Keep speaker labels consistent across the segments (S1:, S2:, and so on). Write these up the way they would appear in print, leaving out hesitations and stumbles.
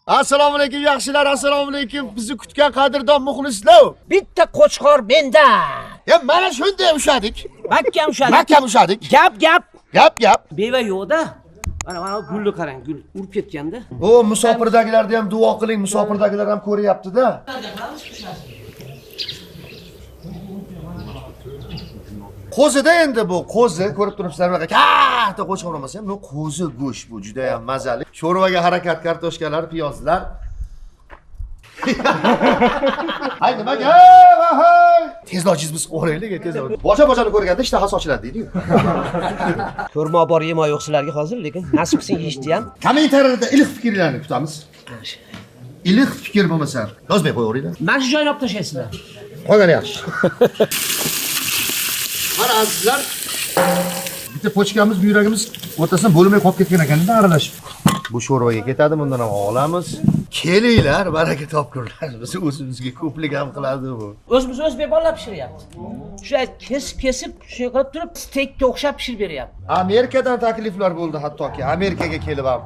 S1: Assalomu alaykum yaxshilar, assalomu alaykum. Bizni kutgan qadrdon muxlislar.
S2: Bitta qo'chqor menda.
S1: Ya mana shunday ushadik.
S2: Mahkam ushadik.
S1: Mahkam ushadik.
S2: Gap. Beva yo'qda. Mana gulni qarang, gul urib ketganda.
S1: O musofirdagilarni ham duo qiling, musofirdagilar ham ko'ryapti-da. Qo'zida endi bu qo'zi ko'rib turibsizlar, katta qo'chqor emas ham, bu qo'zi go'sht bu juda ham mazali. Sho'rvaga harakat kartoshkalar, piyozlar. Haydi nimaga? Tezroq biz o'raylik, tezroq. Boja-bojani ko'rganda ishtahasi ochiladi deydi-ku.
S2: Ko'rma bor yema yo'qsilarga hozir, lekin nasib qilsin yeyishdi ham.
S1: Kommentariyada iliq fikrlarni kutamiz. Iliq fikr bo'lmasa, yozmay qo'yaveringlar.
S2: Mana shu joyni olib tashlaysizlar.
S1: Qolgani yaxshi. Mana azizlar, bitta pochkamiz, buyragimiz o'rtasidan bo'lmay qolib ketgan ekan-da aralashib. Bu sho'rvaga ketadi, bundan ham olamiz. Kelinglar, baraka topkurlar. Biz o'zimizga ko'plik ham qiladi bu.
S2: O'zimiz bolalar pishiryapti. Shunday kesib, shunday qilib turib, steykga o'xshab pishirib beryapti.
S1: Amerikadan takliflar bo'ldi hattoki. Amerikaga kelib ham.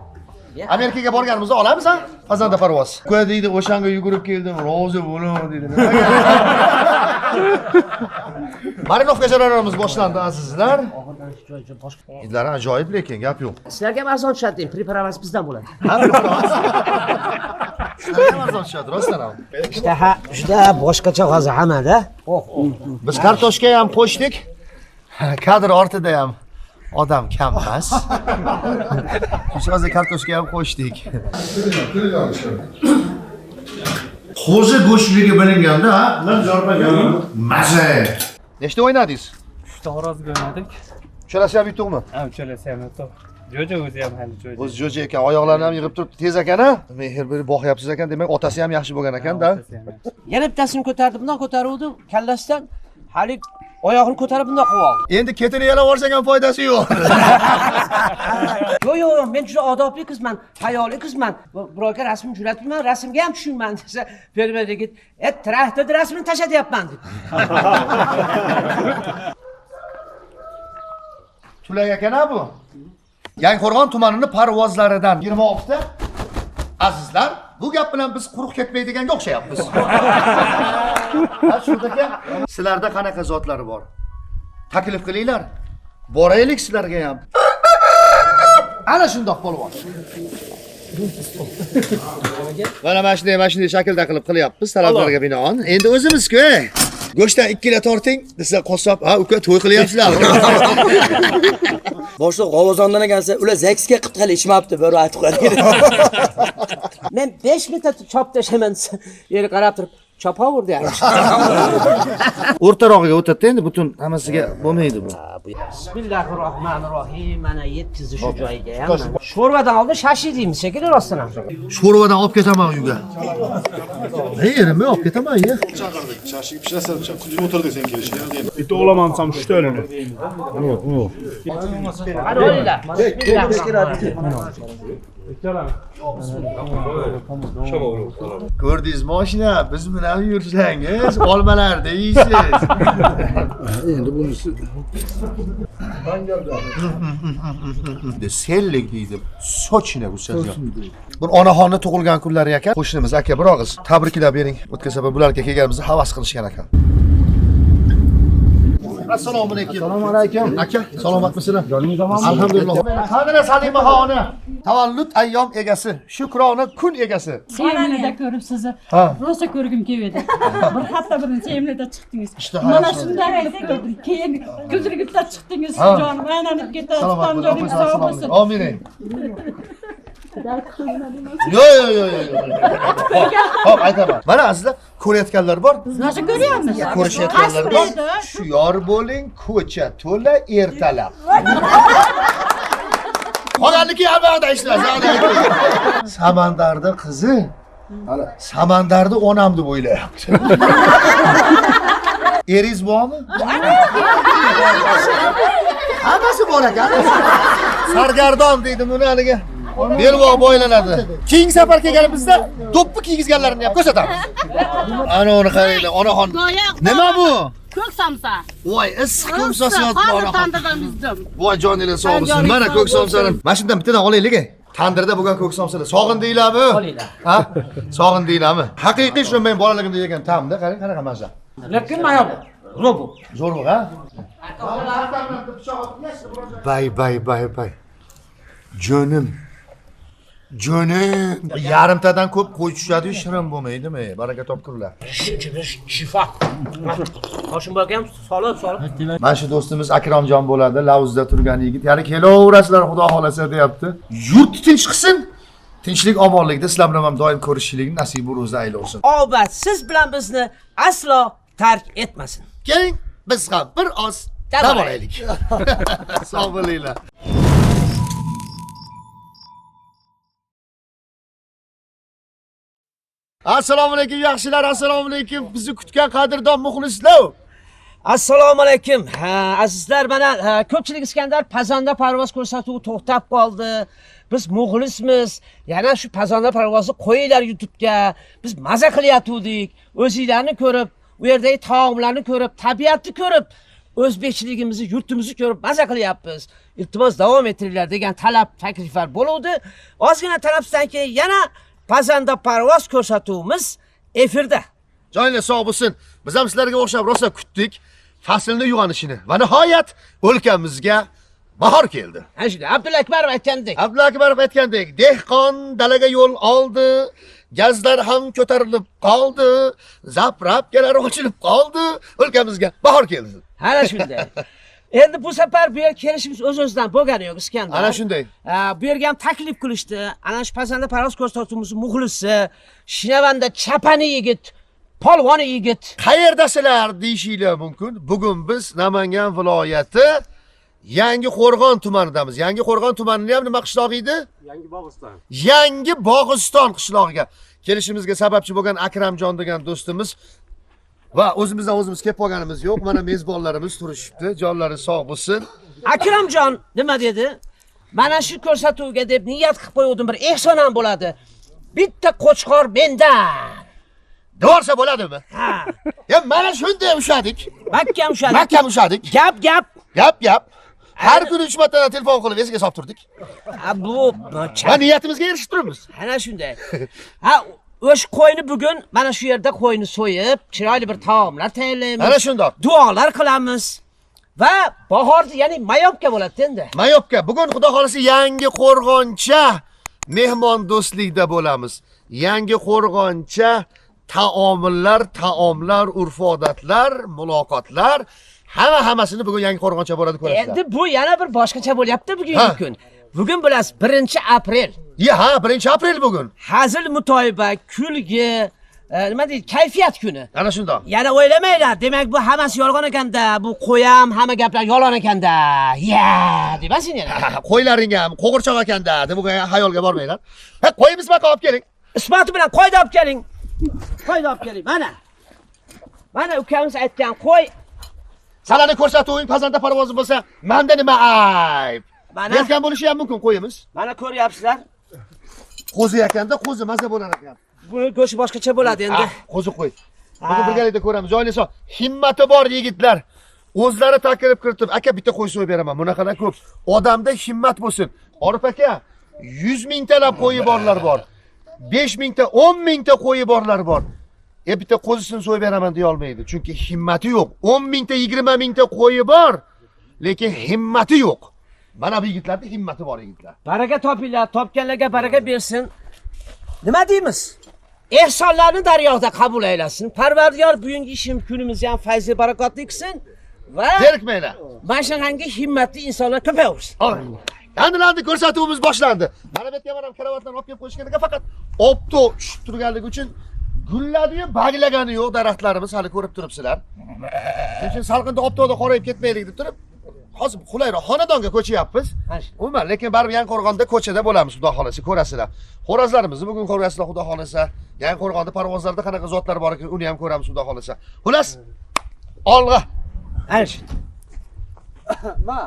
S1: Amerikaga borganimizda olamiz ha? Fazanda parvoz. Qo'ya deydi, o'shanga yugurib keldim, rozi bo'ling dedi. Marinovka jarayonimiz boshlandi azizlar. Hidlar ajoyib lekin gap yo'q.
S2: Sizlarga ham arzon tushadi, preparat bizdan bo'ladi.
S1: Sizlarga arzon tushadi, rostdan ham.
S2: Ishtaha juda boshqacha hozir hamada.
S1: Biz kartoshka ham qo'shdik. Kadr ortida ham odam kam emas. Shu hozir kartoshka ham qo'shdik. Qo'zi go'shtligi bilinganda, ha? Ular jorbagan. Maza. Nechta o'ynadingiz?
S3: 3 ta xo'rozga o'ynadik.
S1: Uchalasi ham yutuqmi?
S3: Ha, uchalasi ham yutuq. Jo'ja o'zi ham hali jo'ja.
S1: O'zi jo'ja ekan, oyoqlarini ham yig'ib turibdi, tez ekan-a? Mehr berib boqyapsiz ekan, demak otasi ham yaxshi bo'lgan ekan-da.
S2: Yana bittasini ko'tardi, bundan ko'taruvdim, kallasidan hali oyog'ini ko'tarib bundan qilib oldi.
S1: Endi ketini yalab olsang ham foydasi yo'q.
S2: Yo'q, men juda odobli qizman, hayoli qizman. Birovga rasm jo'natmayman, rasmga ham tushunman desa, fermer yigit, traktorda rasmini tashlatyapman deb.
S1: Tulay ekan-a bu? Yangiqo'rg'on tumanining parvozlaridan 26 ta. Azizlar, bu gap bilan biz quruq ketmaydiganga o'xshayapmiz. Ha, shundaka sizlarda qanaqa zotlar bor? Taklif qilinglar. Boraylik sizlarga ham. Ana shundoq polvon. Mana shunday shaklda qilib qilyapmiz talablarga binoan. Endi o'zimiz-ku, go'shtdan 2 kilo torting desa qassob, ha uka to'y qilyapsizlar.
S4: Boshliq g'ovozondan ekansa, ular zaksga qilib qilishmabdi, bir aytib qo'ying.
S2: Men 5 metr chop tashlayman desa, yeri qarab turib chopaverdi yaxshi.
S1: O'rtarog'iga o'tadi endi butun hammasiga bo'lmaydi bu.
S2: Bismillahirrohmanirrohim. Mana yetkizdi shu joyiga ham. Sho'rvadan oldin shashi deymiz shekilli rostdan ham.
S1: Sho'rvadan olib ketaman uyga. Yerim olib ketaman, ye.
S5: Chashiga pishirasan, kunduz o'tirdik sen kelishga.
S3: Bitta olaman ham 3 ta o'lini.
S2: Hadi o'yinglar.
S1: Ko'rdingizmi mashina, biz bilan yursangiz, olmalarda yeysiz. Endi bunisi sellik deydi. Sochina usazgan. Bir onaxonni tug'ilgan kunlari ekan. Qo'shnimiz aka bir og'iz tabriklab bering. O'tgan safar bularga kelganimizda havas qilishgan ekan. Assalomu alaykum. Assalomu alaykum. Aka, salomatmisizlar?
S3: Joningiz omonmi?
S1: Alhamdulillah. Qadri Salimaxoni, tavallud ayyom egasi, shukrona kun egasi.
S6: Seminarda ko'rib sizni rosa ko'rgim keldi. Bir hafta burun seminarda chiqdingiz. Mana shunday qilib keyin ko'zligimda chiqdingiz jonim, aylanib ketadi. Joningiz sog' bo'lsin.
S1: Amin. Yo'q. Hop, aytaman. Mana azizlar, ko'rayotganlar bor.
S6: Nasıl ko'ryapmiz?
S1: Ko'rishayotganlar bor. Shuyor bo'ling, ko'cha to'la ertalab. Qolganligi albatta ishlaysiz. Samandarda qizi, Samandarda onam deb o'ylayapti. Eringiz bormi? Hammasi bor ekan. Sargardon deydi buni haliga. Belvo bo'ylanadi. Keyingi safar kelganimizda do'ppi kiygizganlarini ham ko'rsatamiz. Ana uni qaranglar, onaxon. Nima bu?
S6: Ko'k samsa.
S1: Voy, issiq ko'k samsa yotibdi onaxon.
S6: Tandirdan bizdim.
S1: Voy, joningiz sog' bo'lsin. Mana ko'k samsanim. Mana shundan bittadan olaylik. Tandirda bo'lgan ko'k somsalar. Sog'indinglarmi?
S2: Olinglar.
S1: Ha? Sog'indinglarmi? Haqiqiy shu men bolaligimda yegan ta'mda, qarang, qanaqa mazza.
S2: Lekin mana bu. Ro'bu.
S1: Zo'rmi, ha? Bay. Jonim. Yarimtadan ko'p qo'y tushadi-yu, shirin bo'lmaydimi? Baraka topkurlar.
S2: Shifa. Hoshim bo'lgan solib.
S1: Mana shu do'stimiz Akromjon bo'ladi, Lavuzda turgan yigit. Ya'ni kelaverasizlar, Xudo xolasa deyapti. Yurt tinch qilsin. Tinchlik, omonlikda sizlar bilan ham doim ko'rishishlikni nasibi ro'za aylasin.
S2: Obat siz bilan bizni aslo tark etmasin.
S1: Keling, biz ham bir oz dam olaylik. Sog' bo'linglar. Assalomu alaykum yaxshilar, assalomu alaykum. Bizni kutgan qadrdon muxlislar.
S2: Assalomu alaykum. Azizlar, mana ko'pchilik Iskandar pazanda parvoz ko'rsatuvi to'xtab qoldi. Biz muxlismiz. Yana shu pazanda parvozni qo'yinglar YouTube'ga. Biz maza qilyaptik. O'zinglarni ko'rib, u yerdagi taomlarni ko'rib, tabiatni ko'rib, o'zbekchiligimizni, yurtimizni ko'rib maza qilyapmiz. Iltimos davom ettiringlar degan talab, takliflar bo'ldi. Ozgina tanafusdan keyin yana pazanda parvoz ko'rsatuvimiz efirda.
S1: Joyinglar sog' bo'lsin. Biz ham sizlarga o'xshab rosa kutdik faslni uyg'onishini. Va nihoyat o'lkamizga bahor keldi.
S2: Ana shunday Abdulla Akbarov aytgandek.
S1: Abdulla Akbarov aytgandek, dehqon dalaga yo'l oldi, gazlar ham ko'tarilib qoldi, zapravkalar ochilib qoldi, o'lkamizga bahor keldi.
S2: Ana shunday. Endi bu safar bu yer kelishimiz o'z-o'zidan bo'lgani yo'q Iskandar.
S1: Ana shunday.
S2: Bu yerga ham taklif qilishdi. Ana shu pazanda parvoz ko'rsatuvimiz muxlisi, Shinavanda chapani yigit, polvoni yigit.
S1: Qayerdasilar deyishinglar mumkin. Bugun biz Namangan viloyati Yangi Qo'rg'on tumanidamiz. Yangi Qo'rg'on tumanining ham nima qishlog'i edi? Yangi Bog'iston qishlog'iga kelishimizga sababchi bo'lgan Akramjon degan do'stimiz va o'zimizdan o'zimiz kelib qolganimiz yo'q. Mana mezbonlarimiz turishibdi. Jonlari sog' bo'lsin.
S2: Akramjon nima dedi? Mana shu ko'rsatuvga deb niyat qilib qo'ydim, bir ehson ham bo'ladi. Bitta qo'chqor mendan.
S1: Devorsa bo'ladimi?
S2: Ha.
S1: Ya mana shunday ushadik.
S2: Mahkam ushadik. Gap.
S1: Har kuni 3 martadan telefon qilib esiga solib turdik.
S2: Bu
S1: va niyatimizga erishib turibmiz.
S2: Ana shunday. O'sha qo'yni bugun mana shu yerda qo'yni so'yib, chiroyli bir taomlar tayyorlaymiz.
S1: Ana shundoq.
S2: Duolar qilamiz. Va bahorda, ya'ni mayobka bo'ladi endi.
S1: Mayobka. Bugun Xudo xolasa Yangi Qo'rg'oncha mehmon do'stlikda bo'lamiz. Yangi Qo'rg'oncha taomlar, urf-odatlar, muloqotlar hammasini bugun Yangi Qo'rg'oncha bo'ladi ko'rasizlar.
S2: Endi bu yana bir boshqacha bo'lyapti bugungi kun. Bugun bilasiz 1-aprel.
S1: Ha, 1-aprel bugun.
S2: Hazil mutoyiba, kulgi, nima deydi, kayfiyat kuni.
S1: Ana shundoq.
S2: Yana o'ylamanglar, demak bu hammasi yolg'on ekanda, bu qo'yam, hamma gaplar yolg'on ekanda. Ya, demasin yana.
S1: Qo'ylaring ham qo'g'irchoq ekanda, deb bu xayolga bormanglar. Qo'yimiz baqa olib keling.
S2: Isboti bilan qo'yni olib keling. Mana ukamiz aytgan qo'y.
S1: Salani ko'rsatuving pazanda parvozi bo'lsa, menda nima ayb? Yetgan bo'lishi ham mumkin qo'yimiz.
S2: Mana ko'ryapsizlar.
S1: Qo'zi ekanda, qo'zi maza bo'lar ekan.
S2: Bu go'sht boshqacha bo'ladi endi.
S1: Qo'zi qo'y. Buni birgalikda ko'ramiz. Joyingiz sog'. Himmati bor yigitlar. O'zlari taklif kiritib, aka bitta qo'y so'yib beraman. Bunaqalar ko'p. Odamda himmat bo'lsin. Orif aka, 100 mingtalab qo'yi borlar bor. 5 mingta, 10 mingta qo'yi borlar bor. Bitta qo'zisini so'yib beraman deya olmaydi. Chunki himmati yo'q. 10 mingta, 20 mingta qo'yi bor, lekin himmati yo'q. Mana bu yigitlarda himmati bor yigitlar.
S2: Baraka topinglar, topganlarga baraka bersin. Nima deymiz? Ehsonlarni daryoda qabul aylasin. Parvardigor bugungi ishim kunimizni ham fayzli barakotli qilsin va
S1: zerikmanglar.
S2: Mana shunga himmatli insonlar ko'paysin.
S1: Endi ko'rsatuvimiz boshlandi. Mana bu yerga ham karavotlarni olib kelib qo'yishganiga faqat opto tushib turganligi uchun gulladi-yu, baglagani yo'q daraxtlarimiz, hali ko'rib turibsizlar. Shuning uchun salqinda optoda qorayib ketmaylik deb turib, hozir qulayroq xonadonga ko'chyapmiz. Umuman, lekin baribir Yangi Qo'rg'onda ko'chada bo'lamiz, Xudo xolasa, ko'rasizlar. Xo'rozlarimizni bugun ko'rasizlar, Xudo xolasa. Yangi Qo'rg'onda parvozlarda qanaqa zotlar bor ekan, uni ham ko'ramiz, Xudo xolasa. Xullas, olg'a.
S2: Aysh. Ma.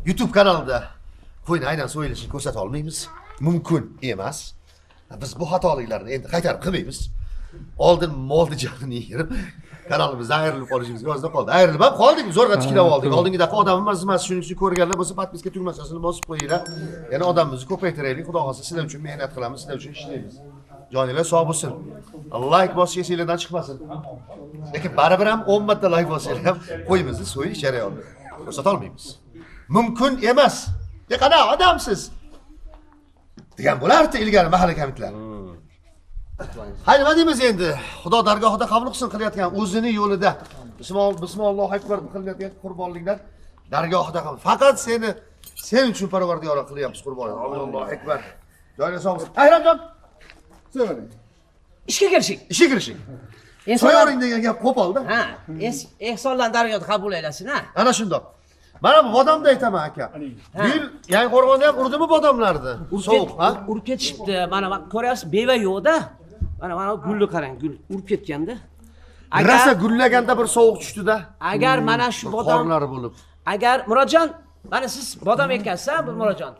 S1: YouTube kanalida qo'yni aynan so'yilishini ko'rsata olmaymiz. Mumkin emas. Biz bu xatoliklarni endi qaytarib qilmaymiz. Oldin molni jonini yig'ib kanalimizdan ayrilib qolishimizga ozda qoldi. Ayrilib ham qoldik, zo'rg'a tiklab oldik. Oldingidaqa odamimiz emas, shuning uchun ko'rganlar bo'lsa podpiska tugmasini bosib qo'yinglar. Yana odamimizni ko'paytiraylik, xudo xolsa sizlar uchun mehnat qilamiz, sizlar uchun ishlaymiz. Joninglar sog' bo'lsin. Like bosish esingizdan chiqmasin. Lekin baribir ham 10 marta like bosinglar ham qo'yimizni so'yish jarayonini ko'rsata olmaymiz. Mumkin emas. Qana odamsiz degan bo'lardi ilgari mahalla komitetlar. Hay nima deymiz endi? Xudo dargohida qabul qilsin qilayotgan o'zini yo'lida. Bismillohu akbar qilayotgan qurbonliklar dargohida qabul. Faqat sen uchun Parvardigor qilyapmiz qurbonlik. Allohu akbar. Joyga sog' bo'lsin. Ayronjon. So'rang.
S2: Ishga kirishing.
S1: Ishga kirishing. So'yoring degan gap qo'polda.
S2: Ha, ehsonlarni dargohda qabul aylasin, ha.
S1: Ana shundoq. Mana bu bodomni aytaman aka. Gul, Yangi Qo'rg'onda ham urdimi bodomlarni? Sovuq, ha?
S2: Urib ketishibdi. Mana ko'ryapsiz, meva yo'q-da. Mana gulni qarang, gul urib ketganda.
S1: Rasa gullaganda bir sovuq tushdi-da.
S2: Agar mana shu bodom
S1: qornlari bo'lib.
S2: Agar Murodjon, mana siz bodom ekansiz-a, Murodjon.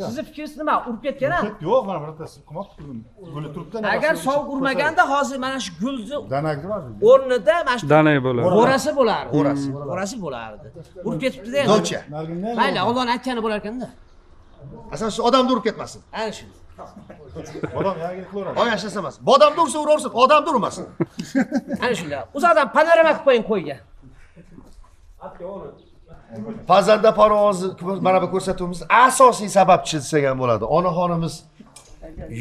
S2: Sizni fikringiz nima? Urib ketgan-a?
S5: Yo'q, mana birontasi qilmoq guli turibdi.
S2: Agar sovuq urmaganda hozir mana shu gulni
S5: Danagdi bor.
S2: o'rnida mana shu
S3: Danak bo'ladi.
S2: Bo'rasi bo'lardi. Bo'rasi bo'lardi. Urib ketibdi-da.
S1: Do'cha.
S2: Mayli, Allohning aytgani bo'lar ekanda.
S1: Asosan shu odamni urib ketmasin.
S2: Ana shu.
S5: Bodom yagiga qilaveradi.
S1: Oy yashasa emas. Bodomni ursa uraversin, odamni urmasin.
S2: Ana shunday. Uzoqdan panorama qilib qo'ying qo'yga.
S1: Pazanda parvozi mana bu ko'rsatuvimiz asosiy sababchi desak ham bo'ladi. Onaxonimiz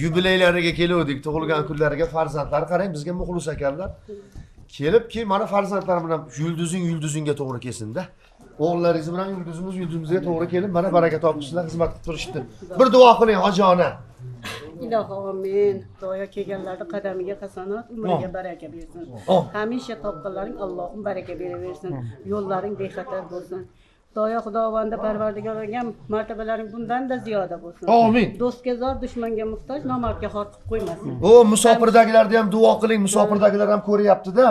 S1: yubileylariga keluvdik, tug'ilgan kunlariga farzandlar qarang, bizga muxlis ekanlar. Kelib mana farzandlar bilan yulduzingga to'g'ri kelsin-da. O'g'illaringiz bilan yulduzimizga to'g'ri kelib, mana baraka topishlar, xizmat qilib turishdi. Bir duo qiling hojona.
S6: Ilohi amin. Xudoyo kelganlarning qadamiga hasanat, umriga baraka bersin. Hamisha topganlaring Allohim baraka beraversin. Yo'llaring bexatar bo'lsin. Xudoyo Xudovanda Parvardigorga martabalaring bundan-da ziyoda bo'lsin.
S1: Amin.
S6: Do'stga zor, dushmanga muhtoj, nomardga xor qilib qo'ymasin.
S1: Musofirdagilarga ham duo qiling, musofirdagilar ham ko'ryapti-da.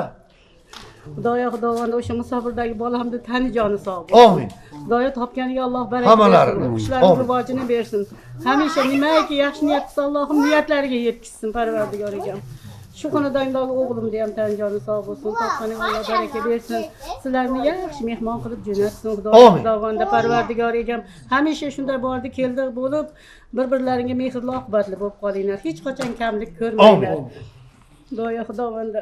S6: Xudoyo Xudovanda o'sha musofirdagi bolamni tani joni sog' bo'lsin.
S1: Amin.
S6: Xudoyo topganiga Alloh baraka bersin. O'qishlaring
S1: Amin.
S6: rivojini bersin. Hamisha nimaiki yaxshi niyat qilsa Allohim niyatlariga yetkazsin Parvardigorga. Shu xonadondagi o'g'limda ham tan joni sog' bo'lsin. Topganiga Alloh baraka bersin. Sizlarni yaxshi mehmon qilib jo'natsin. Xudoyo Xudovanda Parvardigorga hamisha shunday bordi keldi bo'lib, bir-birlaringga mehrli oqibatli bo'lib qolinglar. Hech qachon kamlik ko'rmanglar. Xudoyo Xudovanda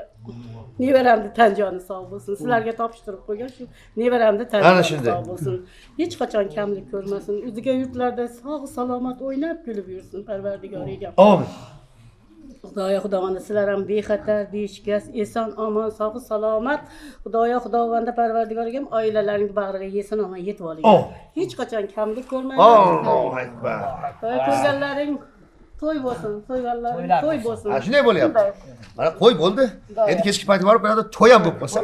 S6: nevaramni tan joni sog' bo'lsin. Sizlarga topshirib qo'ygan shu nevaramni tan joni sog' bo'lsin. Hech qachon kamlik ko'rmasin. O'ziga yurtlarda sog' salomat o'ynab kulib yursin Parvardigoriga.
S1: Amin.
S6: Xudoyo Xudovanda sizlar ham bexatar, beshikast, eson, omon, sog' salomat. Xudoyo Xudovanda Parvardigoriga ham oilalaring bag'riga yesin omon yetib olinglar. Hech qachon kamlik ko'rmanglar.
S1: Allohu akbar.
S6: Ko'rganlaring to'y bo'lsin, to'yganlaring to'y bo'lsin.
S1: Shunday bo'lyapti. Mana qo'y bo'ldi. Endi kechki payt borib bu yerda to'y ham bo'lib qolsa,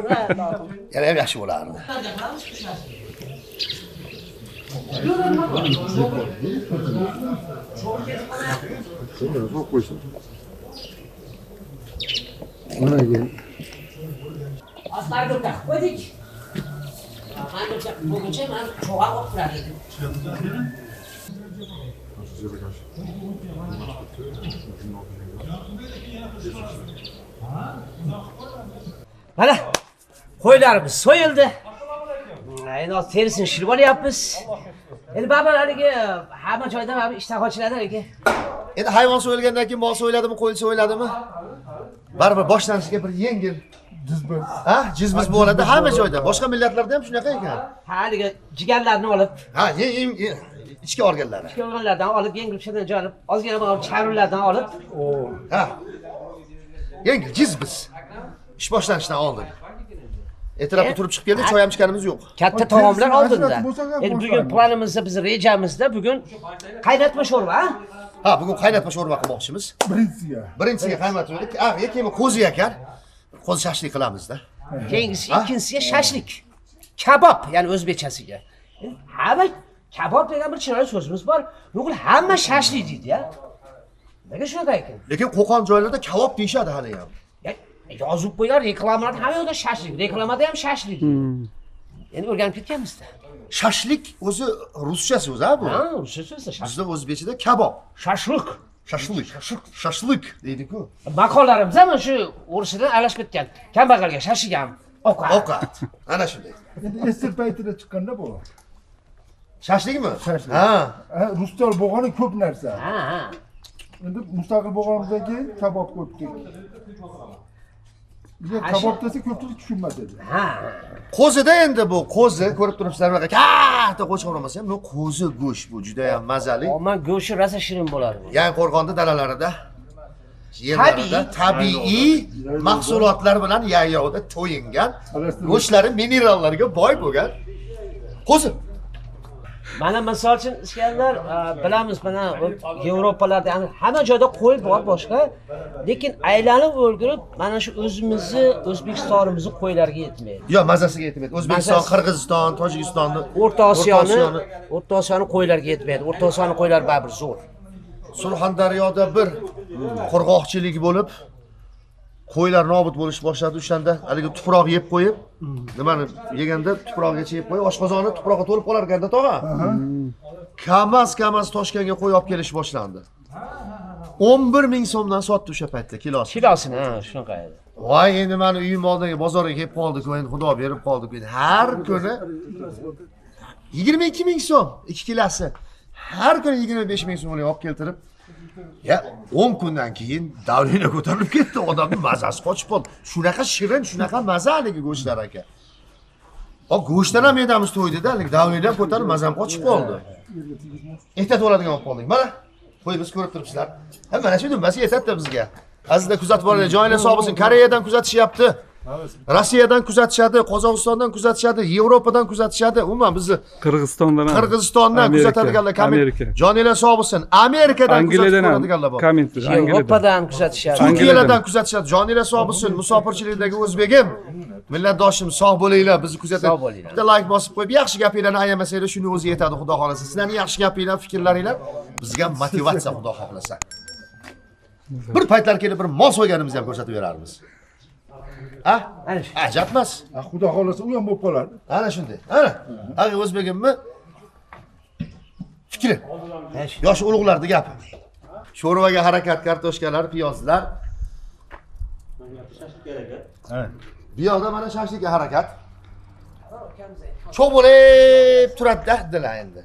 S1: yana ham yaxshi bo'lardi.
S2: Aslarga taqib qo'ydik. Mana buguncha men cho'g'aq olib turardim. Mana qo'ylarimiz so'yildi. Endi hozir terisini shirib olyapmiz. Endi babalarga hamma joyda mana ishtahochilarda aka.
S1: Endi hayvon so'yilgandan keyin mol so'yiladimi, qo'y so'yiladimi? Baribir boshlanishiga bir yengil jizbiz bo'ladi hamma joyda. Boshqa millatlarda ham shunaqa ekan.
S2: Haligi jigarlarni olib,
S1: ichki organlari.
S2: ichki organlardan olib, yengil pishadigan joyni, ozgina bo'lib chavrullardan olib,
S1: yengil jizbiz. Ish boshlanishidan oldin. Ertalabda turib chiqib keldik, choy ham ichganimiz yo'q.
S2: Katta taomlar oldinda. Endi bugun planimizda, biz rejamizda bugun qaynatma sho'rva,
S1: bugun qaynatma sho'rva qilmoqchimiz. Birinchisiga qaynatdik. Keyin qo'zi ekan. Qo'zi shashlik qilamizda.
S2: Keyingisi ikkinchisiga shashlik. Kabob, ya'ni o'zbekchasiga. Hamma kabob degan bir chiroyli so'zimiz bor. Nuqul hamma shashlik deydi-ya. Nega shunaqa ekan?
S1: Lekin Qo'qon joylarida kabob deyshadi hali ham.
S2: Yozib qo'ygan reklamalarda hamma yoqda shashlik, reklamada ham shashlik. Endi o'rganib ketganmiz-da.
S1: Shashlik o'zi ruschasi o'zi bu.
S2: Ha, o'sha so'z.
S1: Bizda o'zbekchada kabob.
S2: Shashlik.
S1: Shashlik deydi-ku.
S2: Maqollarimiz ham shu o'rishidan alashib ketgan. Kambag'alga shashigan ovqat.
S1: Ovqat. Ana shunday.
S5: Endi esir paytida chiqqanda bu.
S1: Shashlikmi?
S5: Shashlik.
S1: Ha.
S5: Ruslar bo'lgani ko'p narsa.
S2: Ha, ha.
S5: Endi mustaqil bo'lganimizdan keyin kabob ko'pdik. Bizga kabob desa ko'pchilik tushunmas edi.
S2: Ha.
S1: Qo'zida endi bu qo'zi ko'rib turibsizlar bunaqa katta qo'shqor emas ham, bu qo'zi go'sht bu juda ham mazali.
S2: Ammo go'shi rosa shirin bo'ladi.
S1: Yangi Qo'rg'onda dalalarida, yerlarida tabiiy mahsulotlar bilan yayovda to'yingan, go'shtlari minerallarga boy bo'lgan qo'zi.
S2: Mana misol uchun Iskandar bilamiz mana Yevropalarda hamma joyda qo'y bor boshqa, lekin aylanib o'lgurib mana shu o'zimizni O'zbekistonimizni qo'ylarga yetmaydi.
S1: Yo, mazasiga yetmaydi. O'zbekiston, Qirg'iziston, Tojikistonni,
S2: O'rta Osiyoni qo'ylarga yetmaydi. O'rta Osiyoni qo'ylari baribir zo'r.
S1: Surxondaryoda bir qurg'oqchilik bo'lib, qo'ylar nobud bo'lish boshladi. O'shanda haligi tuproq yeb qo'yib, nimani yeganda tuproqgacha yeb qo'yib, oshqozoni tuproqqa to'lib qolar ekanda, tog'a. Kamas Toshkentga qo'y olib kelish boshlandi. 11 ming so'mdan sotdi o'sha paytda kilosi.
S2: Kilosini, shunaqa edi.
S1: Voy, endi meni uyim oldagi bozorga kelib qoldi-ku, endi Xudo berib qoldi-ku. Har kuni 22 ming so'm 2 kilosi. Har kuni 25 ming so'mga olib keltirib, ya 10 kundan keyin davlina ko'tarilib ketdi, odamning mazasi qochib qoldi. Shunaqa shirin, shunaqa mazaligi go'shtlar aka. O go'shtdan ham yedamiz to'ydida, davlina ham ko'tarib mazam qochib qoldi. Ehtiyot bo'ladigan olib qoldik. Mana qo'y biz ko'rib turibsizlar. Ha, mana shu dumbasi yetadi bizga. Azizlar kuzatib boringlar, joyinglar sog' bo'lsin. Koreyadan kuzatishyapti. Rossiyadan kuzatishadi, Qozog'istondan kuzatishadi, Yevropadan kuzatishadi. Umuman bizni Qirg'izistondan kuzatadiganlar,
S3: Amerika.
S1: Joninglar sog' bo'lsin. Amerikadan kuzatib boradiganlar bor.
S2: Yevropadan kuzatishadi.
S1: Turkiyadan kuzatishadi. Joninglar sog' bo'lsin. Musofirchilikdagi o'zbegim, millatdoshim sog' bo'linglar, bizni kuzatib. Bitta like bosib qo'yib, yaxshi gapinglarni ayamasanglar, shuni o'zi yetadi, Xudo xolasa. Sizlarning yaxshi gapinglar, fikrlaringlar bizga motivatsiya, Xudo xolasa. Bir paytlar kelib bir mol so'yganimizni ham ko'rsatib berarmiz. Ajabmas.
S5: Xudo xolasa u ham bo'lib qoladi.
S1: Ana shunday. Ana. Hali o'zbegimmi? Fikri. Yosh ulug'larni gapi. Sho'rvaga harakat, kartoshkalar, piyozlar. Bu yoqda mana shashlikka harakat. Cho'g' bo'lib turadi dedilar endi.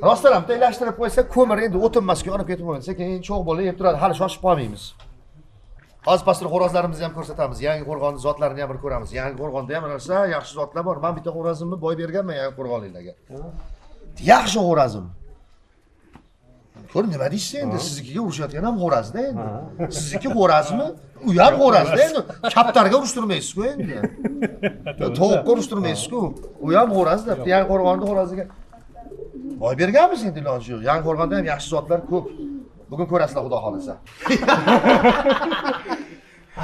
S1: Rostdan ham tayyorlashtirib qo'ysa, ko'mir endi o'tinmasga olib ketib qo'ysa, keyin cho'g' bo'lib yeb turadi. Hali shoshib qolmaymiz. Hozir pastor xo'rozlarimizni ham ko'rsatamiz. Yangi Qo'rg'onning zotlarini ham bir ko'ramiz. Yangi Qo'rg'onda ham rosa yaxshi zotlar bor. Men bitta xo'razimni boy berganman Yangi Qo'rg'onliklarga. Yaxshi xo'razim. Ko'r nima deysiz endi? Siznikiga urushayotgan ham xo'razda endi. Sizniki xo'razmi? U ham xo'razda endi. Kaptarga urushtirmaysiz-ku endi. Tovuqqa urushtirmaysiz-ku. U ham xo'razda. Yangi Qo'rg'onning xo'raziga boy berganmiz endi iloji yo'q. Yangi Qo'rg'onda ham yaxshi zotlar ko'p. Bugun ko'rasizlar, Xudo xolasa.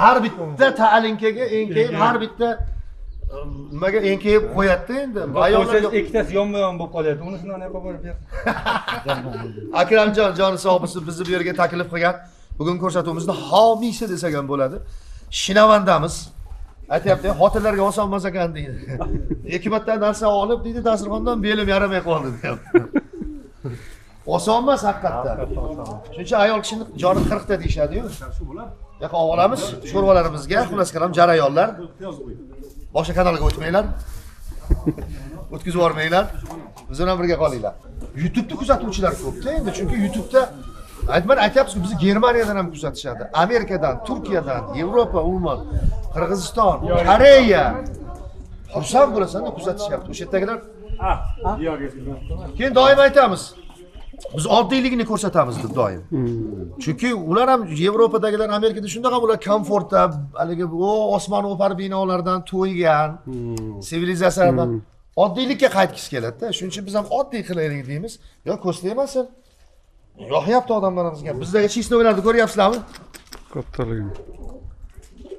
S1: Har bitta ta'linkaga enkayib, har bitta nimaga enkayib qo'yadi endi.
S3: Ayollarga ikkitasi yonma-yon bo'lib qolyapti. Unisini ana yoqqa borib ber.
S1: Akramjon joni sog' bo'lsin, bizni bu yerga taklif qilgan. Bugun ko'rsatuvimizni homiysi desak ham bo'ladi. Shinavandamiz. Aytayapti, xotinlarga oson emas ekan deydi. Ikki marta narsa olib deydi, dasturxondan belim yaramay qoldi deyapti. Oson emas haqiqatdan. Shuncha ayol kishining joni 40 ta deyshadi-yu. Yo'q, olamiz sho'rvalarimizga, xullas qalam jarayonlar. Boshqa kanalga o'tmanglar. O'tkazib yubormanglar. Biz bilan birga qolinglar. YouTube'da kuzatuvchilar ko'p-da endi, chunki YouTube'da aytyapsiz-ku, bizni Germaniyadan ham kuzatishadi, Amerikadan, Turkiyadan, Yevropa, umuman Qirg'iziston, Koreya. Xursand bo'lasan-da kuzatishyapti. O'sha yerdagilar keyin doim aytamiz. Biz oddiyligini ko'rsatamiz deb doim. Chunki ular ham Yevropadagilar, Amerikada shundaqa ular komfortda, haligi osmon o'par binolardan to'ygan, sivilizatsiyadan oddiylikka qaytgisi keladi-da. Shuning uchun biz ham oddiy qilaylik deymiz. Yo, ko'rsatmayapsan. Yo'qyapti odamlarimizga. Bizdagi chisnoglarni ko'ryapsizlarmi?
S3: Kattaligini.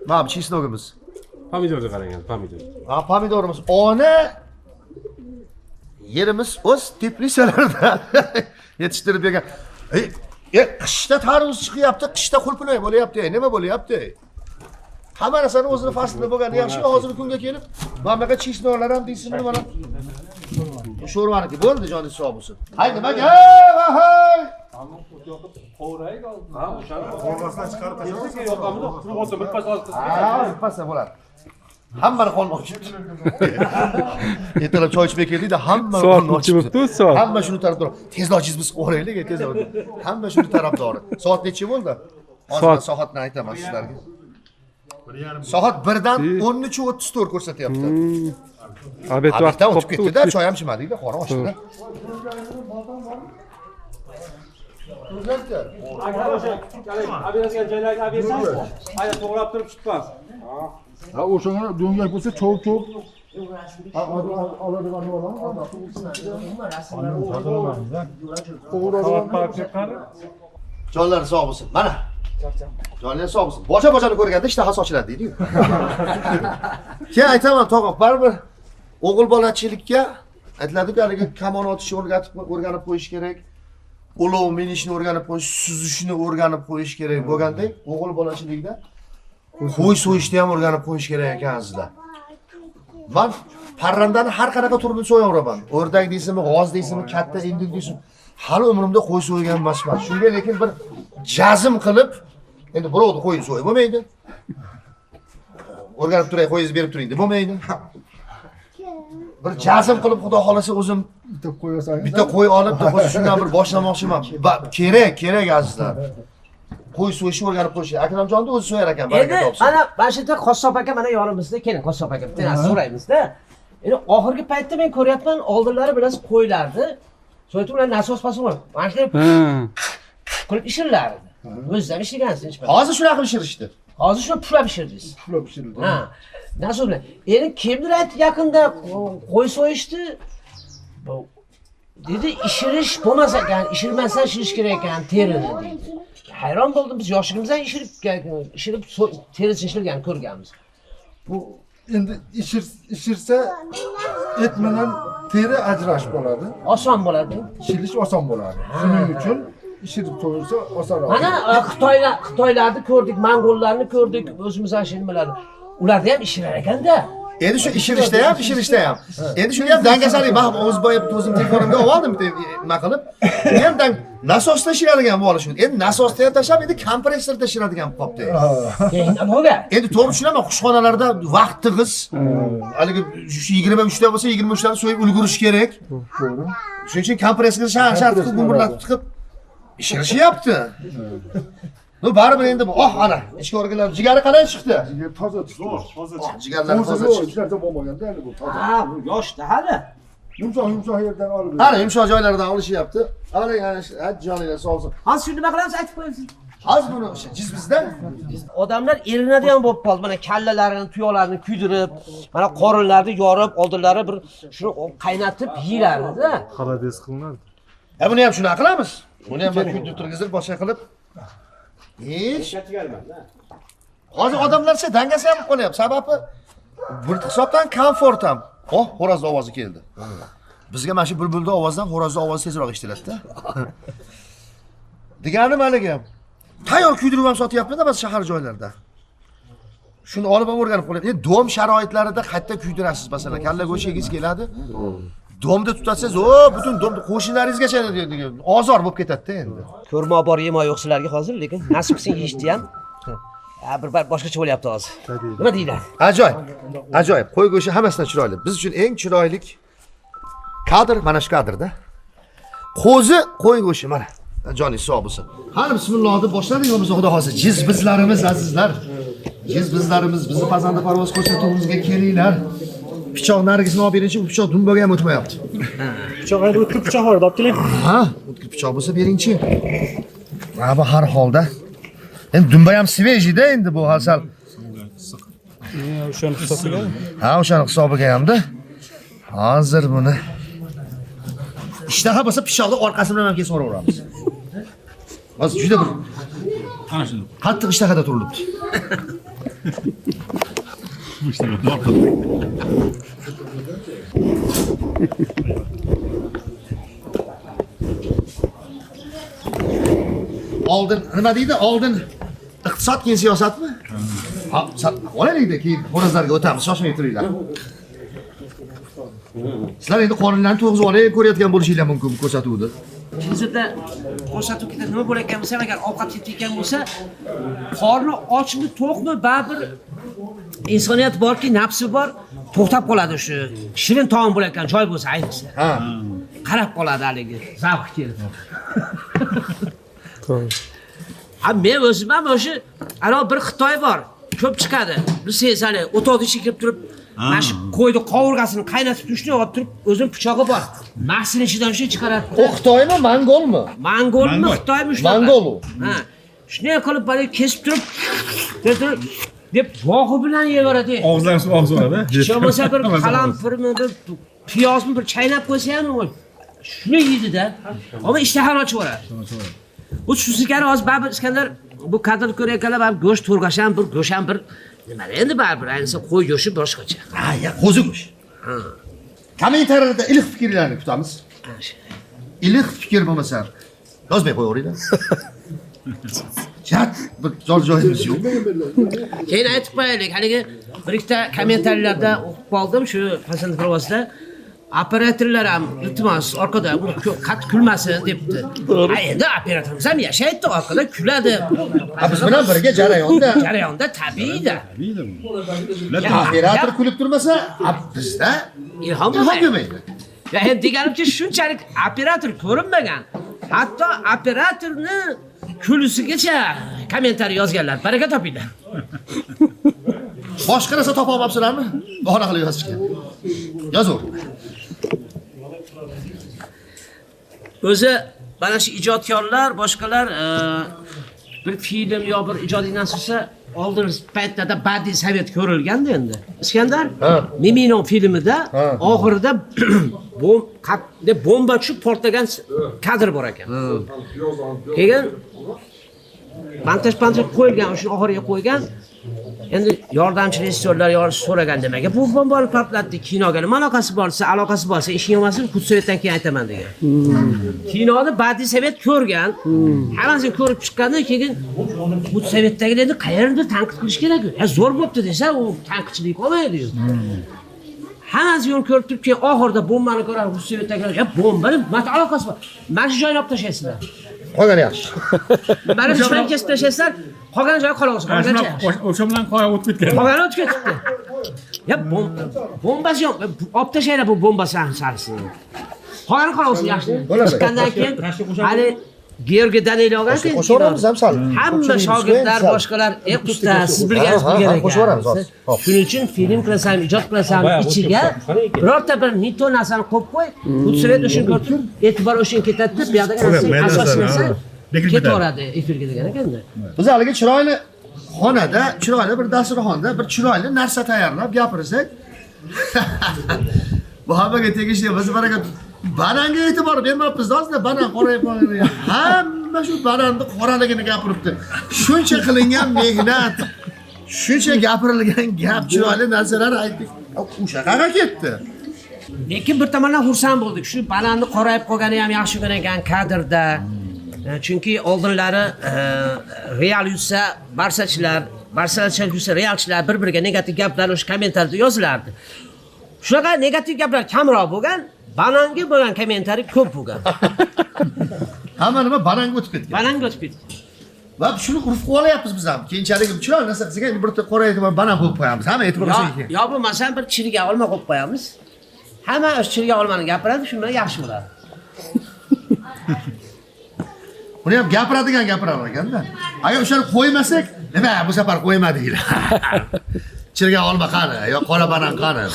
S1: Mana chisnogimiz.
S7: Pomidorga qarang, pomidor.
S1: Ha, pomidorimiz. Ona yerimiz o'z teplisalarida yetishtirib bergan. Qishda tarvuz chiqyapti, qishda qulpinay bo'lyapti. Nima bo'lyapti? Hamma narsani o'zini faslida bo'lgani yaxshi, hozirgi kunga kelib, mana bunaqa chisnoglar ham deysizmi, mana Sho'rvaniki bo'ldi, joningiz sog' bo'lsin. Hay nimaga? Hay! Passa bo'ladi. Hammani qolmoq chiqdi. Ertalab choy ichmay keldik-da, hamma
S3: Soat necha bo'libdi? Soat.
S1: Hamma shuni tarafdori. Tezroq jiz biz o'raylik, tezroq. Hamma shuni tarafdori. Soat necha bo'ldi? Hozir soatni aytaman sizlarga. Soat 1dan 13:34 ko'rsatyapti.
S3: Obed vaqti
S1: o'tib ketdi-da, choy ham ichmadik-da, qora oshdi-da.
S3: to'g'rab turib chiqmas.
S5: Ha o'shanga do'ngak bo'lsa cho'p. Oladigan
S1: Jonlar sog' bo'lsin. Mana. Jonlar sog' bo'lsin. Bocha-bochani ko'rganda ishtaha ochiladi deydi-ku. Keyin aytaman, tog'a, baribir o'g'il bolachilikka aytiladi-ku, haligi kamon otishni o'rganib qo'yish kerak. Ulov minishni o'rganib qo'yish, suzishni o'rganib qo'yish kerak bo'lgandek, o'g'il bolachilikda qo'y so'yishni ham o'rganib qo'yish kerak ekansizlar. Men parrandani har qanaqa turini so'yaveraman. O'rdak deysizmi, g'oz deysizmi, katta indik deysizmi, hali umrimda qo'y so'ygan emasman. Shunga lekin bir jazm qilib, endi birovni qo'yini so'yib bo'lmaydi. O'rganib turay, qo'yingizni berib turing deb bo'lmaydi. Bir jazm qilib, xudo xolasa o'zim bitta qo'y olib, shundan bir boshlamoqchiman. Kerak azizlar. Qo'y so'yishni o'rganib qo'yish. Akramjonni o'zi so'yar ekan, baraka topsin.
S2: Mana shu yerda Qossob aka mana yonimizda. Keling, Qossob aka, bitta narsa so'raymiz-da. Endi oxirgi paytda men ko'ryapman, oldinlari biroz qo'ylardi. So'ytib ular nasos bosib, mana shu qilib ishirlardi. O'zingizam ishlagansiz.
S1: Hozir shunaqa qilib ishirishdi.
S2: Hozir shuni puflab ishirdingiz.
S5: Puflab ishirildi.
S2: Ha. Nasos bilan. Endi kimdir aytdi yaqinda qo'y so'yishdi. Bu dedi ishirish bo'lmas ekan, ishirmasdan ishirish kerak ekan terini deydi. Hayron bo'ldim, biz yoshligimizdan ishirib terisi ishilganini ko'rganmiz.
S5: Bu endi ishirsa et bilan teri ajrashib qoladi.
S2: Oson bo'ladi.
S5: Ishilish oson bo'ladi. Shuning uchun ishirib qo'yilsa osonroq.
S2: Mana Xitoylarni ko'rdik, Mong'ollarni ko'rdik, o'zimiz ham shilmalarni. Ularda ham ishirar ekanda.
S1: Endi shu ishirishda ham. Endi shuni ham dangasalik, men o'zboyib o'zim telefonimga oldim nima qilib. Endi nasosda ishiradigan bo'lish uchun. Endi nasosda ham tashlab, endi kompressorda ishiradigan qopdi. Endi to'g'ri tushunaman, xushxonalarda vaqt tig'iz. Haligi 23 ta bo'lsa, 23 tani so'yib ulgurish kerak. To'g'ri. Shuning uchun kompressorga shart qilib gumburlatib chiqib ishirishyapti. No baribir endi bu, ana, ichki organlar jigari qalay chiqdi?
S5: Jigar toza chiqdi.
S1: Jigarlar toza chiqdi.
S5: Jigarda bo'lmaganda endi bu toza.
S2: Ha, bu yoshda hali.
S5: Yumshoq yerdan olib.
S1: Ana yumshoq joylardan olishyapti. Ana joninglar sog' bo'lsin.
S2: Hozir shuni nima qilamiz aytib qo'yasiz.
S1: Hozir buni o'sha jizbizda
S2: Odamlar erinadigan bo'lib qoldi. Mana kallalarini, tuyoqlarini kuydirib, mana qorinlarni yorib, oldinlari bir shuni qaynatib yeylardi-da.
S3: Xalades qilinadi.
S1: Buni ham shunaqa qilamiz. Buni ham kuydirib turgizib, boshqa qilib. Hozir odamlarcha dangasa ham qolyapti. Sababi bir hisobdan komfort ham. Xo'roz ovozi keldi. Bizga mana shu bulbulning ovozidan xo'rozning ovozi tezroq eshitiladi-da. Deganim haligi. Tayyor kuydirib ham sotyapti-da biz shahar joylarda. Shuni olib ham o'rganib qo'yadi. Endi dom sharoitlarida qayta kuydirasiz, masalan, kalla go'shingiz keladi. Domda tutasiz, butun domda qo'shnilaringizgacha ozor bo'lib ketadi-da endi.
S2: Ko'rma bor yema yo'qsilarga hozir, lekin nasib qilsin yeyishdi ham. Bir boshqacha bo'lyapti hozir. Nima deydi? Ajoyib. Qo'y go'shi hammasidan chiroyli. Biz uchun eng chiroyli kadr mana shu kadrda. Qo'zi qo'y go'shi mana. Joningiz sog' bo'lsin. Qani bismillah deb boshladik biz xudo xolsa. Jizbizlarimiz azizlar. Jizbizlarimiz bizni pazanda parvoz ko'rsatuvimizga kelinglar. Pichoq Nargizni olib beringchi, bu pichoq dumbaga ham o'tmayapti.
S8: Pichoq endi o'tkir pichoq bor, olib keling.
S1: Ha, o'tkir pichoq bo'lsa beringchi. Mana bu har holda. Endi dumba ham svejida endi bu hasal.
S8: O'shani hisobiga.
S1: Ha, o'shani hisobiga hamda. Hozir buni ishtaha bo'lsa pichoqni orqasi bilan ham kesib o'raveramiz. Hozir juda bir
S7: Ana shunday.
S1: qattiq ishtahada turilibdi. Oldin nima deydi? Oldin iqtisod, keyin siyosatmi? Ha, olaylik-da, keyin xo'rozlarga o'tamiz. Shoshmay turinglar. Sizlar endi qonunlarni to'g'izib olib ko'rayotgan bo'lishinglar mumkin bu ko'rsatuvni.
S2: Hozirda ko'rsatuv ketadi nima bo'layotgan bo'lsa, agar ovqat yetayotgan bo'lsa, qorni ochmi, to'qmi, baribir insoniyat borki, nafsi bor, to'xtab qoladi shu. Shirin taom bo'layotgan joy bo'lsa, ayniqsa.
S1: Ha.
S2: Qarab qoladi haligi, zavq kelib. Men o'zim ham o'sha ana bir Xitoy bor, ko'p chiqadi. Bilsangiz, hali o'toqni ichiga kirib turib, mana shu qo'yni qovurg'asini qaynatib turishni olib turib, o'zim pichog'i bor. Mahsini ichidan shu chiqaradi.
S1: O Xitoymi, Mongolmi?
S2: Mongolmi, Xitoymi shu?
S1: Mongol u.
S2: Ha. Shunday qilib bari kesib turib, deb bog'i bilan yeyaveradi.
S3: Og'izlarni suv og'zi oladi.
S2: Hech bo'lmasa bir qalampirmi, bir piyozmi bir chaynab qo'ysa ham shuni yeydi-da. Ammo ishtahani ochib yuboradi. Bu xususiyati hozir baribir Iskandar bu kadr ko'rayotganlar baribir go'sht to'rg'asham bir go'sham bir nima endi baribir ayniqsa qo'y go'shti boshqacha.
S1: Ha, ya qo'zi go'sht. Ha. Kommentariyada iliq fikrlarni kutamiz. Iliq fikr bo'lmasa yozmay qo'yaveringlar. Chat bir joyimiz yo'q.
S2: Keyin aytib qo'yaylik, haligi bir ikkita kommentariylarda o'qib qoldim shu Pasand provozda. Operatorlar ham iltimos orqada qat kulmasin debdi. Endi operatorimiz ham yashaydi, orqada kuladi.
S1: Biz bilan birga jarayonda.
S2: Jarayonda tabiiyda.
S1: Operator kulib turmasa, bizda
S2: ilhom bo'lmaydi. Ya endi deganimki shunchalik operator ko'rinmagan. Hatto operatorni kulisigacha kommentariy yozganlar. Baraka topinglar.
S1: Boshqa narsa topa olmabsizlarmi? Bahona qilib yozishga. Yozaver.
S2: O'zi mana shu ijodkorlar, boshqalar bir film yo bir ijodiy narsa oldingi paytlarda badiiy sovet ko'rilganda endi. Iskandar Miminov filmida oxirida bomba tushib portlagan kadr bor ekan. Keyin montaj qo'yilgan, o'sha oxiriga qo'ygan. Endi yordamchi rejissyorlar so'ragan nimaga bu bombani portlatdi kinoga nima aloqasi borsa ishing olmasin Kutsovetdan keyin aytaman degan. Kinoni badiiy sovet ko'rgan, hammasini ko'rib chiqqandan keyin Kutsovetdagilarni qayerda tanqid qilish kerak? Ha zo'r bo'pti desa, u tanqidchilik olmaydi. Hammasi yo'l ko'rib turib keyin oxirida bombani ko'radi Kutsovetdagilar, "Ya bombani nima aloqasi bor? Mana shu joyni olib tashlaysizlar."
S1: Qolgan yaxshi.
S2: Mana shu joyni kesib tashlaysizlar. Qolgan joy qolaversin.
S3: O'sha bilan qo'ya o'tib ketgan.
S2: Qolgani o'tib ketibdi. Ya bombasi yo'q. Olib tashlaylar bu bombasini sarisini. Qolgani qolaversin yaxshi. Chiqqandan keyin hali Georgiy Danilov ekan.
S1: Qo'shaveramiz ham sal.
S2: Hamma shogirdlar, boshqalar, usta, siz bilganingiz bu kerak.
S1: Qo'shaveramiz.
S2: Shuning uchun film qilasam, ijod qilasam ichiga birorta bir nito narsani qo'yib qo'y. Kutsovet o'shin ko'rib, e'tibor o'shin ketadi, bu yoqdagi asosiy narsa ketaveradi efirga degan ekanda.
S1: Biz haliga chiroyli xonada, chiroyli bir dasturxonda bir chiroyli narsa tayyorlab gapirsak, bu hammaga tegishli biz baraka bananga e'tibor bermayapmiz, hozir banan qorayib qoldi. Hamma shu bananni qoraligini gapiribdi. Shuncha qilingan mehnat, shuncha gapirilgan gap, chiroyli narsalar aytdik. O'sha qayerga ketdi?
S2: Lekin bir tomondan xursand bo'ldik. Shu bananni qorayib qolgani ham yaxshi ko'ringan kadrda. Chunki oldinlari Real yutsa Barsachilar, Barsachilar yutsa Realchilar bir-biriga negativ gaplar o'sha kommentariyada yozilardi. Shunaqa negativ gaplar kamroq bo'lgan, bananga bo'lgan kommentariy ko'p bo'lgan.
S1: Hamma nima bananga o'tib ketgan.
S2: Bananga o'tib ketgan.
S1: Va shuni urf qilib olyapmiz biz ham. Keyinchalik chiroyli narsa qilsak, endi bir qorayib banan qo'yib qo'yamiz. Hamma e'tibor qilsin keyin.
S2: Yo bo'lmasa bir chirigan olma qo'yib qo'yamiz. Hamma o'sha chirigan olmani gapiradi, shundan yaxshi bo'ladi.
S1: Buni ham gapiradigan gapirar ekanda. Agar o'shani qo'ymasak, nima bu safar qo'ymadinglar. Chirgan olma qani, yo qora banan qani.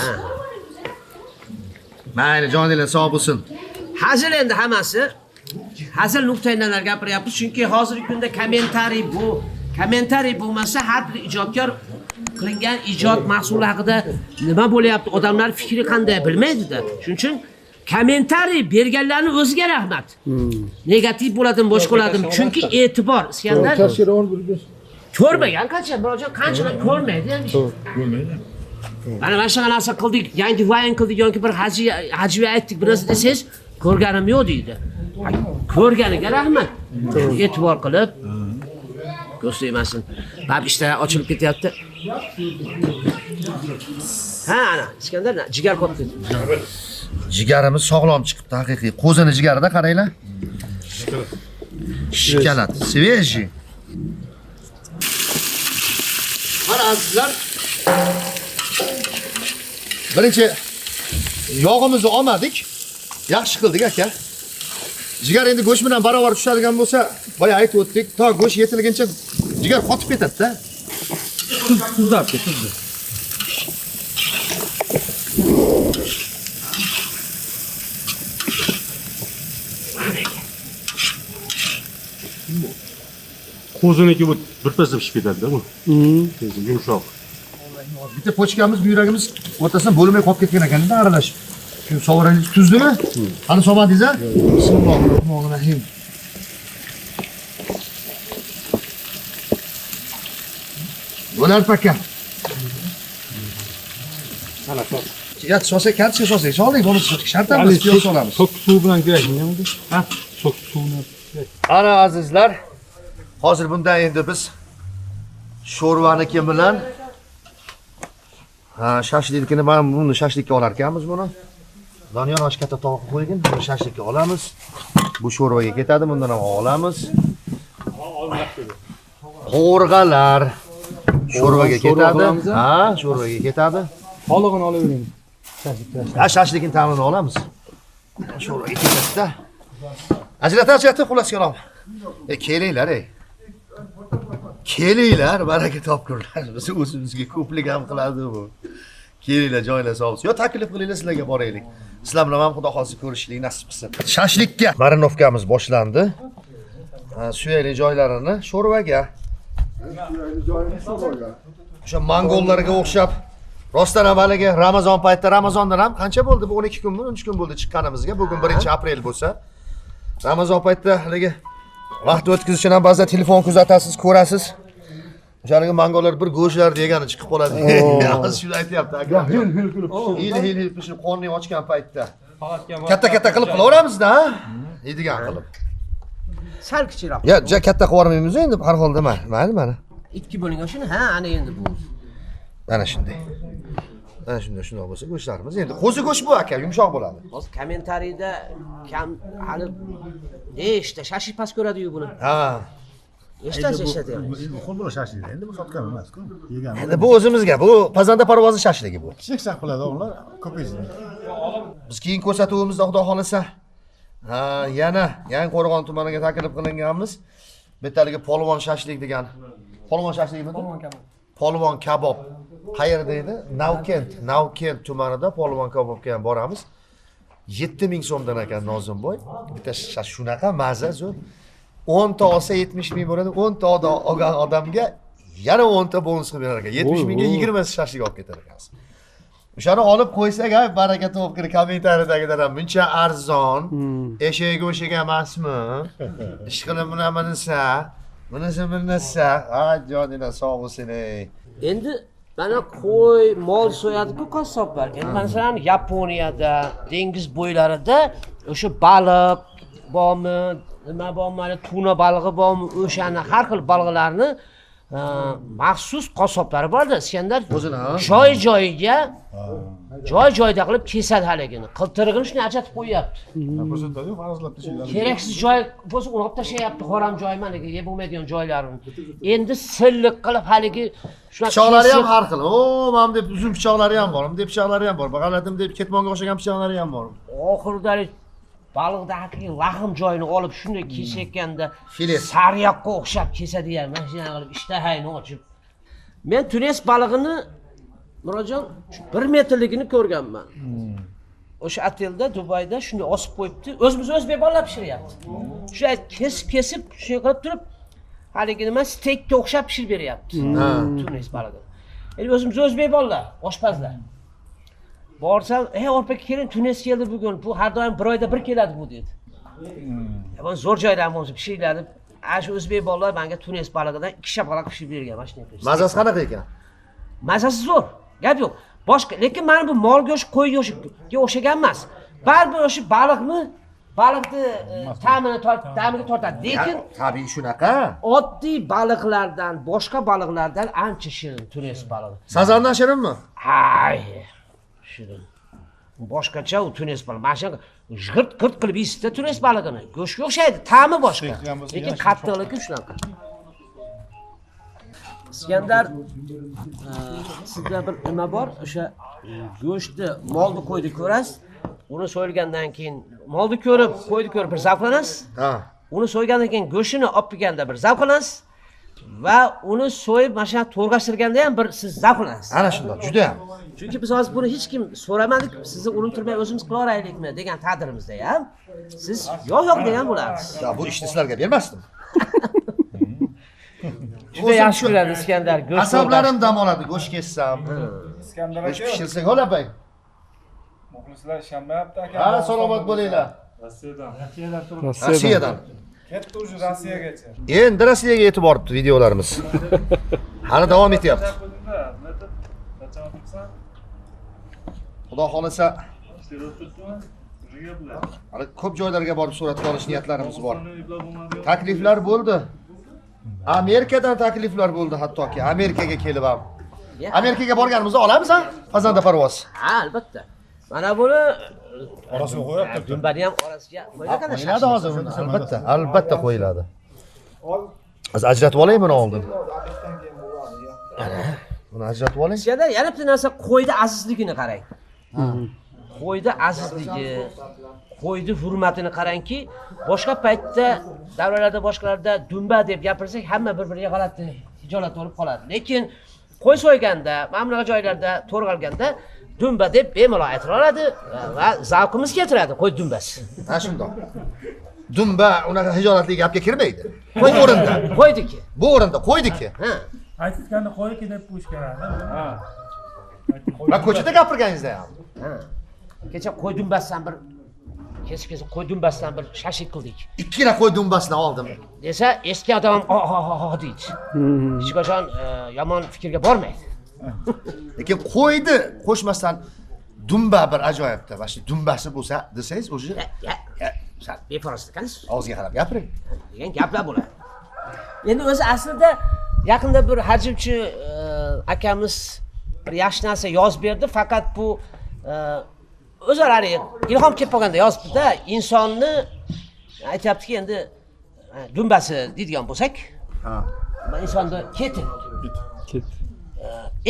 S1: Mayli, joningiz sog' bo'lsin.
S2: Hazil endi hammasi. Hazil nuqtai nazar gapiryapmiz, chunki hozirgi kunda kommentariy bo'lmasa har bir ijodkor qilingan ijod mahsuli haqida nima bo'lyapti, odamlar fikri qanday bilmaydi-da. Shuning uchun kommentariy berganlarning o'ziga rahmat. Negativ bo'ladimi, boshqa bo'ladimi? Chunki e'tibor Iskandar ko'rmagan qanchalar ko'rmaydi endi. Ko'rmaydi. Mana shunaqa narsa qildik, yangi vayn qildik yoki bir hajviy aytdik, bir narsa desangiz, ko'rganim yo'q deydi. Ko'rganiga rahmat. E'tibor qilib ko'rsaymasin. Bab ishlar ochilib ketyapti. Ha, ana, Iskandar jigar qolib ketdi.
S1: Jigarimiz sog'lom chiqibdi, haqiqiy. Qo'zini jigarida qaranglar. Shikalat, svejiy. Mana azizlar, birinchi yog'imizni olmadik. Yaxshi qildik aka. Jigar endi go'sht bilan barobar tushadigan bo'lsa, boya aytib o'tdik, to go'sht yetilguncha jigar qotib ketadi-da.
S3: Tuzlab ketdi. Qo'ziniki bu birpasda pishib ketadi-da bu. Yumshoq.
S1: Bitta pochkamiz, buyragimiz o'rtasidan bo'lmay qolib ketgan ekan-da aralashib. Shu sovuraylik tuzdimi? Qani somadingiz-a? Bismillahirrohmanirrohim. Bo'lar paka.
S3: Mana shu.
S1: Ya so'sa kartga so'sak, so'ling, buni shartamiz, piyoz solamiz.
S3: So'k suv bilan kerakmi? Ha? So'k suvni.
S1: Ana azizlar, hozir bundan endi biz sho'rvaniki bilan shashlikni mana buni shashlikka olar ekanmiz buni. Doniyor osh katta tovoqqa qo'ygin, buni shashlikka olamiz. Bu sho'rvaga ketadi, bundan ham olamiz. Qo'rg'alar sho'rvaga ketadi. Ha, sho'rvaga ketadi.
S3: Qolig'ini olavering.
S1: Shashlikning ta'mini olamiz. Sho'rvaga ketadi-da. Ajrata xullas kalom. Kelinglar, ey. Kelinglar, baraka topkurlar. Biz o'zimizga ko'plik ham qiladi bu. Kelinglar, joylar sog'siz. Yo taklif qilinglar, sizlarga boraylik. Sizlar bilan ham xudo xolisi ko'rishlik nasib qilsin. Shashlikka marinovkamiz boshlandi. Suyakli joylarini sho'rvaga. O'sha mongollarga o'xshab rostdan ham haligi Ramazon paytida, Ramazondan ham qancha bo'ldi? Bu 12 kunmi, 13 kun bo'ldi chiqqanimizga. Bugun 1-aprel bo'lsa, Ramazon paytida haligi vaqt o'tkazish uchun ham ba'zida telefon kuzatasiz, ko'rasiz. O'shaligi mongollar bir go'shtlar degani chiqib qoladi. Hozir shuni aytyapti aka. Hil pishib qorning ochgan paytda. Katta qilib qilaveramiz-da, yeydigan qilib.
S2: Sal kichikroq.
S1: Ya, katta qilib yubormaymiz endi har holda mayli mana.
S2: 2 bo'lingan shuni, ha, ana endi bu.
S1: Mana shunday. Mana shunday bo'lsa go'shtlarimiz endi qo'zi go'sht bu aka, yumshoq bo'ladi.
S2: Hozir kommentariyda hali nechta shashlik pas ko'radi-yu buni.
S1: Ha.
S2: Eshitadi.
S5: Muhim bo'la shashlik. Endi bu sotgan emas-ku. Yegan.
S1: Endi bu o'zimizga, bu pazanda parvozi shashligi bu.
S5: Kichik qiladi ular, ko'paysin.
S1: Biz keyin ko'rsatuvimizda xudo xolasa, yana Qo'rg'on tumaniga taklif qilinganmiz. Bittaligi polvon shashlik degan. Polvon shashlikmi? Polvon kabob. Qayerda edi? Navkent tumanida polvon kabobga ham boramiz. 7000 so'mdan ekan Nozimboy. Bitta shunaqa mazza zo'r. 10 ta olsa 70 ming bo'ladi. 10 ta olgan odamga yana 10 ta bonus qilib berar ekan. 70 mingga 20 shashlik olib ketar ekansiz. O'shani olib qo'ysak, baraka topib kommentariyadagilar ham buncha arzon, eshak go'shiga emasmi? Ishqilib bunisa, bunisa. Joninglar sog' bo'lsin ey.
S2: Endi mana qo'y, mol so'yadi-ku qassoblar. Endi masalan Yaponiyada, dengiz bo'ylarida o'sha baliq bormi, nima bormi, tuna balig'i bormi, o'shani har xil baliqlarni maxsus qassoblari borda. Senlar joy-joyiga joy-joyda qilib kesadi haligini. Qiltirig'ini shuni ajratib qo'yapti.
S5: Ko'rsatadi, farazlab tashlaydi.
S2: Keraksiz joy bo'lsa uni olib tashlayapti, harom joy mana yeb bo'lmaydigan joylarini. Endi silliq qilib haligi shunaqa
S1: pichoqlari ham har xil. Mana deb uzun pichoqlari ham bor, deb pichoqlari ham bor. Bag'aladim deb ketmonga o'xshagan pichoqlari ham bor.
S2: Oxirida baliqda haqiqiy lahm joyini olib shunday kesayotganda
S1: Filet.
S2: sariyaqqa o'xshab kesadigan, mana shunday qilib ishtahayni ochib. Men tunes balig'ini Murodjon 1 metrligini ko'rganman. O'sha otelda Dubayda shunday osib qo'yibdi. O'zimiz o'zbek bolalar pishiryapti. Shunday kesib, shunday qilib turib, haligi nima steykka o'xshab pishirib beryapti. Tunes balig'i. Endi o'zimiz o'zbek bolalar, oshpazlar. Borsam, "Orpa keling, Tunes keldi bugun. Bu har doim bir oyda bir keladi bu" dedi. Bu zo'r joydan bo'lsa pishiriladi. Shu o'zbek bolalar menga Tunes balig'idan 2 shapaloq pishirib bergan, mana shunday.
S1: Mazasi qanaqa ekan?
S2: Mazasi zo'r. Gap yo'q. Boshqa, lekin mana bu mol go'sht, qo'y go'shtiga o'xshagan emas. Baribir o'sha baliqni ta'miga tortadi. Lekin
S1: tabiiy shunaqa.
S2: Oddiy baliqlardan, boshqa baliqlardan ancha shirin Tunes balig'i.
S1: Sazondan shirinmi?
S2: Hay. Shirin. boshqacha u tunis balig'i. Mana shu g'irt qilib yeysiz-da tunis balig'ini. Go'shtga o'xshaydi, ta'mi boshqa. Lekin qattiqligi shunaqa. İskandar, sizda bir nima bor? O'sha go'shtni, molni qo'ydi ko'rasiz. Uni so'yilgandan keyin molni ko'rib, qo'yni ko'rib bir zavqlanasiz.
S1: Ha.
S2: Uni so'ygandan keyin go'shtini olib kelganda bir zavqlanasiz va uni so'yib mana shu to'rg'ashtirganda ham bir siz zavqlanasiz.
S1: Ana shunday, juda ham.
S2: Chunki biz hozir buni hech kim so'ramadik, sizni urintirmay o'zimiz qila olaylikmi degan taqdirimizda ham siz yo'q degan bo'lasiz.
S1: Ya bu ishni sizlarga bermasdim.
S2: Juda yaxshi ko'radi Iskandar go'sht.
S1: Asablarim dam oladi go'sht kessam.
S5: Iskandar
S1: Go'sht
S5: aka.
S1: pishirsak g'olabay.
S5: Muxlislar ishonmayapti aka.
S1: Ha, salomat bo'linglar.
S8: Rossiyadan.
S1: Rossiyadan.
S5: Ketdi уже Rossiyagacha.
S1: Endi Rossiyaga yetib boribdi videolarimiz. Hali davom etyapti. Xudo xolasa hali ko'p joylarga borib suratga olish niyatlarimiz bor. Takliflar bo'ldi. Amerikadan takliflar bo'ldi hattoki. Amerikaga kelib ham. Amerikaga borganimizda olamiz ha? Pazanda parvoz.
S2: Ha, albatta. Mana buni orasiga qo'yapti. Dumbani ham orasiga qo'yiladi.
S1: Qo'yiladi hozir uni. Albatta, albatta qo'yiladi. Az ajratib olaymi buni oldin? Buni ajratib oling.
S2: Iskandar yana bitta narsa qo'ydi azizligini qarang. Qo'ydi azizligi, qo'ydi hurmatini qarangki, boshqa paytda davralarda boshqalarda dumba deb gapirsak hamma bir-biriga g'alati hijolat bo'lib qoladi. Lekin qo'y so'yganda, mana bunaqa joylarda to'rg'alganda dumba deb bemalol aytiladi va zavqimiz keltiradi qo'y dumbasi.
S1: Ha shundoq. Dumba unaqa hijolatli gapga kirmaydi. Bu o'rinda.
S2: Qo'ydiki.
S1: Bu o'rinda qo'ydiki.
S2: Ha.
S8: Aytganda qo'yki deb qo'yish kerak.
S1: Va ko'chada gapirganingizda ham.
S2: Ha. Kecha qo'y dumbasidan bir kesib qo'y dumbasidan bir shashlik qildik.
S1: Ikkita qo'y dumbasini oldim.
S2: Desa eski odam deydi. Hech qachon yomon fikrga bormaydi.
S1: Lekin qo'ydi qo'shmasdan dumba bir ajoyibda. Va shu dumbasi bo'lsa desangiz o'zi
S2: Sal befaroz ekansiz.
S1: og'ziga qarab gapiring.
S2: Degan gaplar bo'ladi. Endi o'zi aslida yaqinda bir hajivchi akamiz bir yaxshi narsa yozib berdi, faqat bu o'zlari ilhom kelib qolganda yozibdi-da, insonni aytayaptiki endi dumbasi deydigan bo'lsak,
S1: Ha.
S2: insonni ketin.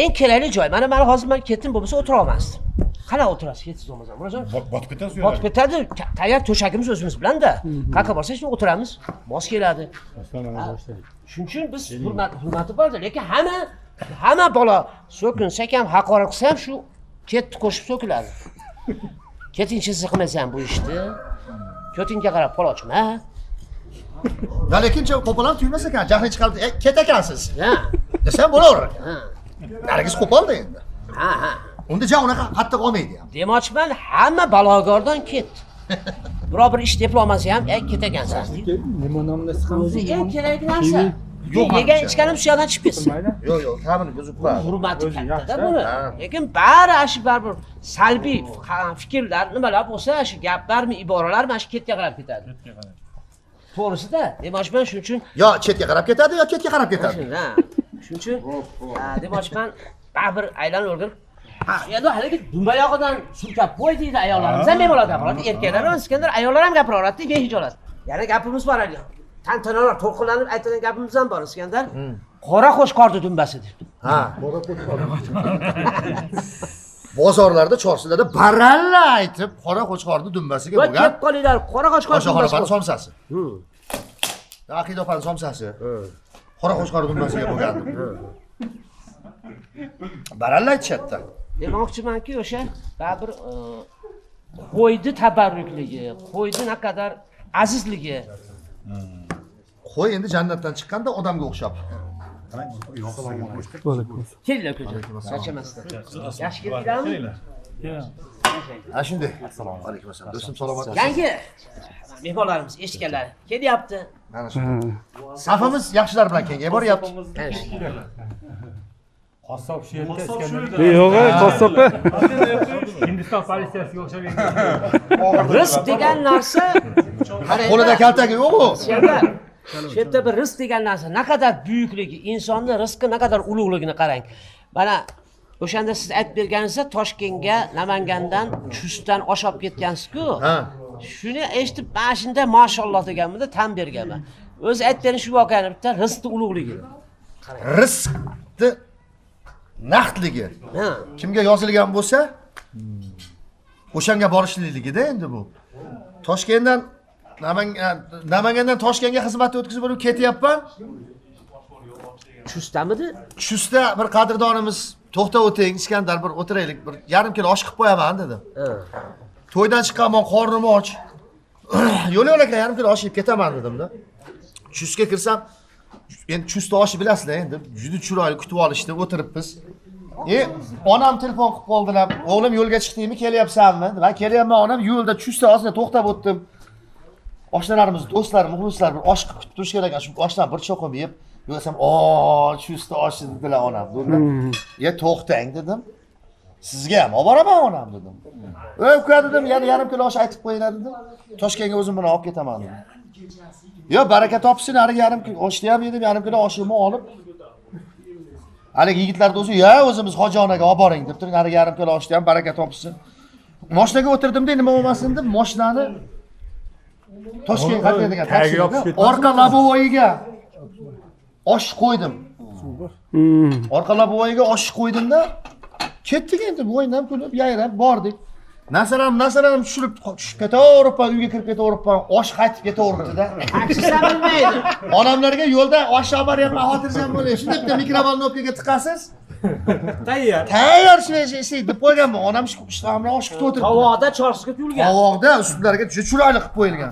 S2: Eng kerakli joy. Mana hozir men ketin bo'lmasa o'tira olmasdim. Qanaqa o'tirasiz ketsiz bo'lmasa? Murodjon,
S7: Botib ketasiz.
S2: botib ketadi. Tayyor to'shagimiz o'zimiz bilan-da. Qayerga borsak shuni o'tiramiz. Mos keladi. Shuning uchun biz hurmati borda, lekin hamma bola so'kinsak ham, haqorat qilsa ham shu ketni qo'shib so'kiladi. Ketinchisi qilmasa ham bu ishni. Ketinga qarab qo'l ochma.
S1: Ya lekin qo'pol ham tuymas ekan, jahli chiqarib, ket ekansiz.
S2: Ha.
S1: Desam bo'laver.
S2: Ha.
S1: Narigiz qo'polda endi.
S2: Ha.
S1: Unda ja unaqa qattiq olmaydi ham.
S2: Demoqchiman, hamma balogordan ket. Biror bir ish diplomasi ham ket ekansan. O'zi eng kerakli narsa. Yegan ichganim shu yerdan chiqib ketsin.
S1: Yo'q, ta'mini buzib qo'yadi.
S2: Hurmati katta buni. Lekin baribir salbiy fikrlar, nimalar bo'lsa, shu gaplarmi, iboralarmi shu ketga qarab ketadi. To'g'risi-da, demoqchiman shuning uchun
S1: Yo chetga qarab ketadi, yo ketga qarab ketadi.
S2: Shuning uchun demoqchiman, baribir aylanib o'rgilib endi haligi dumba yog'idan surkab qo'y deydi ayollarimiz ham bemalol gapiradi, erkaklar ham Iskandar ayollar ham gapiraveradi, behijolat. Yana gapimiz bor hali. Tantanalar to'lqinlanib aytadigan gapimiz ham bor Iskandar. Qora qo'shqordi dumbasi deb.
S1: Ha. Bozorlarda, chorsularda baralla aytib, qora qo'chqorni dumbasiga
S2: Va
S1: bo'lgan.
S2: kelib qolinglar, qora qo'shqor dumbasi.
S1: Qo'shqor somsasi. Aqida opani somsasi. Qora qo'chqor dumbasiga bo'lgan. Baralla aytishadi.
S2: Demoqchimanki, o'sha baribir qo'ydi tabarrukligi, qo'ydi naqadar azizligi.
S1: Qo'y endi jannatdan chiqqanda odamga o'xshab.
S2: Kelinglar ko'cha. Charchamasdan. Yaxshi keldinglarmi?
S1: Ha shunday. Assalomu alaykum. Do'stim salomat.
S2: Yangi mehmonlarimiz eshitganlar kelyapti.
S1: Mana shu. Safimiz yaxshilar bilan kengayib boryapti.
S8: Qassob shu yerda Iskandar.
S3: Yo'q, qassob.
S8: Hindiston politsiyasiga o'xshab
S2: Rizq degan narsa
S1: Qo'lida kaltagi yo'q-ku.
S2: Shu yerda bir rizq degan narsa naqadar buyukligi, insonni rizqi naqadar ulug'ligini qarang. Mana O'shanda siz aytib berganingizda Toshkentga Namangandan Chustdan osh olib ketgansiz-ku.
S1: Ha.
S2: Shuni eshitib, mana shunda mashalloh deganmida tan berganman. O'zi aytgani shu voqeani bitta rizqni ulug'ligi.
S1: Rizqni naqdligi.
S2: Ha.
S1: Kimga yozilgan bo'lsa, o'shanga borishlikligida endi bu. Toshkentdan Namangandan Toshkentga xizmatni o'tkazib bo'lib ketyapman.
S2: Chustdamidi?
S1: Chustda bir qadrdonimiz to'xtab o'ting, Iskandar bir o'tiraylik, bir yarim kilo osh qilib qo'yaman dedim.
S2: Ha.
S1: To'ydan chiqqanman, qornim och. Yo'l aka yarim kilo osh yeb ketaman dedim-da. Chustga kirsam, endi chustda oshi bilasizlar endi, juda chiroyli kutib olishdi, o'tiribmiz. Onam telefon qilib qoldilar. O'g'lim yo'lga chiqdingmi, kelyapsanmi? Men kelyapman onam, yo'lda chustda ozgina to'xtab o'tdim. Oshnalarimiz, do'stlar, muxlislar bir osh qilib kutib turishgan ekan, shu oshdan bir cho'qim yeb, yo'qsam, chustda osh dedilar onam. To'xtang dedim. Sizga ham olib boraman onam dedim. Uka dedim, yana yarim kilo osh aytib qo'yinglar dedim. Toshkentga o'zim bilan olib ketaman dedim. Yo, baraka topsin, hari yarim kilo oshni ham yedim, yarim kilo oshimni olib. Haligi yigitlar o'zi, o'zimiz Hojonaga olib boring deb turing, hari yarim kilo oshni ham baraka topsin. Mashinaga o'tirdim-da, nima bo'lmasin deb mashinani Toshkent qat'iy degan taksiga orqa labovoyiga osh qo'ydim. Orqa labovoyiga osh qo'ydim-da, ketdik endi bo'ynam kulib, yayrab bordik. Nasaram tushirib ketaveribman, uyga kirib ketaveribman, osh qaytib ketaveribdi-da.
S2: Taksista bilmaydi.
S1: Onamlarga yo'lda osh olib boryapman, xotirjam bo'ling. Shunda bitta mikrovolnovkaga tiqasiz. Tayyor shvej deb qo'yganman. Onam ishlamdan osh kutib o'tiribdi.
S2: Havoda chorsiga tuyulgan.
S1: Havoda ustlariga chiroyli qilib qo'yilgan.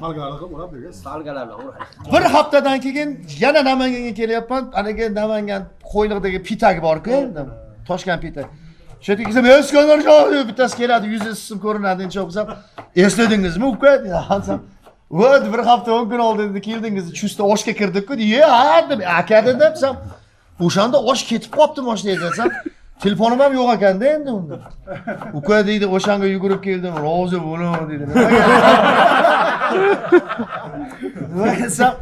S1: Bir haftadan keyin yana Namanganga kelyapman. Aniga Namangan Qo'yliqdagi pitag bor-ku endi. Toshkent pitag. Shu yerga kelsam, Iskandar jon bittasi keladi, yuzi isim ko'rinadi, deb o'qsam, esladingizmi uka? Desam, "Voy, bir hafta 10 kun oldin keldingiz, chustda oshga kirdik-ku." Ha, deb aka dedim. O'shanda osh ketib qopti mashinaga desam, telefonim ham yo'q ekanda endi unda. Uka deydi, o'shanga yugurib keldim, rozi bo'ling dedi. Desam,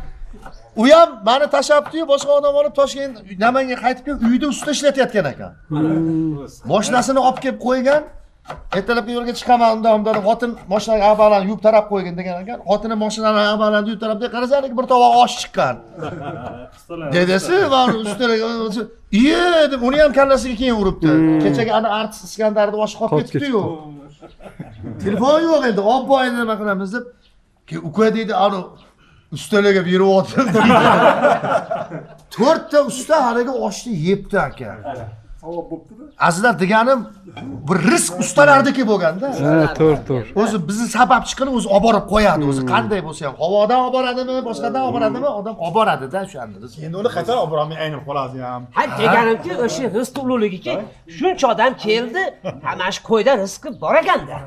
S1: u ham meni tashlabdi-yu, boshqa odam olib Toshkent Namangan qaytib kelib, uyda ustida ishlatayotgan ekan. Mashinasini olib kelib qo'ygan. Ertalabki yo'lga chiqaman, unda xotin mashinaga ag'balan yuvib tarab qo'ygan degan ekan. Xotini mashinani ag'balan yuvib tarab deb qarasanki, bir tovoq osh chiqqan. Dedasi va ustalarga deb uni ham kallasiga keyin uribdi. Kechaga ana artist Iskandarni osh qolib ketibdi-yu. Telefon yo'q endi, olib boring nima qilamiz deb. Uka deydi, ustalarga berib o'tirdim. 4 ta usta haliga oshni yebdi aka. Azizlar deganim bir rizq ustalardiki bo'lganda.
S9: Ha, to'g'ri.
S1: O'zi bizni sababchi qilib o'zi olib borib qo'yadi, o'zi qanday bo'lsa ham, havodan olib boradimi, boshqadan olib boradimi, odam olib boradi-da o'shani.
S5: Endi uni qayerdan olib borolmay aynib qoladi ham.
S2: Ha, deganimki, o'sha rizq ulug'ligiga shuncha odam keldi, mana shu qo'yda rizqi bor ekanda.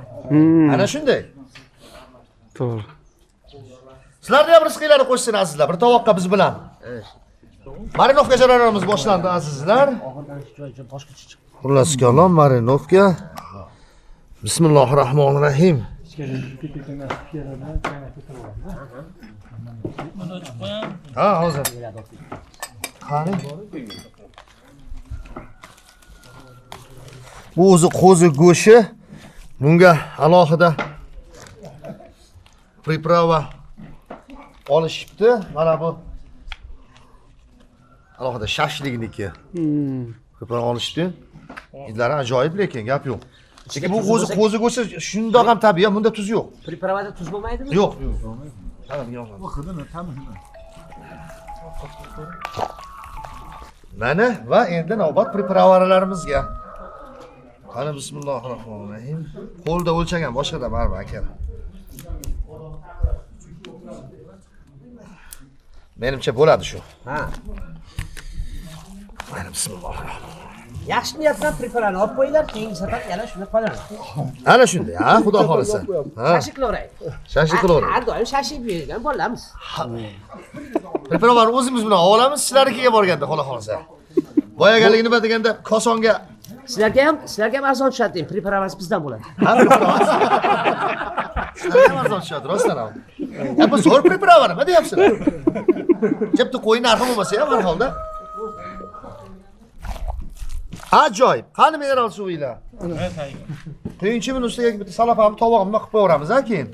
S1: Ana shunday.
S9: To'g'ri.
S1: Sizlarni ham rizqinglarni qo'shsin azizlar, bir tovoqqa biz bilan. Marinovka jarayonimiz boshlandi azizlar. Xullas kalom Marinovka. Bismillahirrohmanirrohim. Ha, hozir. Qani? Bu o'zi qo'zi go'shi. Bunga alohida priprava olishibdi. Mana bu alohida shashlikniki. Priprava olishdi. Hidlari ajoyib, lekin gap yo'q. Lekin bu qo'zi go'shi shundoq ham tabiiy, bunda tuz yo'q.
S2: Pripravada tuz bo'lmaydimi?
S1: Yo'q. Mana va endi navbat pripravalarimizga. Qani bismillahirrohmanirrohim. Qo'lda o'lchagan boshqada baribir aka. Menimcha bo'ladi shu.
S2: Ha.
S1: Mana bismillahirrohmanirrohim.
S2: Yaxshi niyat bilan preparatni olib qo'yinglar, keyingi safar yana shuni qoladi.
S1: Ana shunday, ha, xudo xolasa. Ha.
S2: Shashlik qilaveraylik.
S1: Shashlik qilaveraylik.
S2: Har doim shashlik bergan bo'lamiz.
S1: Preparatni o'zimiz bilan olamiz, sizlarnikiga borganda xudo xolasa. Boyagaligi nima deganda kosonga
S2: Sizlarga ham arzon tushadi, preparat bizdan bo'ladi.
S1: ha, preparat. Sizlarga ham arzon tushadi, rostdan ham. Bu zo'r preparat, nima deyapsizlar? Chepti qo'y narxi bo'lmasa ham har holda. Ajoyib. Qani mineral suvinglar? Qiyinchimning ustiga bitta salafamni tovog'imni qilib qo'yamiz, ha keyin.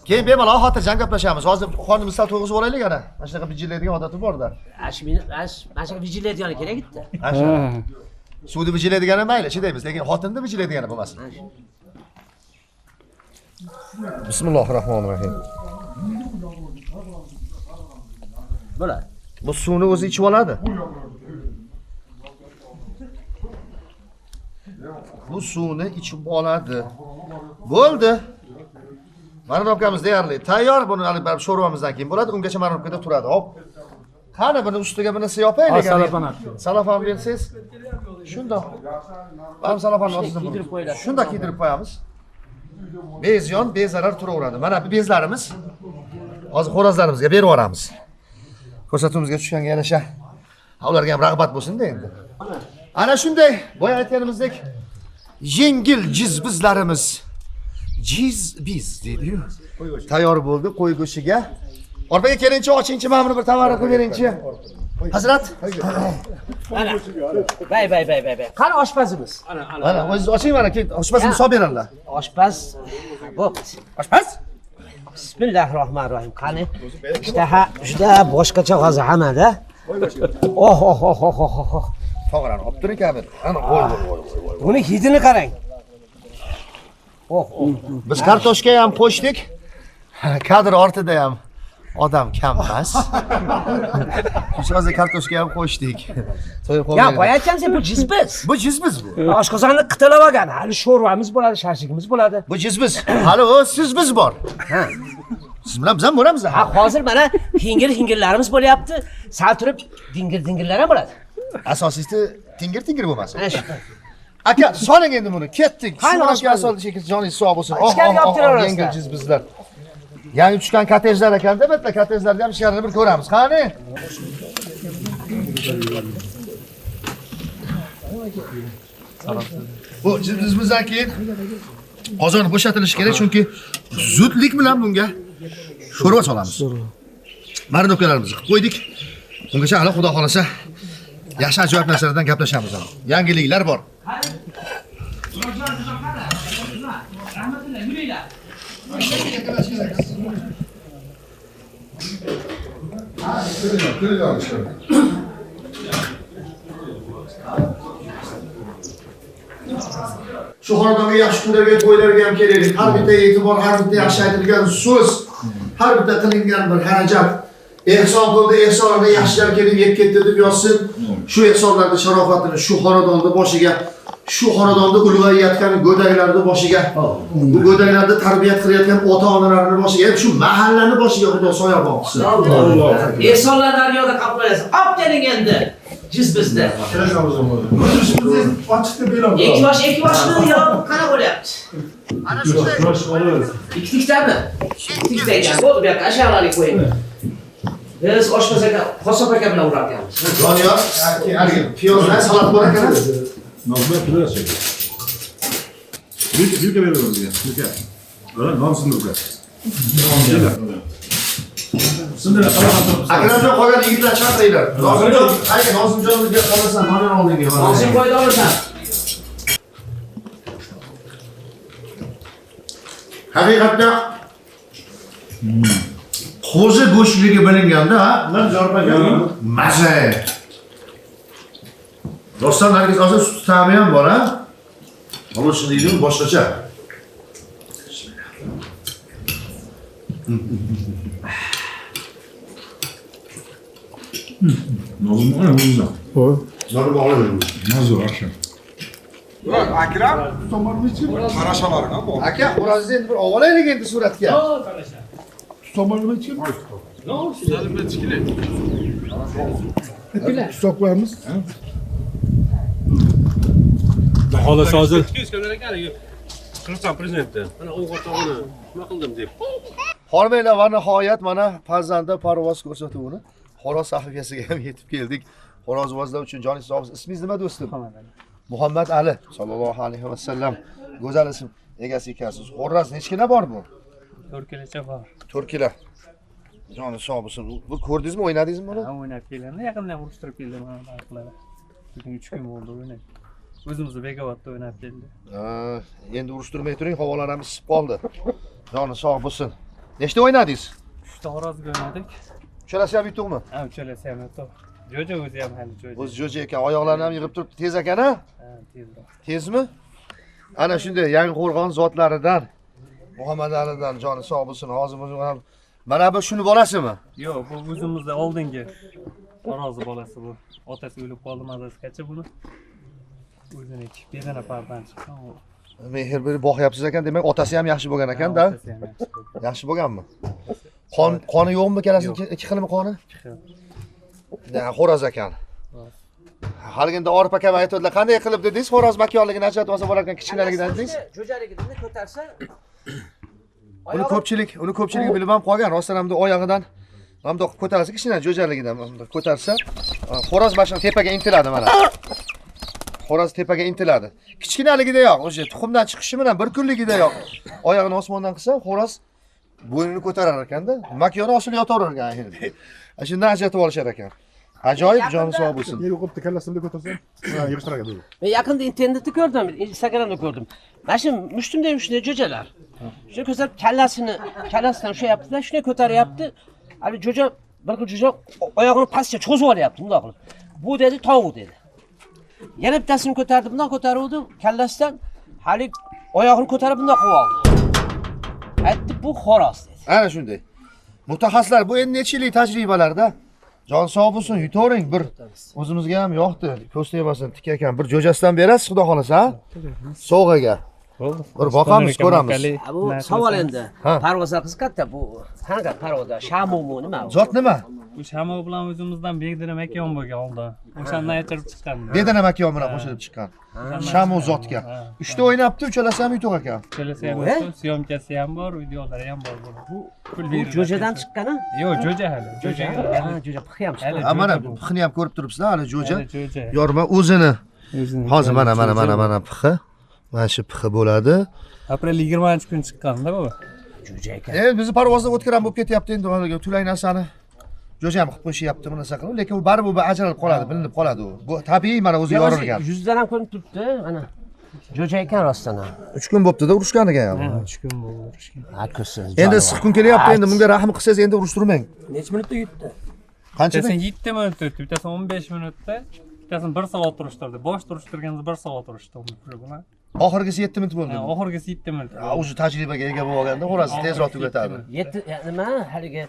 S1: Keyin bemalol xotirjam gaplashamiz. Hozir qonimizni sal to'g'izib olaylik ana. Mana shunaqa bijillaydigan odati bor-da.
S2: Mana shu vijillaydigani kerak bitta.
S1: Suvni bijillaydigani mayli, chidaymiz, lekin xotinni bijillaydigani bo'lmasin. Bismillahirrohmanirrohim.
S2: Bo'ladi.
S1: Bu suvni o'zi ichib oladi. Bu suvni ichib oladi. Bo'ldi. Marnobkamiz deyarli tayyor. Buni olib borib sho'rvamizdan keyin bo'ladi. Ungacha marnobkada turadi. Hop. Qani buni ustiga bunisi yopaylik. Salafan bersangiz. Shundoq. Ham salafanni ostidan kiydirib qo'yiladi. Shundoq kiydirib qo'yamiz. Bezyon, bezarar turaveradi. Mana bu bezlarimiz hozir xo'rozlarimizga berib yuboramiz. Ko'rsatuvimizga tushganga yarasha ularga ham rag'bat bo'lsin-da endi. Ana shunday boya aytganimizdek yengil jizbizlarimiz jizbiz deydi-yu. Tayyor bo'ldi qo'y go'shtiga. Orpaga kelinchi ochingchi, mana buni bir tavarra qilib beringchi. Hazrat.
S2: Mana. Bay. Qani oshpazimiz?
S1: Mana o'zingiz oching, mana keyin oshpazimiz solib beradilar.
S2: Oshpaz. Bo'pti.
S1: Oshpaz?
S2: Bismillahirrohmanirrohim. Qani? Ishtaha juda boshqacha hozir hamada. Oh.
S1: To'g'rani olib turing kabir. Ana qo'y.
S2: Buni hidini qarang.
S1: Biz kartoshka ham qo'shdik. Kadr ortida ham odam kam emas. Shu hozir kartoshka ham qo'shdik.
S2: Ya boya aytgansiz bu jizbiz.
S1: Bu jizbiz bu.
S2: Oshqozonni qitilab olgan. Hali sho'rvamiz bo'ladi, sharshigimiz bo'ladi.
S1: Bu jizbiz. Hali o sizbiz bor. Siz bilan biz ham bo'lamiz.
S2: Ha, hozir mana hingirlarimiz bo'lyapti. Sal turib dingirlar ham bo'ladi.
S1: Asosiysi tingir bo'lmasin. Aka, soling endi buni. Ketdik. Shunaqangi asosiy shekilli joningiz sog' bo'lsin. Yengil jizbizlar. Yangi tushgan kottejlar ekanda, bitta kottejlarda ham ishlarini bir ko'ramiz. Qani? Bu jizbizdan keyin qozon bo'shatilishi kerak, chunki zudlik bilan bunga sho'rva solamiz. Marnobkalarimizni qilib qo'ydik. Bungacha hali xudo xolasa yaxshi ajoyib narsalardan gaplashamiz. Yangiliklar bor. Shu xonadonga yaxshi kunlarga, to'ylarga ham kerak. Har bitta e'tibor, har bitta yaxshi aytilgan so'z, har bitta qilingan bir xarajat ehson qildi, ehsonlarga yaxshilar kelib yeb ketdi deb yozsin. Shu ehsonlarning sharofatini shu xonadonning boshiga, shu xonadonda ulg'ayayotgan go'daklarning boshiga, bu go'daklarni tarbiyat qilayotgan ota-onalarning boshiga, shu mahallani boshiga Xudo soya boqsin.
S2: Ehsonlar daryoda qolib qo'yasiz. Olib keling endi. Jizbizda.
S5: Ochiqda beramiz.
S2: Ikki yoshni yo qana bo'lyapti.
S1: Ana shunday.
S2: Ikkitami? Ikkita ekan. Bo'ldi, bu yoqqa ashyolarga qo'ying. Biz oshpaz aka, Qosob aka bilan uryapmiz.
S1: Doniyor, haligi piyoz bilan salat bor ekan.
S3: Nozma pullar cheki. Yurka beramiz bizga. Yurka. Mana nomsiz nurka.
S1: Akramjon qolgan yigitlar chaqiringlar. Nozimjon, qayga Nozimjonga qolasan, mana oldinga.
S2: Nozim qo'ydi olasan.
S1: Haqiqatda qo'zi go'shtligi bilinganda, men jorpagan maza. Dostlar, nargiz hozir sut ta'mi ham bor, ha? Mana shunday deydi, boshqacha.
S3: Nozim ana o'zida.
S1: Nozim olaveradi.
S3: Mazur akşam.
S5: Akram, tutamlarni ichib, qarashalaring, ha.
S1: Aka, xo'rozni endi bir olaylik endi suratga.
S5: Tutamlarni ichib. Hisoblaymiz.
S7: Xolos hozir. Qirg'iziston prezidenti. Mana o'g'irtog'ini nima qildim deb.
S1: Hormaylar va nihoyat mana farzanda parvoz ko'rsatuvini xo'roz sahifasiga ham yetib keldik. Xo'rozvozlar uchun joningiz sog' bo'lsin. Ismingiz nima do'stim? Muhammad Ali sallallohu alayhi va sallam. Go'zal ism egasi ekansiz. Xo'roz nechkina bor bu?
S8: 4 kilocha bor.
S1: 4 kilo. Joni sog' bo'lsin. Bu ko'rdingizmi, o'ynadingizmi buni?
S8: Ha, o'ynab keldim. Yaqindan urishtirib keldim mana qiladi. Bugun 3 kun bo'ldi o'ynab. O'zimizni Bekovatda o'ynab keldi.
S1: Endi urushtirmay turing, havolarimiz isib qoldi. Joni sog' bo'lsin. Nechta o'ynadingiz?
S8: 3 ta xo'rozga o'ynadik.
S1: Uchalasi ham yutuqmi?
S8: Ha, uchalasi ham o'tdi. Jo'ja o'zi ham hali jo'ja.
S1: O'zi jo'ja ekan, oyoqlarini ham yig'ib turibdi, tez ekan-a?
S8: Ha, tezroq.
S1: Tezmi? Ana shunday yangi qo'rg'on zotlaridan Muhammad Alidan joni sog' bo'lsin. Hozir ham mana bu shuni bolasimi?
S8: Yo'q, bu o'zimizda oldingi xo'rozni bolasi bu. Otasi o'lib qoldi mazasigacha buni. O'ziniki bedana pardan chiqqan.
S1: Mehr berib boqyapsiz ekan, demak otasi ham yaxshi bo'lgan ekan-da.
S8: Otasi ham yaxshi bo'ldi.
S1: Yaxshi bo'lganmi? Qoni yo'qmi ikkalasini? Ikki xilmi qoni? Xo'roz ekan. Haliginda Orif akam aytadilar, qanday qilib dedingiz, xo'roz makonligini ajratib olsa bo'lar ekan, kichkinaligidan dedingiz.
S2: Jo'jaligidan ko'tarsa
S1: Uni ko'pchiligi bilib ham qolgan. Rostdan ham oyog'idan hamda ko'tarsa, kichkina jo'jaligidan ko'tarsa, xo'roz mashina tepaga intiladi mana. Xo'roz tepaga intiladi. Kichkinaligidayoq, o'sha tuxumdan chiqishi bilan bir kunligidayoq oyog'ini osmondan qilsa, xo'roz bo'ynini ko'tarar ekanda, makoni ostida yotaverar ekan. Shundan ajratib olishar ekan. Ajoyib, joni sog' bo'lsin.
S5: Yer o'qibdi, kallasimda ko'tarsam, yig'ishtiradi.
S2: Men yaqinda internetda ko'rdim, Instagramda ko'rdim. Mana shu mushtumday jo'jalar. Shuni ko'rsatib kallasidan ushlayapti-da, shuni ko'taryapti. Hali jo'ja, bir jo'ja oyog'ini pastga cho'zib olyapti, bunday qilib. Bu dedi tovuq dedi. Yana bittasini ko'tardi, bunday ko'taruvdi, kallasidan hali oyog'ini ko'tarib bunday qilib oldi. Aytdi, bu xo'roz dedi.
S1: Ana shunday. Mutaxassislar bu endi necha yillik tajribalarda. Jon sog' bo'lsin, yutavering bir. O'zimizga ham yoqdi. Ko'z tegmasin, tik ekan. Bir jo'jasidan berasiz, xudo xolasa, ha? Sovg'aga. Bir boqamiz, ko'ramiz.
S2: Bu savol endi. Parvozlar qiziqadi bu. Qanaqa parvozlar? Shamumu nima?
S1: Zot nima?
S8: Bu Shamo bilan o'zimizdan Begdira makon bo'lgan oldi. O'shandan aytirib chiqqan.
S1: Bedana makon bilan qo'shilib chiqqan. Shamu zotga. 3 ta o'ynabdi, uchalasi ham yutuq ekan.
S8: Uchalasi ham o'tdi, syomkasi ham bor, videolari ham bor.
S2: Bu jo'jadan chiqqan-a?
S8: Yo'q, jo'ja hali. Jo'ja.
S2: Jo'ja pixi ham chiqqan.
S1: Mana pixini ham ko'rib turibsizlar, hali jo'ja.
S8: Jo'ja.
S1: Yorma o'zini. Hozir mana pixi. Mana shu pixi bo'ladi.
S8: Aprel 20-kun chiqqanda bu.
S2: Jo'ja ekan.
S1: Bizni parvozda o'tkiram bo'lib ketyapti endi, tulay narsani jo'ja ham qilib qo'yishyapti, bu narsa qilib, lekin u baribir ajralib qoladi, bilinib qoladi u. Bu tabiiy, mana o'zi yorilgan.
S2: Yuzidan ham ko'rinib turibdi, mana. Jo'ja ekan rostdan ham.
S1: 3 kun bo'pti-da urushganiga ham.
S8: 3 kun bo'ldi urushgan.
S2: Ha, ko'rsin.
S1: Endi issiq kun kelyapti, endi bunga rahm qilsangiz endi urushtirmang.
S4: Necha minutda yutdi?
S1: Qanchada?
S8: Bittasi 7 minut o'tdi, bittasi 15 minutda, bittasini 1 soat urishtirdi. Bosh urishtirganda 1 soat urishtirdi buni.
S1: Oxirgisi 7 minut bo'ldi.
S8: Oxirgisi 7 minut.
S1: O'sha tajribaga ega bo'lib olganda, xo'roz tezroq tugatadi.
S2: Nima? Haligi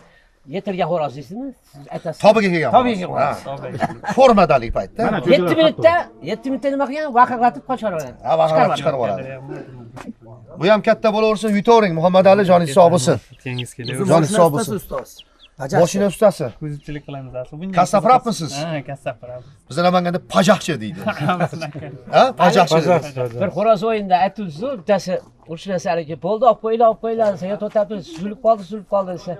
S2: yetilgan xo'roz deysizmi? Siz aytasiz.
S1: Tobiga kelgan.
S2: Tobiga kelgan.
S1: Formadalik paytda.
S2: 7 minutda nima qilgan? Vaqaqlatib qochaveradi.
S1: Ha, vaqaqlatib chiqarib oladi. Bu ham katta bo'laversin, yutavering. Muhammad Ali joningiz sog' bo'lsin.
S8: Kengiz kelyapti.
S1: Joningiz sog' bo'lsin. Mashina ustasi.
S8: Ko'zchilik qilamiz asli.
S1: Kassaprapmisiz?
S8: Ha, kassaprap.
S1: Bizlar Namanganda pajaqchi deydi. Ha, pajaqchi.
S2: Bir xo'roz o'yinda aytibsiz, bittasi urushlansa haligi bo'ldi, olib qo'yinglar, senga to'xtatib, suzilib qoldi desa.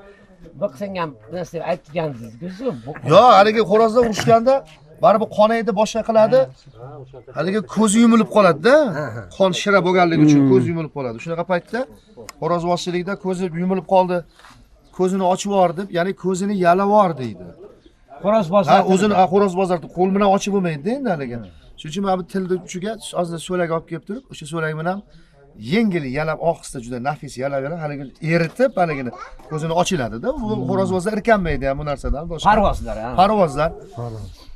S2: Bu qilsang ham narsa deb aytgandingiz-ku.
S1: Yo'q, haligi xo'rozda urushganda baribir qonaydi, boshqa qiladi. Haligi ko'zi yumilib qoladi-da. Qon shira bo'lganligi uchun ko'zi yumilib qoladi. Shunaqa paytda xo'rozvoschilikda ko'zi yumilib qoldi. Ko'zini ochib yubordi, ya'ni ko'zini yalab yubordi deydi.
S2: Xo'rozbozlar.
S1: Ha, o'zini xo'rozbozlarni qo'l bilan ochib bo'lmaydi endi haligi. Shuning uchun mana bu tilni uchiga ozgina so'lak olib kelib turib, o'sha so'lak bilan yengil yalab, ohista juda nafis yalab, haligi eritib, haligini ko'zini ochiladi-da. Bu xo'rozbozlar irkanmaydi ham bu narsadan boshqa.
S2: Parvozlar, ha.
S1: Parvozlar.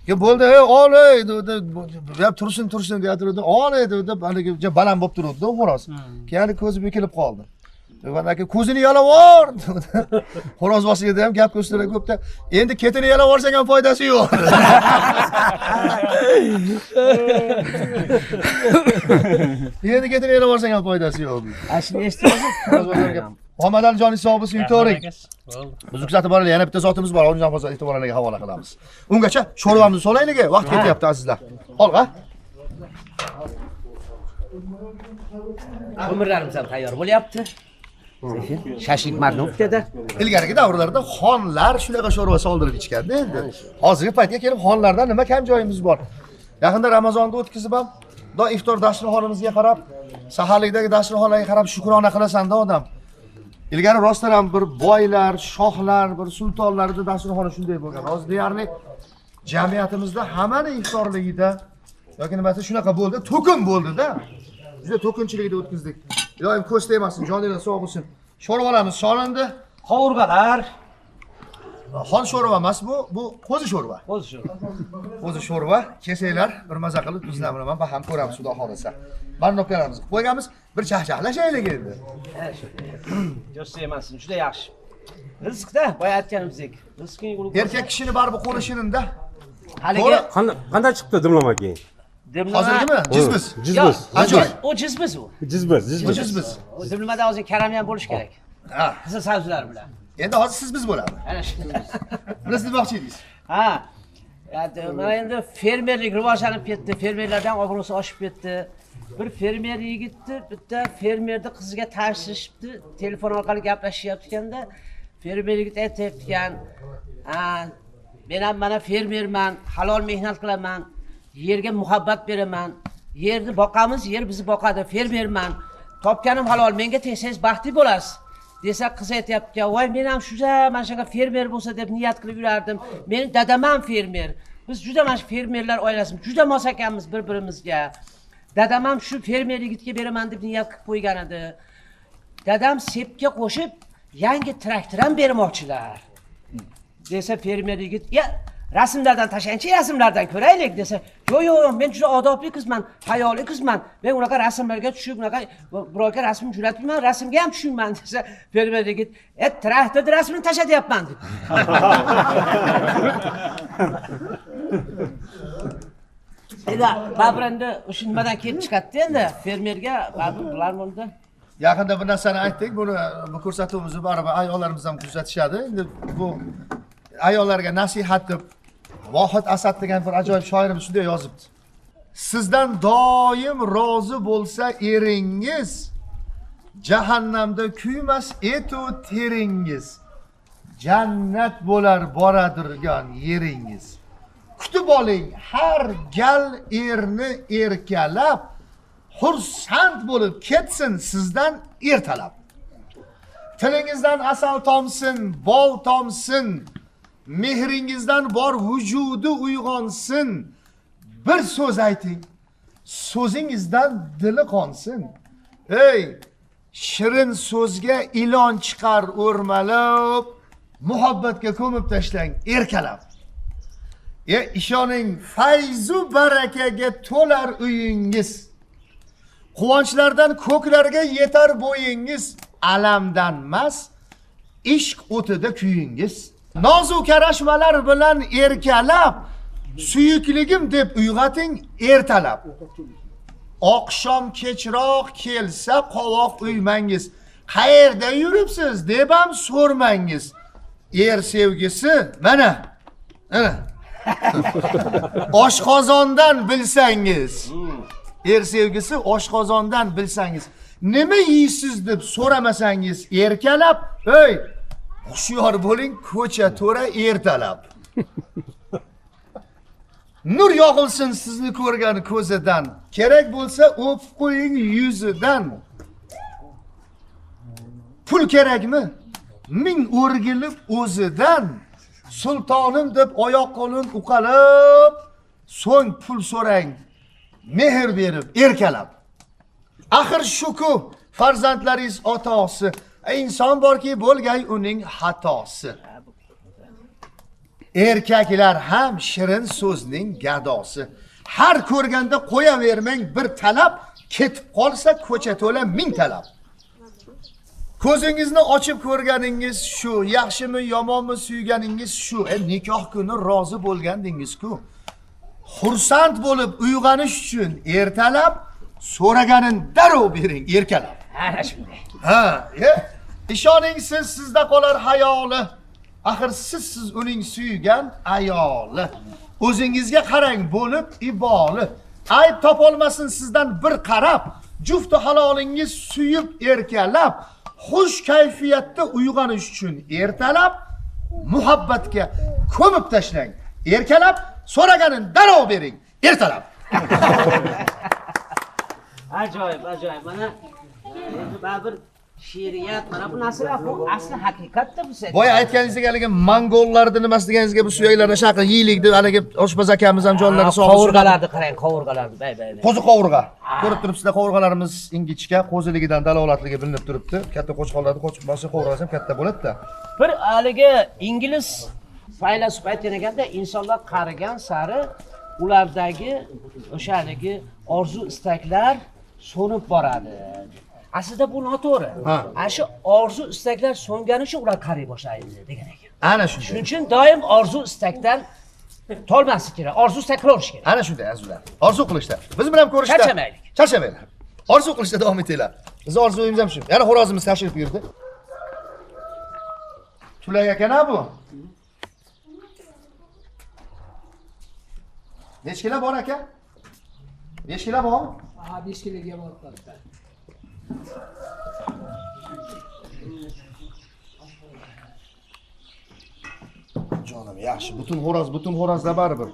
S1: Keyin bo'ldi, olay dedi, tursin deyatdi, olay dedi, haligi baland bo'lib turdi xo'roz. Keyin ko'zi bekilib qoldi. Mana aka ko'zini yalavor. Xo'rozbosida ham gap ko'rsatlar ko'pda. Endi ketini yalavorsan ham foydasi yo'q. Endi ketini yalavorsan ham foydasi yo'q.
S2: Ashni eshitdingizmi?
S1: Muhammad Ali joningiz sog' bo'lsin, yutavering. Biz kuzatib boraylik, yana bitta zotimiz bor, undan hozir e'tiborlarga havola qilamiz. Ungacha sho'rvamizni so'laylik, vaqt ketyapti azizlar. Olg'a.
S2: Ko'mirlarimiz ham tayyor bo'lyapti. Shashlik Marnov dedi.
S1: Ilgarigi davrlarda xonlar shunaqa sho'rva soldirib ichganda endi. Hozirgi paytga kelib xonlardan nima kam joyimiz bor. Yaqinda Ramazonni o'tkazib ham, iftor dasturxonimizga qarab, saharlikdagi dasturxonlarga qarab shukrona qilasan-da odam. Ilgari rostdan ham bir boylar, shohlar, bir sultonlarda dasturxoni shunday bo'lgan. Hozir deyarli jamiyatimizda hammani iftorligida yoki nimasi shunaqa bo'ldi, to'kin bo'ldi-da. Juda to'kinchilikda o'tkazdik. Iloyim ko'z tegmasin, joninglar sog' bo'lsin. Sho'rvalarimiz solindi.
S2: Qovurg'alar.
S1: Xon sho'rva emas bu qo'zi sho'rva.
S2: Qo'zi sho'rva.
S1: Qo'zi sho'rva, kesinglar, bir maza qilib tuzlar bilan baham ko'ramiz, xudo xolasa. Barnoqlarimizni qo'yganmiz, bir chaqchaqlashaylik endi.
S2: Jo'si emasin, juda yaxshi. Rizqda boya aytganimizdek, rizqing ulug'.
S1: Erkak kishini baribir qo'li shirinda.
S2: Haligi
S7: qanday chiqdi dimlama keyin?
S1: Hozirgimi? Jizbiz.
S7: Jizbiz.
S1: Ajoyib.
S2: O jizbiz u.
S7: Jizbiz.
S1: Jizbiz.
S2: O dimlamada hozir karam ham bo'lish kerak.
S1: Ha.
S2: Qizil sabzilar bilan.
S1: Endi hozir siz biz bo'ladi.
S2: Ana shu.
S1: Biz demoqchi edingiz.
S2: Ha. Mana endi fermerlik rivojlanib ketdi, fermerlardan obro'si oshib ketdi. Bir fermer yigitni bitta fermerni qiziga tanishishibdi, telefon orqali gaplashyapti ekanda, fermer yigit aytibdi ekan, men ham mana fermerman, halol mehnat qilaman, yerga muhabbat beraman, yerni boqamiz, yer bizni boqadi, fermerman, topganim halol, menga tegsangiz baxtli bo'lasiz. Desa qiz aytibdi, "Voy, men ham shuda mana shunga fermer bo'lsa deb niyat qilib yurardim. Mening dadam ham fermer. Biz juda mana shu fermerlar oilasimiz, juda mos ekanmiz bir-birimizga. Dadam ham shu fermer yigitga beraman deb niyat qilib qo'ygan edi. Dadam sepga qo'shib yangi traktor ham bermoqchilar." Desa fermer yigit, "Ya, rasmlardan tashlaychi, rasmlardan ko'raylik" desa, "Yo'q, men juda odobli qizman, hayoli qizman. Men unaqa rasmlarga tushib, unaqa birovga rasm jo'natmayman, rasmga ham tushunman" desa, fermer yigit, "Traktorda rasmini tashlatyapman" deb. Endi baribir endi o'sha nimadan kelib chiqadi endi fermerga baribir bularmanda.
S1: Yaqinda bir narsani aytdik, bu ko'rsatuvimizni baribir ayollarimiz ham kuzatishadi. Endi bu ayollarga nasihat deb Vohid Asad degan bir ajoyib shoirimiz shunday yozibdi. Sizdan doim rozi bo'lsa eringiz, jahannamda kuymas etu teringiz. Jannat bo'lar boradirgan yeringiz. Kutib oling har gal erni erkalab, xursand bo'lib ketsin sizdan ertalab. Tilingizdan asal tomsin, bol tomsin, mehringizdan bor vujudi uyg'onsin. Bir so'z ayting, so'zingizdan dili qonsin. Ey, shirin so'zga ilon chiqar o'rmalab, muhabbatga ko'mib tashlang erkalab. Ishoning fayzu barakaga to'lar uyingiz. Quvonchlardan ko'klarga yetar bo'yingiz. Alamdan mas, ishq o'tida kuyingiz. Nozu karashmalar bilan erkalab, suyukligim deb uyg'ating ertalab. Oqshom kechroq kelsa qovoq uymangiz. Qayerda yuribsiz deb ham so'rmangiz. Er sevgisi mana. Oshqozondan bilsangiz. Er sevgisi oshqozondan bilsangiz. Nima yeysiz deb so'ramasangiz erkalab, "Ey, hushyor bo'ling, ko'cha to'ra ertalab." Nur yog'ilsin sizni ko'rgan ko'zidan, kerak bo'lsa o'pib qo'ying yuzidan. Pul kerakmi? Ming o'rgilib o'zidan. Sultonim deb oyoq qo'lin uqalab, so'ng pul so'rang, mehr berib erkalab. Axir shuku farzandlaringiz otasi, inson borki bo'lgay uning xatosi. Erkaklar ham shirin so'zning gadosi. Har ko'rganda qo'yavermang bir talab, ketib qolsa ko'cha to'la ming talab. Ko'zingizni ochib ko'rganingiz shu, yaxshimi yomonmi suyganingiz shu. Nikoh kuni rozi bo'lgandingiz-ku. Xursand bo'lib uyg'onish uchun ertalab, so'raganin darrov bering erkalab.
S2: Ana shunday.
S1: Ishoning sizda qolar hayoli. Axir siz uning suygan ayoli. O'zingizga qarang bo'lib iboli. Ayb topolmasin sizdan bir qarab, jufti halolingiz suyib erkalab, xush kayfiyatda uyg'onish uchun ertalab, muhabbatga ko'mib tashlang. Erkalab, so'raganin darrov bering ertalab.
S2: Ajoyib. Mana endi baribir she'riyat, mana bu narsalar bu asli haqiqatda bu sen.
S1: Boya aytganingizdek haligi mongollarni nimasi deganingizga bu suyaklarni shunaqa yeylik deb haligi oshpaz akamiz ham jonlari sog' bo'lsin.
S2: Qovurg'alarni qarang, qovurg'alarni. Bay.
S1: Qo'zi qovurg'a. Ko'rib turibsizlar, qovurg'alarimiz ingichka, qo'ziligidan dalolatligi bilinib turibdi. Katta qo'chqorlarni qo'chqorasi qovurg'asi ham katta bo'ladi-da.
S2: Bir haligi ingliz faylasuf aytgan ekanda, insonlar qarigan sari ulardagi o'sha haligi orzu istaklar so'nib boradi. Aslida bu noto'g'ri. Ana shu orzu istaklar so'ngani uchun ular qariy boshlaydi degan ekan.
S1: Ana shunday.
S2: Shuning uchun doim orzu istakdan tolmaslik kerak. Orzu istak qilaverish kerak.
S1: Ana shunday azizlar. Orzu qilishda. Biz bilan ko'rishda.
S2: Charchamaylik.
S1: Charchamanglar. Orzu qilishda davom etinglar. Biz orzuyimiz ham shu. Yana xo'rozimiz tashrif buyurdi. Tulay aka bu? Necha kilo bor aka? 5 kilo bormi?
S10: Ha, 5 kiloga boribdi.
S1: Jonim yaxshi. Butun xo'rozlar baribir.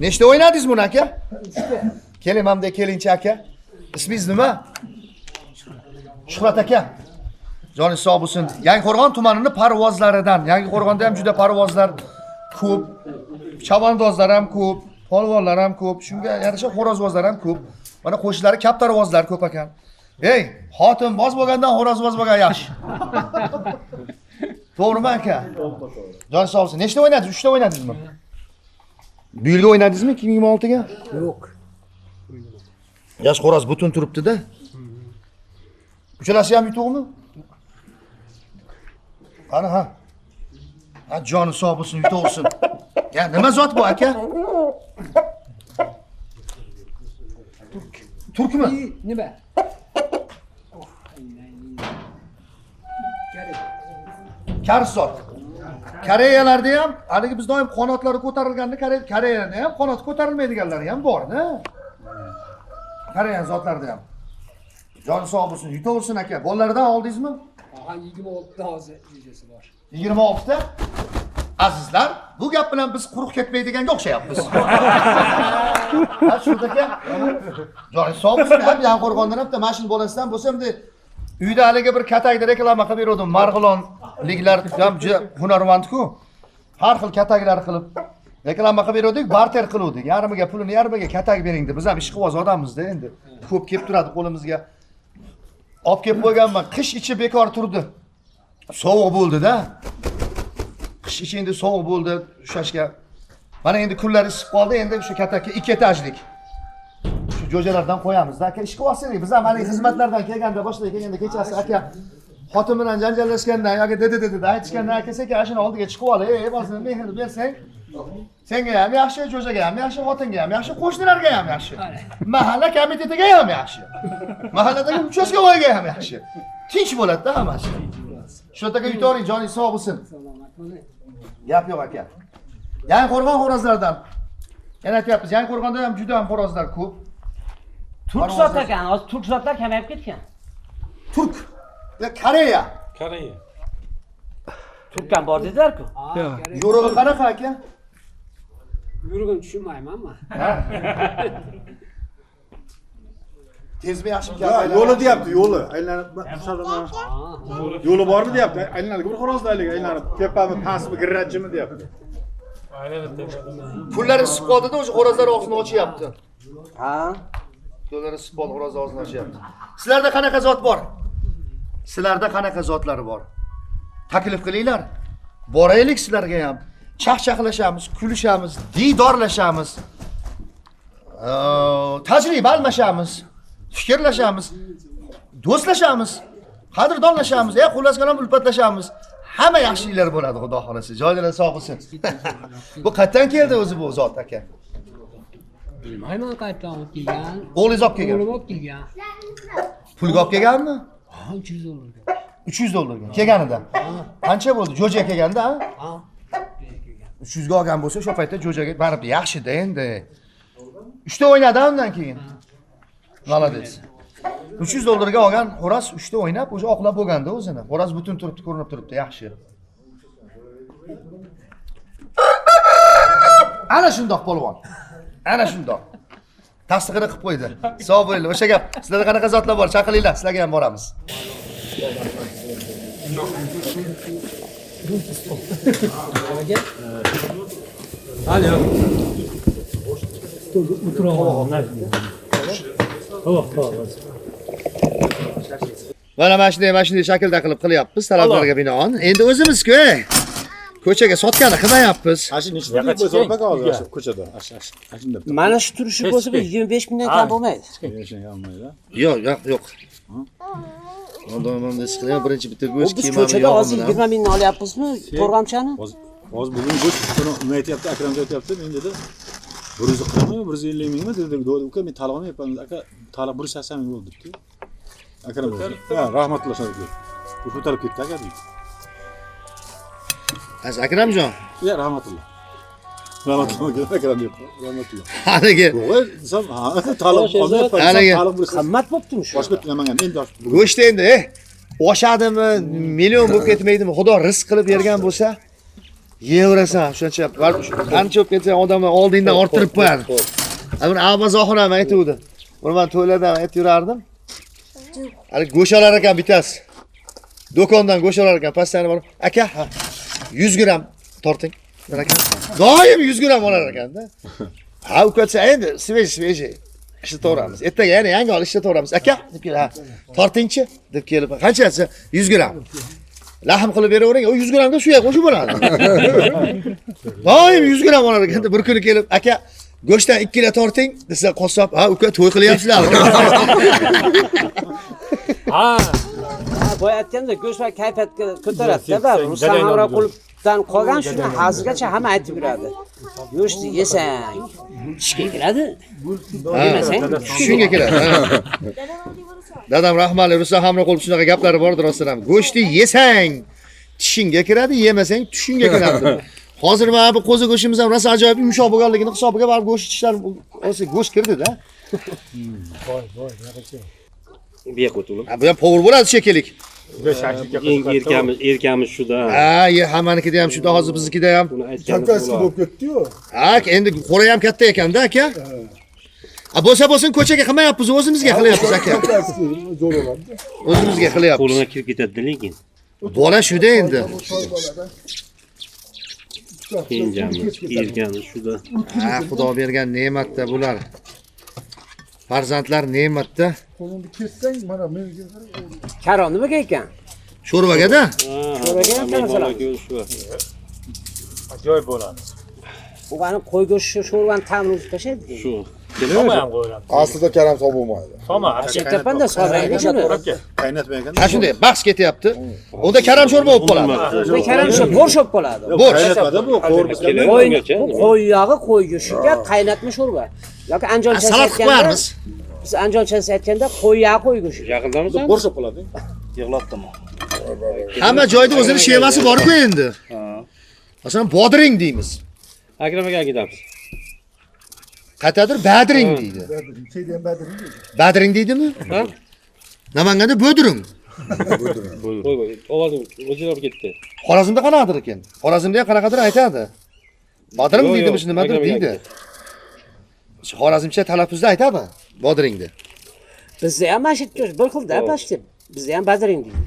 S1: Nechta o'ynadingiz buni aka?
S10: 3ta.
S1: Keling hamda kelinchi aka. Ismingiz nima? Shuhrat aka. Joningiz sog' bo'lsin. Yangiqo'rg'on tumanining parvozlaridan. Yangiqo'rg'onda ham juda parvozlar ko'p. Chavandozlar ham ko'p, polvonlar ham ko'p. Shunga yarasha xo'rozvozlar ham ko'p. Mana qo'shnilari kaptarvozlar ko'p ekan. Ey, xotin boz bo'lgandan xo'rozvoz bo'lgan yaxshi. To'g'rimi aka? Joningiz sog' bo'lsin. Nechta o'ynadingiz? 3 ta o'ynadingizmi? Bu yilga o'ynadingizmi 2026 ga?
S10: Yo'q.
S1: Yosh xo'roz butun turibdi-da. Uchalasi ham yutuqmi? Qani ha. Ha, joni sog' bo'lsin, yutaversin. Ya, nima zot bu aka? Turkmi?
S10: Nima?
S1: Kars zot. Koreyalarda ham, haligi biz doim qanotlari ko'tarilganda Koreyada ham qanoti ko'tarilmaydiganlari ham bor-da. Koreya zotlarda ham. Joni sog' bo'lsin, yutaversin aka. Bolalaridan oldingizmi?
S10: Ha, 26 ta hozir rejasi bor.
S1: 26 ta. Azizlar, bu gap bilan biz quruq ketmaydiganga o'xshayapmiz. Ha, shundaka. Joningiz sog' bo'lsin, ham Yangiqo'rg'ondan ham mashina bolasidan bo'lsa ham uyda haligi bir katagda reklama qilib berdim. Marg'ilonliklar ham hunarmand-ku. Har xil kataglar qilib reklama qilib berdik, barter qiluvdik. Yarmiga pulini yarmiga katag bering deb. Biz ham ishqiboz odammiz-da endi. Ko'p kelib turadi qo'limizga. Olib kelib qo'yganman. Qish ichi bekor turdi. Sovuq bo'ldi-da. Qish ichi endi sovuq bo'ldi, ushashga. Mana endi kunlar isib qoldi, endi shu katakka 2 etajlik. Shu jo'jalardan qo'yamiz-da. Aka ish qilib olsangiz, biz ham hali xizmatlardan kelganda, boshida kelganda kechasi aka xotin bilan janjallashgandan yoki dedi aytishgandan aka seka shuni oldiga chiqib ol, bosini mehnatni bersang, senga ham yaxshi, jo'jaga ham yaxshi, xotinga ham yaxshi, qo'shnilarga ham yaxshi. Mahalla komitetiga ham yaxshi. Mahalladagi uchastkavoyga ham yaxshi. Tinch bo'ladi-da hammasi. Shu yerga yutoring, joningiz sog' bo'lsin. Gap yo'q aka. Yangiqo'rg'on xo'rozlaridan. Yana aytyapmiz, Yangiqo'rg'onda ham juda ham xo'rozlar ko'p.
S2: Turk zot ekan, hozir turk zotlar kamayib ketgan.
S1: Turk va Koreya.
S2: Turk ham bor dedilar-ku.
S1: Yo'rig'i qanaqa aka?
S10: Yurg'in tushunmaymanmi?
S1: Tezmi yaxshimi?
S5: Yo'li deyapti, yo'li. Aylanib yo'li bormi deyapti. Aylanib bir xo'rozdaylik, aylanib tepami, pastmi, girrajimi deyapti.
S1: Pullari isib qoldi-da, o'sha xo'rozlar og'zini ochyapti. Ha? Pullari isib qoldi, xo'roz og'zini ochyapti. Sizlarda qanaqa zot bor? Sizlarda qanaqa zotlar bor? Taklif qilinglar. Boraylik sizlarga ham. Chaqchaqlashamiz, kulishamiz, diydorlashamiz. Tajriba almashamiz, fikrlashamiz, do'stlashamiz, qadrdonlashamiz, xullas kalom ulpatlashamiz. Hamma yaxshiliklar bo'ladi, xudo xolasa. Joyinglar sog' bo'lsin. Bu qayerdan keldi o'zi bu zot aka?
S10: Bilmayman qayerdan olib kelgan.
S1: O'g'lingiz olib kelgan.
S10: O'g'lim olib kelgan.
S1: Pulga olib kelganmi?
S10: Ha, 300 dollarga.
S1: 300 dollarga kelganida. Qancha bo'ldi? Jo'jaga kelganda,
S10: Ha?
S1: 300 ga olgan bo'lsa, o'sha paytda jo'jaga baribir yaxshi-da endi. 3 ta o'ynadi undan keyin. Молодец. 300 dollarga olgan xo'roz 3 ta o'ynab, o'sha oqlab bo'lganda o'zini. Xo'roz butun turibdi, ko'rinib turibdi, yaxshi. Ana shundoq polvon. Ana shundoq. Tasdig'ini qilib qo'ydi. Sog' bo'linglar. O'sha gap. Sizlarda qanaqa zotlar bor? Chaqilinglar, sizlarga ham boramiz. Mana shunday shaklda qilib qilyapmiz talablarga binoan. Endi o'zimiz-ku ko'chaga sotgani qilmayapmiz.
S5: Ashi nechta bo'lsa paka hozir shu ko'chada. Ashunda.
S2: Mana shu turishi bo'lsa 25 mingdan kam bo'lmaydi.
S1: Yo'q. Ondan biz qilyapmiz birinchi bitta go'sht
S2: Biz
S1: kiyimini
S2: ko'chada hozir 20 mingni olyapmizmi? To'rg'amchani?
S5: Hozir bugun go'sht buni nima aytyapti? Akram aytyapti. Men dedi 100 qilaman, 150 mingmi dedi. Uka men talab olmayapman. Aka talab 180 ming bo'ldi debdi. Akram ha, rahmatulloh shunday. Bu ko'tarib ketdi aka deydi.
S1: Az Akramjon.
S5: Ya rahmatulloh. Rahmatulloh Akram deb. Rahmatulloh.
S1: Haligi
S5: talab olmayapman. Talab
S2: qimmat bo'ptimi shu?
S5: boshqa nimagan endi
S1: go'sht endi oshadimi, million bo'lib ketmaydimi? Xudo rizq qilib bergan bo'lsa, yeyverasan. Shuncha qancha bo'lib ketsa odamlar oldingdan orttirib qo'yadi. Buni Abazohir ham aytuvdi. Buni men to'ylardan aytib yurardim. Hali go'sht olar ekan bitasi. Do'kondan go'sht olar ekan, pastani borib, aka 100 gram torting. Aka doim 100 gram olar ekanda. Ha, ukatsa endi sveji ishlataveramiz. Ertaga yana yangi olib ishlataveramiz. Aka deb kelib, ha, tortingchi deb kelib, qanchasi? 100 gram. Lahm qilib beravering, o 100 gramga shu qo'shib bo'ladi. Doim 100 gram olar ekanda, bir kuni kelib, aka go'shtdan 2 kilo torting desa, qassob, ha, uka to'y qilyapsizlar.
S2: Ha, boya aytganda go'sht va kayfiyatga ko'taradi-da, Rustam Hamroquldan qolgan shuni hozirgacha hamma aytib yuradi. Go'shtni yesang, tishga kiradi. Yemasang,
S1: shunga kiradi. Dadam rahmatli Rustam Hamroqulov shunaqa gaplari bordir rostdan ham. Go'shtni yesang, tishingga kiradi, yemasang, tushingga kiradi. Hozir mana bu qo'zi go'shtimiz ham rosa ajoyib yumshoq bo'lganligini hisobiga barib go'sht tishlar go'sht kirdi-da.
S3: Bu yoq o'tib.
S1: Bu ham povur bo'ladi shekillik.
S3: Erkamiz shuda.
S1: Ha, hammanikida ham shuda, hozir biznikida ham.
S5: kankasi bo'lib ketdi-yu.
S1: Ha, endi qo'ra ham katta ekanda, aka. Bo'lsa ko'chaga qilmayapmiz, o'zimizga qilyapmiz, aka. O'zimizga qilyapmiz.
S3: Qo'lina kirib ketadi lekin.
S1: Bola shuda endi.
S3: Kenjamiz, erkamiz shuda.
S1: Ha, Xudo bergan ne'matda bular. Farzandlar ne'matda.
S5: Qo'lingni kessang mana men
S2: Karom nimaga ekan?
S1: Sho'rvaga-da.
S2: Sho'rvaga ham masalan.
S5: ajoyib bo'ladi.
S2: Bu qani qo'y go'shti sho'rvani ta'mini o'zib tashlaydi.
S3: Shu.
S5: Aslida karam so'b bo'lmaydi.
S2: Aytayapman-da, so'raydi shuni.
S5: Qaynatmagan.
S1: Ha, shunday bahs ketyapti. Unda karam sho'rva bo'lib qoladi.
S2: Bu karam sho'rva bo'rshab qoladi.
S5: Qaynatmada bu
S2: Qo'y yog'i qo'y go'shtiga qaynatma sho'rva. yoki anjolchasi
S1: salat qilib qo'yarmiz.
S2: Biz anjolchasi aytganda qo'y yog'i qo'y go'shti.
S3: Yaqindamisan?
S5: bo'rshab qoladi.
S3: Yig'labdimi?
S1: Hamma joyda o'zining shevasi bor-ku endi. Masalan, bodring deymiz.
S3: Akram aka ketamiz.
S1: Qaytadir badring deydi. Badring deydimi?
S3: Ha?
S1: Namanganda bo'dring.
S3: Qo'y, ovozi o'zgarib ketdi.
S1: Xorazmda qanaqadir ekan. Xorazmda ham qanaqadir aytadi. Bodring deydimi, shu nimadir deydi. Xorazmcha talaffuzda aytadi bodringni.
S2: Bizda ham mashit bir xilda pashti. Bizda ham badring deydi.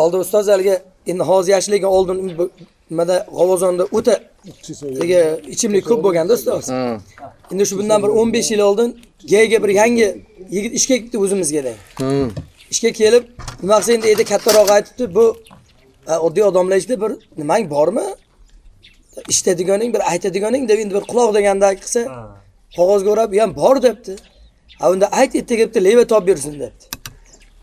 S4: Oldin ustoz aliga endi hozir yashilgan oldin nimada G'avozonda o'ta ichimlik ko'p bo'lganda ustoz. Endi shu bundan bir 15 yil oldin G'ga bir yangi yigit ishga ketdi o'zimizga da. Ishga kelib, nima qilsa endi edi kattaroq aytibdi, bu oddiy odamlar ichida bir nimang bormi? Ishtadiganing, bir aytadiganing deb endi bir quloq deganda qilsa, qog'ozga o'rab, ham bor debdi. Ha unda ayt etdi leva topib bersin debdi.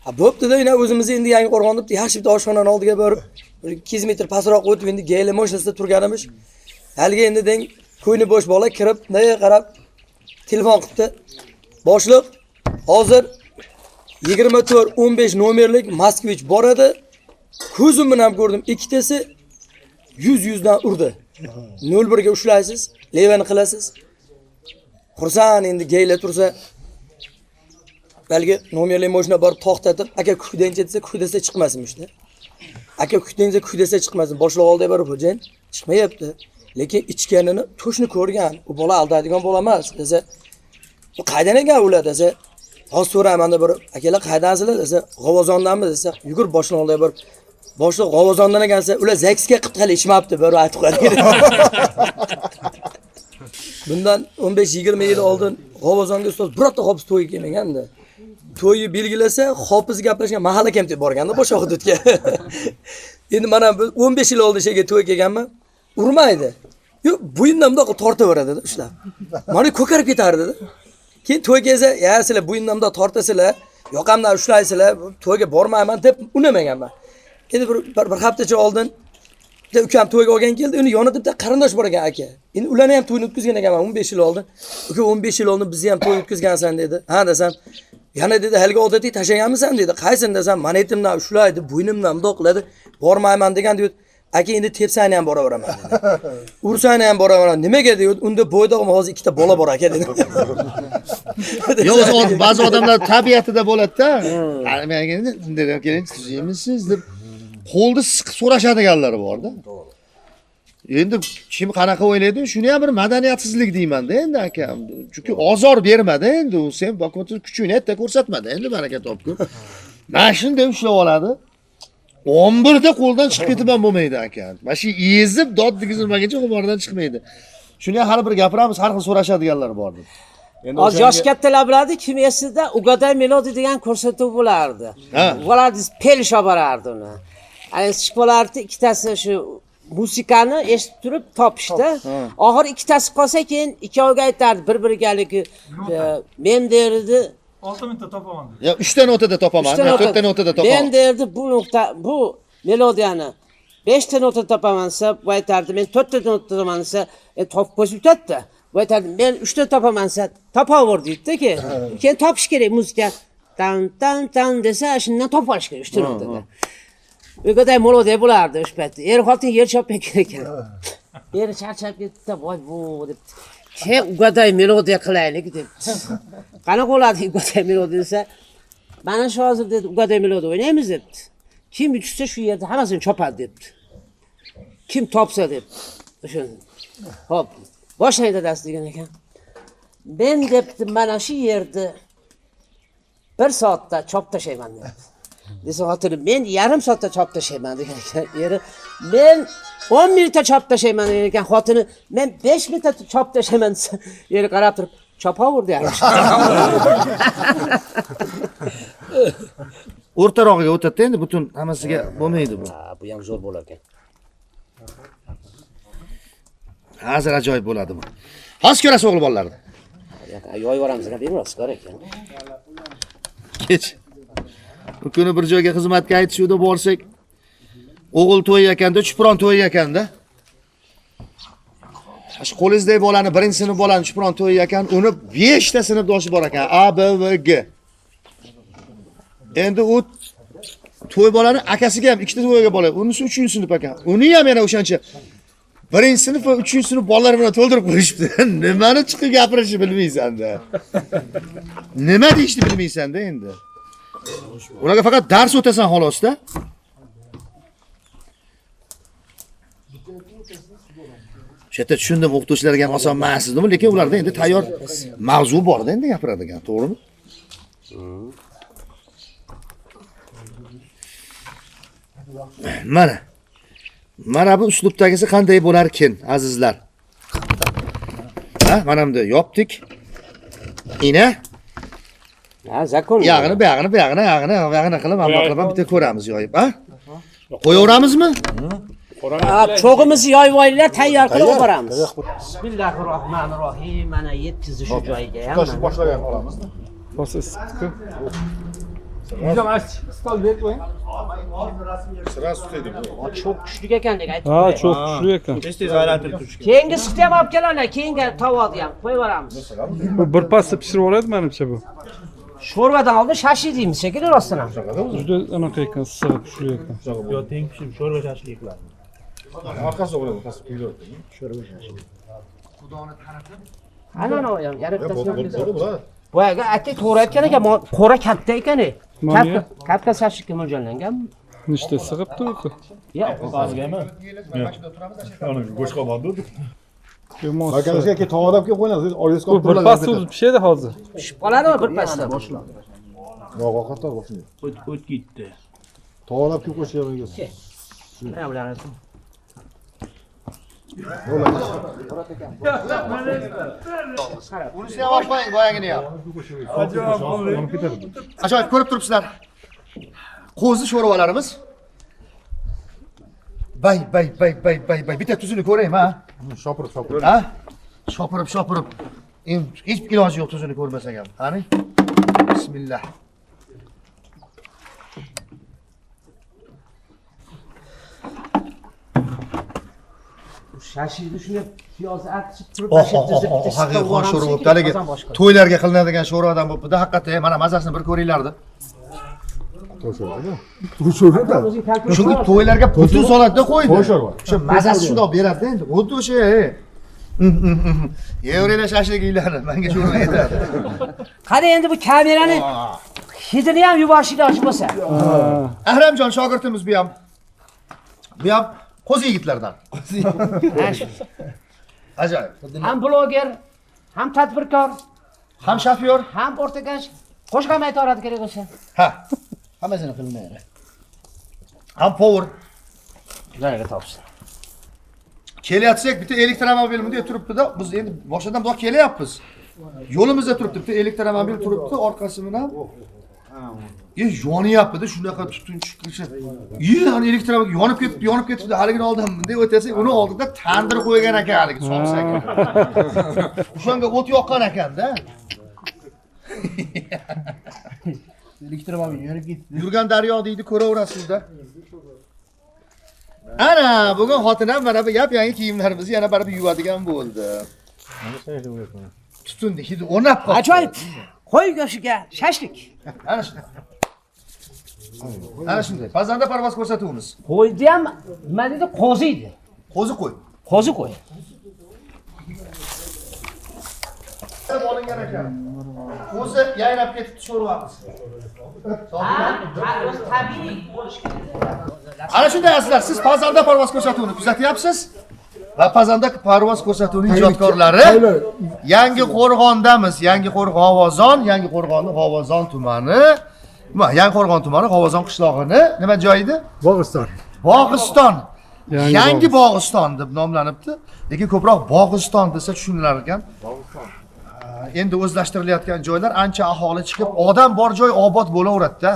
S4: Ha bo'pti-da, yana o'zimiz endi yangi qo'rg'on deb yaxshi bitta oshxonaning oldiga borib, 200 metr pastroq o'tib endi G'li mashinasida turganimiz. Haligi endi deng ko'yni bo'sh bola kirib, nega qarab telefon qilibdi. Boshliq, hozir 24-15 nomerlik Moskvich bor edi. Ko'zim bilan ko'rdim, ikkitasi 100 dan urdi. 01 ga ushlaysiz, levani qilasiz. Xursand endi G'li tursa balki nomerli mashina borib to'xtatib, aka kuydancha desa, kuydasa chiqmasinmishda. Aka kuydancha kuydasa chiqmasin. Boshliq oldiga borib, "Xo'jayin, chiqmayapti." Lekin ichganini to'shni ko'rgan. U bola aldaydigan bola emas desa, "Bu qaydan ekan ular?" desa, hozir so'rayman deb bir akalar qaydansizlar desa, G'avozondanmi desa, yugurib boshini oldi bir boshliq G'avozondan ekansa, ular zaksga qitqali ichmabdi, bir aytib qo'yadi. Bundan 15-20 yil oldin G'avozonga ustoz birorta hofiz to'yga kelmaganda. To'yni belgilasa, hofiz gaplashgan mahalla kam deb borganda boshqa hududga. Endi mana 15 yil oldin shega to'y kelganman, urmaydi. Yo'q, bo'yindan bundoq tortaveradi ushlab. Mana ko'karib ketardi. Keyin to'y kelsa, "Ya, sizlar bo'yindan tortasizlar, yoqamdan ushlaysizlar, to'yga bormayman" deb unamaganman. Endi bir haftacha oldin bitta ukam to'yga olgan keldi, uni yonida bitta qarindosh bor ekan aka. Endi ularni ham to'yni o'tkazgan ekanman 15 yil oldin. Uka 15 yil oldin bizni ham to'y o'tkazgansan dedi. Ha desam, yana dedi, "Haligi odatiy tashaganmisan?" dedi. "Qaysin?" desam, "Mana etimdan ushlaydi, bo'ynimdan bundoq qiladi, bormayman" degan dedi. "Aka endi tepsani ham boraveraman" dedi. "Ursani ham boraveraman." Nimaga dedi? "Unda bo'ydoqim hozir ikkita bola bor aka" dedi.
S1: Yo'q, ba'zi odamlar tabiatida bo'ladi-da. Menga endi bunday keling, sizmisiz deb qo'lni siqib so'rashadiganlar bor-da. Endi kim qanaqa o'ylaydi, shuni ham bir madaniyatsizlik deyman-da endi akam. Chunki ozor bermadi endi u sen bakotu kuchingni aytda ko'rsatmadi endi baraka topgur. Mashin deb ushlab oladi. 11da qo'ldan chiqib ketib ham bo'lmaydi akam. Mana shu ezib dod degizilmaguncha xumordan chiqmaydi. Shuni ham hali bir gapiramiz, har xil so'rashadiganlar bor deb.
S2: Az yosh kattalar biladi, kim esida Ugaday Melodi degan ko'rsatuv bo'lardi. Volardiz pelish olib borardi uni. Ayni chiqib ikkitasi shu musikani eshitib turib topishdi. Oxir ikkitasi qolsa keyin ikkoviga aytardi, bir-birigaligi men derdi
S5: 6 minutda topaman.
S1: Ya 3 ta notada topaman, 4 ta notada topaman.
S2: Men derdi bu melodiyani 5 ta notada topaman desa, bu aytardi men 4 ta notada topaman desa, topib qo'yib o'tadi. Bu aytardi men 3 ta topaman desa, topaver deydi-ki. Keyin topish kerak muzika. Tan desa, shundan topib olish kerak 3 ta notada. Ugaday melodiya bo'lardi o'sha paytda. Xotin yer chopib ekan. Eri charchab ketdi, voy bu deb. Keyin Ugaday melodiya qilaylik debdi. Qanaqa bo'ladi Ugaday melodiya desa, mana shu hozir dedi Ugaday melodiya o'ynaymiz debdi. Kim yutsa shu yerda hammasini chopadi debdi. Kim topsa debdi. O'sha. Hop, boshlaydi dadasi degan ekan. Men debdi mana shu yerda 1 soatda chop tashlayman debdi. Desa xotinim, men yarim soatda chop tashlayman degan ekan. Eri, men 10 minutda chop tashlayman degan ekan. Xotini, men 5 minutda chop tashlayman desa, eri qarab turib, chopaver deydi.
S1: O'rtarog'iga o'tadi endi butun hammasiga bo'lmaydi bu.
S2: Bu ham zo'r bo'lar ekan.
S1: Hozir ajoyib bo'ladi bu. Hozir ko'rasiz o'g'il bolalarni.
S2: Yoyib yoramiz ekan, bemalol qara ekan.
S1: Kech. Bu kuni bir joyga xizmatga aytishuvda borsak, o'g'il to'y ekanda, chupron to'y ekanda. Shu qo'lingizdagi bolani, birinchi sinf bolani chupron to'y ekan, uni 5 ta sinfdoshi bor ekan, A, B va G. Endi u to'y bolani akasiga ham 2 ta to'yga bola, unisi 3-sinf ekan. Uni ham yana o'shancha 1-sinf va 3-sinf bolalar bilan to'ldirib qo'yishibdi. Nimani chiqib gapirishni bilmaysan-da. Nima deyishni bilmaysan-da endi. Ularga faqat dars o'tasan xolos-da. Shu yerda tushundim, o'qituvchilarga ham oson emas dedim, lekin ularda endi tayyor mavzu bor-da endi gapiradigan, to'g'rimi? Mana bu uslubdagisi qanday bo'larkin, azizlar? Ha, mana bunda yopdik. Ina
S2: zakon.
S1: Yog'ini qilib, ammo qilib bitta ko'ramiz yoyib, ha? Qo'yaveramizmi?
S2: Cho'g'imizni yoyib olinglar, tayyor qilib olib boramiz. Bismillahirrohmanirrohim. Mana yetkizish shu joyiga ham.
S1: Boshlagan olamiz.
S9: Bosasiz-ku.
S5: Stol berib qo'ying.
S1: Sirasi tutaydi.
S2: Çok kuchli ekan deb aytib.
S9: Ha, çok kuchli ekan.
S5: Tez aylantirib turish kerak.
S2: Keyingi sutni ham olib kelinglar, keyingi tovog'ni ham qo'yib yuboramiz.
S9: Bu bir pasda pishirib oladi menimcha bu.
S2: Sho'rvadan oldin shashi deymiz shekilli rostdan ham.
S9: Juda anaqa ekan, issiq kuchli ekan.
S5: Yo, teng pishirib sho'rva shashlik qiladi. Orqasi bo'ladi, orqasi kuydirib. Sho'rva shashlik.
S1: Xudoni tanitib.
S2: Ana ham yarattasini. Boyaga aka to'g'ri aytgan ekan, qora katta ekan. Katta shashlikka mo'ljallangan.
S9: Nechta sig'ib turibdi?
S2: Yo'q,
S5: Ozgami? Yo'q. Bo'sh qolmadi. Makalasiga aka to'g'rab kelib qo'yasiz. Oyingiz
S9: Bu bir pas pishadi hozir.
S2: Pishib qoladimi bir pasda?
S5: Qo'rqoqatlar boshini.
S10: O't ketdi.
S5: To'g'rab kelib qo'yishingiz.
S2: Ha, bularni.
S1: Unisini ham olib qo'ying, boyagini ham. Ajoyib ko'rib turibsizlar. Qo'zi sho'rvalarimiz. Bay. Bitta tuzini ko'raymi, ha?
S5: Shopirib.
S1: Ha? Shopirib. Hech iloji yo'q tuzini ko'rmasak ham. Qani? Bismillah.
S2: Shashlikni shunga piyoz artib turib,
S1: Haqiqiy sho'rva bo'libdi. Haligi to'ylarga qilinadigan sho'rvadan bo'libdi. Haqiqatda mana mazasini bir ko'ringlardi. Chunki to'ylarga butun solatda qo'ydi. O'sha mazasi shundoq beradi endi. Xuddi o'sha. Yevrelar shashliginglarni menga sho'rva yetadi.
S2: Qani endi bu kamerani hidini ham yuborish iloji bo'lsa.
S1: Ahramjon shogirdimiz bu ham. Bu ham qo'zi yigitlardan. Ajoyib.
S2: Ham bloger, ham tadbirkor,
S1: Ham shofyor,
S2: ham o'rtakash, qo'shqam ayta oladi kerak bo'lsa.
S1: ha, hammasini qilmaydi. Ham power.
S2: Ularga topsin.
S1: Kelyapsak bitta elektromobil bunday turibdi-da, biz endi boshidan buyoq kelyapmiz. Yo'limizda turibdi, bitta elektromobil turibdi, orqasi bilan. Yonyapti-da, shunaqa tutun chiqishi. Ani elektromobil yonib ketibdi, haligini oldim bunday o'tasak, uni oldida tandir qo'ygan ekan haligi somsaga. O'shanga o't yoqqan ekan-da. Elektromobil yonib ketdi. Yurgan daryo deydi, ko'raverasizda. Ana, bugun xotinam mana bu yangi kiyimlarimizni yana baribir yuvadigan bo'ldi. Tutundi, hidi o'rnab qoldi.
S2: Ajoyib. Qo'y go'shtiga shashlik.
S1: Ana shunday. Ana shunday. Pazanda parvoz ko'rsatuvimiz.
S2: Qo'ydi ham nima dedi? Qo'zi edi.
S1: Qo'zi qo'y.
S2: Qo'zi qo'y.
S1: Olingan ekan. O'zi yayrab ketibdi sho'rvamiz.
S2: Tabiiy bo'lish kerak.
S1: Ana shunday azizlar, siz pazanda parvoz ko'rsatuvini kuzatyapsiz. Va pazanda parvoz ko'rsatuvining ijodkorlari Yangi Qo'rg'ondamiz. Yangi Qo'rg'on G'ovozon, Yangi Qo'rg'onning G'ovozon tumani. Yangi Qo'rg'on tumani G'ovozon qishlog'ini nima joy edi? Bog'iston. Yangi Bog'iston deb nomlanibdi. Lekin ko'proq Bog'iston desa tushunilar ekan. Endi o'zlashtirilayotgan joylar ancha aholi chiqib, odam bor joy obod bo'laveradi-da.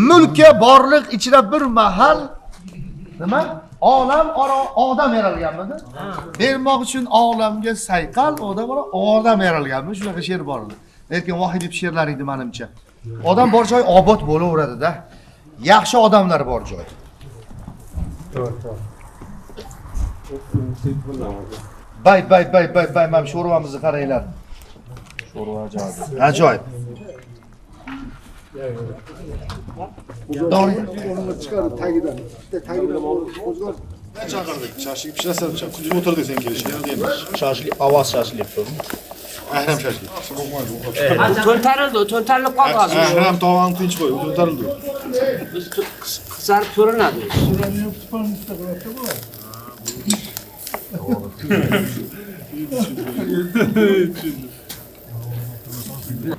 S1: Mulkka borliq ichida bir mahal nima? Olam aro odam yaralganmidi? Bermoq uchun olamga sayqal, odam aro odam yaralganmi? Shunaqa she'r bor edi. Lekin Vohidov she'rlar edi menimcha. Odam bor joy obod bo'laveradi-da. Yaxshi odamlar bor joy. Bay, mana sho'rvamizni qaranglar. Sho'rva ajoyib. Ajoyib. Dori
S5: chiqarib tagidan. Tagidan qo'zg'or. Chaqirdik. Shashlik pishirsa, kuzib o'tirdik sen kelishga.
S1: Shashlik, ovoz shashlik. Ahram shashlik.
S2: To'ntarilib qoldi hozir.
S5: Ahram tovani tinch qo'y, to'ntarildi.
S2: Biz qizarib ko'rinadi.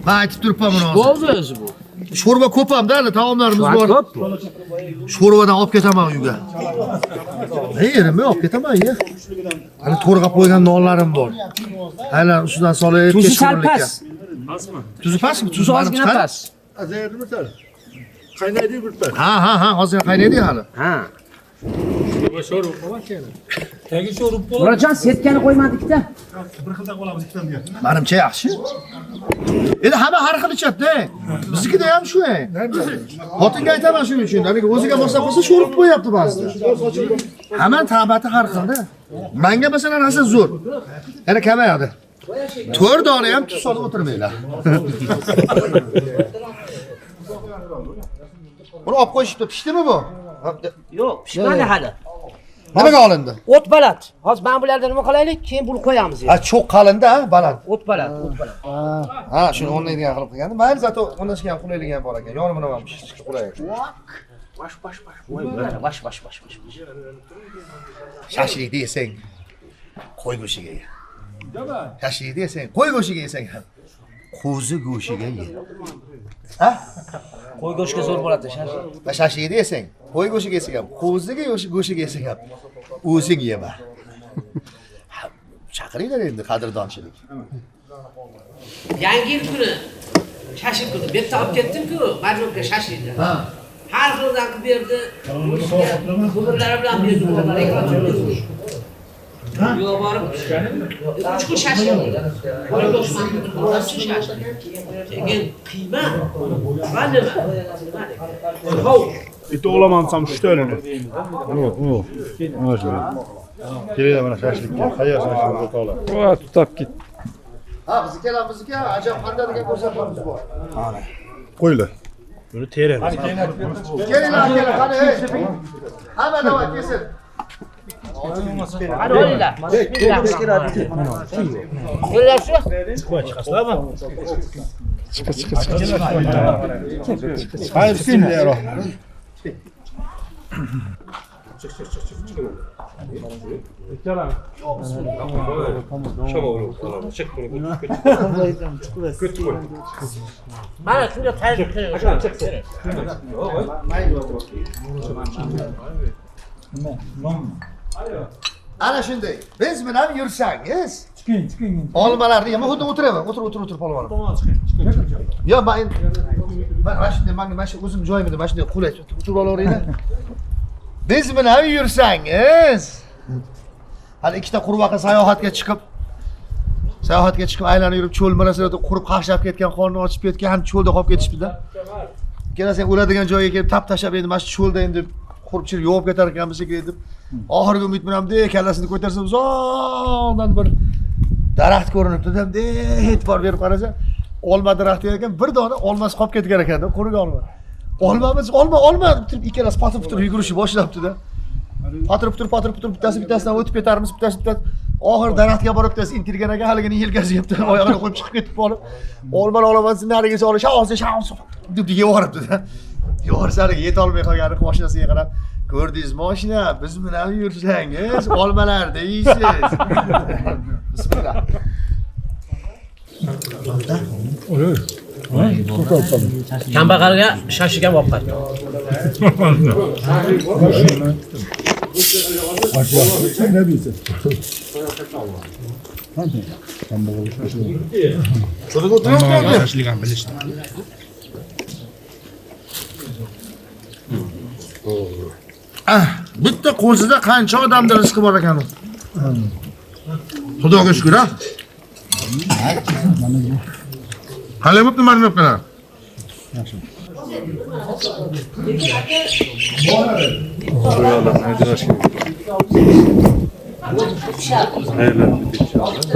S1: Men aytib turibman buni.
S2: Bo'ldi o'zi bu.
S1: Sho'rva ko'p ham-da, taomlarimiz bor. Sho'rvadan olib ketaman uyga. Yerim olib ketaman, ye. Hali to'rg'ab qo'ygan nonlarim bor. Hali ustidan solib
S2: tuzi sal past.
S1: Tuzi pastmi?
S2: Tuzi ozgina past.
S5: Azayirmi sal? Qaynaydi bir pas.
S1: Ha, hozir qaynaydi hali.
S2: Ha. Murodjon setkani qo'ymadik-da.
S5: Bir xilda qolamiz ikkidan buyon.
S1: Menimcha yaxshi. Endi hamma har xil ichadi-da. Biznikida ham shu. Xotinga aytaman shuning uchun. Haligi o'ziga moslab qolsa sho'rib qo'yapti ba'zida. Hamma ta'bati har xilda. Menga masalan narsa zo'r. Yana kamayadi. 4 dona ham tuz solib o'tirmanglar. Buni olib qo'yishibdi. Pishdimi bu?
S2: Yo'q, pishmadi hali.
S1: Nimaga olindi?
S2: O't baland. Hozir mana bulardan nima qilaylik? Keyin buni qo'yamiz.
S1: Ha, cho'q qalinda, baland.
S2: O't baland.
S1: Ha, shuni o'rnaydigan qilib qo'ygandi. Mayli, zato o'rnashga ham qulaylik ham bor ekan. Yonimini ham pishirishga qulay ekan.
S2: Vash.
S1: Shashlik desang, qo'y go'shtiga ye. Shashlikda yesang, qo'y go'shtiga yesang ham qo'zi go'shtiga ye. Ha?
S2: Qo'y go'shtiga zo'r bo'ladi shashlik.
S1: Va shashlikda yesang, qo'y go'shtiga yesang ham, qo'ziga go'shtiga yesang ham o'zing yema. Chaqiringlar endi qadrdonchilik.
S2: Yangi yil kuni shashlik kuni bu yerda olib ketdim-ku, majburga shashlikni.
S1: Ha.
S2: Har xildan qilib berdi. Bugunlari bilan berdi bolalar ekran ko'rdi. Yo'q borib, 3 kun shashlik oldi. Qo'y go'shti, qolasi shashlik. Keyin qiyma va nima? Hov.
S5: Bitta olamansam 3 ta o'lini. Mana shu. Kelinglar mana shashlikka. Qayersan shu o'toqlar.
S9: Va tutab ket.
S1: Ha, bizniki ajab qanday degan ko'rsatmamiz bor.
S5: Mana. Qo'ylar. Buni teramiz.
S1: Kelinglar, qani, hey. Hamma davay kelsin.
S2: Hadi olinglar. Yo'llar shu.
S5: Chiqasizlarmi? Chiqa. Hayır, bismillahirrahmanirrahim.
S2: Mana shunga tayyor
S1: Ana shunday. Biz bilan yursangiz, chiqing. Olmalarni yema, xuddi o'tiraman. O'tir polvon. Yo, men mana shunday, mana shu o'zim joyimda, mana shunday qulay o'tirib olaveringlar. Biz bilan yursangiz, hali ikkita qurbaqa sayohatga chiqib aylanib yurib, cho'l marasida qurib qashab ketgan, qorni ochib ketgan, cho'lda qolib ketishibdi-da. Kelasang o'ladigan joyga kelib tap tashlab endi mana shu cho'lda endi quribchilik yovib ketar ekanmiz deb oxirgi umid bilan kallasini ko'tarsa uzoqdan bir daraxt ko'rinibdi-da, e'tibor berib qarasa, olma daraxti ekan, bir dona olmasi qolib ketgan ekan-da, quruq olma. Olma turib ikkalasi patirib turib yugurishni boshlabdi-da. Patirib turib bittasidan o'tib ketarmiz, bittasi oxir daraxtga borib bittasi intilgan ekan, haligini yelkasi yebdi, oyog'ini qo'yib chiqib ketib qolib, olmani olaman, narigacha olib shao deb yevoribdi-da. Yo'rsariga yeta olmay qolgani mashinasiga qarab, ko'rdingiz mashina, biz bilan yursangiz, olmalarda yeysiz. Bismillah.
S2: Kambag'alga shashlik ham olib qaytdi.
S5: Ne diyorsun?
S1: Şurada oturuyor mu? Bitta qo'zida qancha odamda rizqi bor ekan. Xudoga shukr, ha. Hali bo'pti mana bu kana.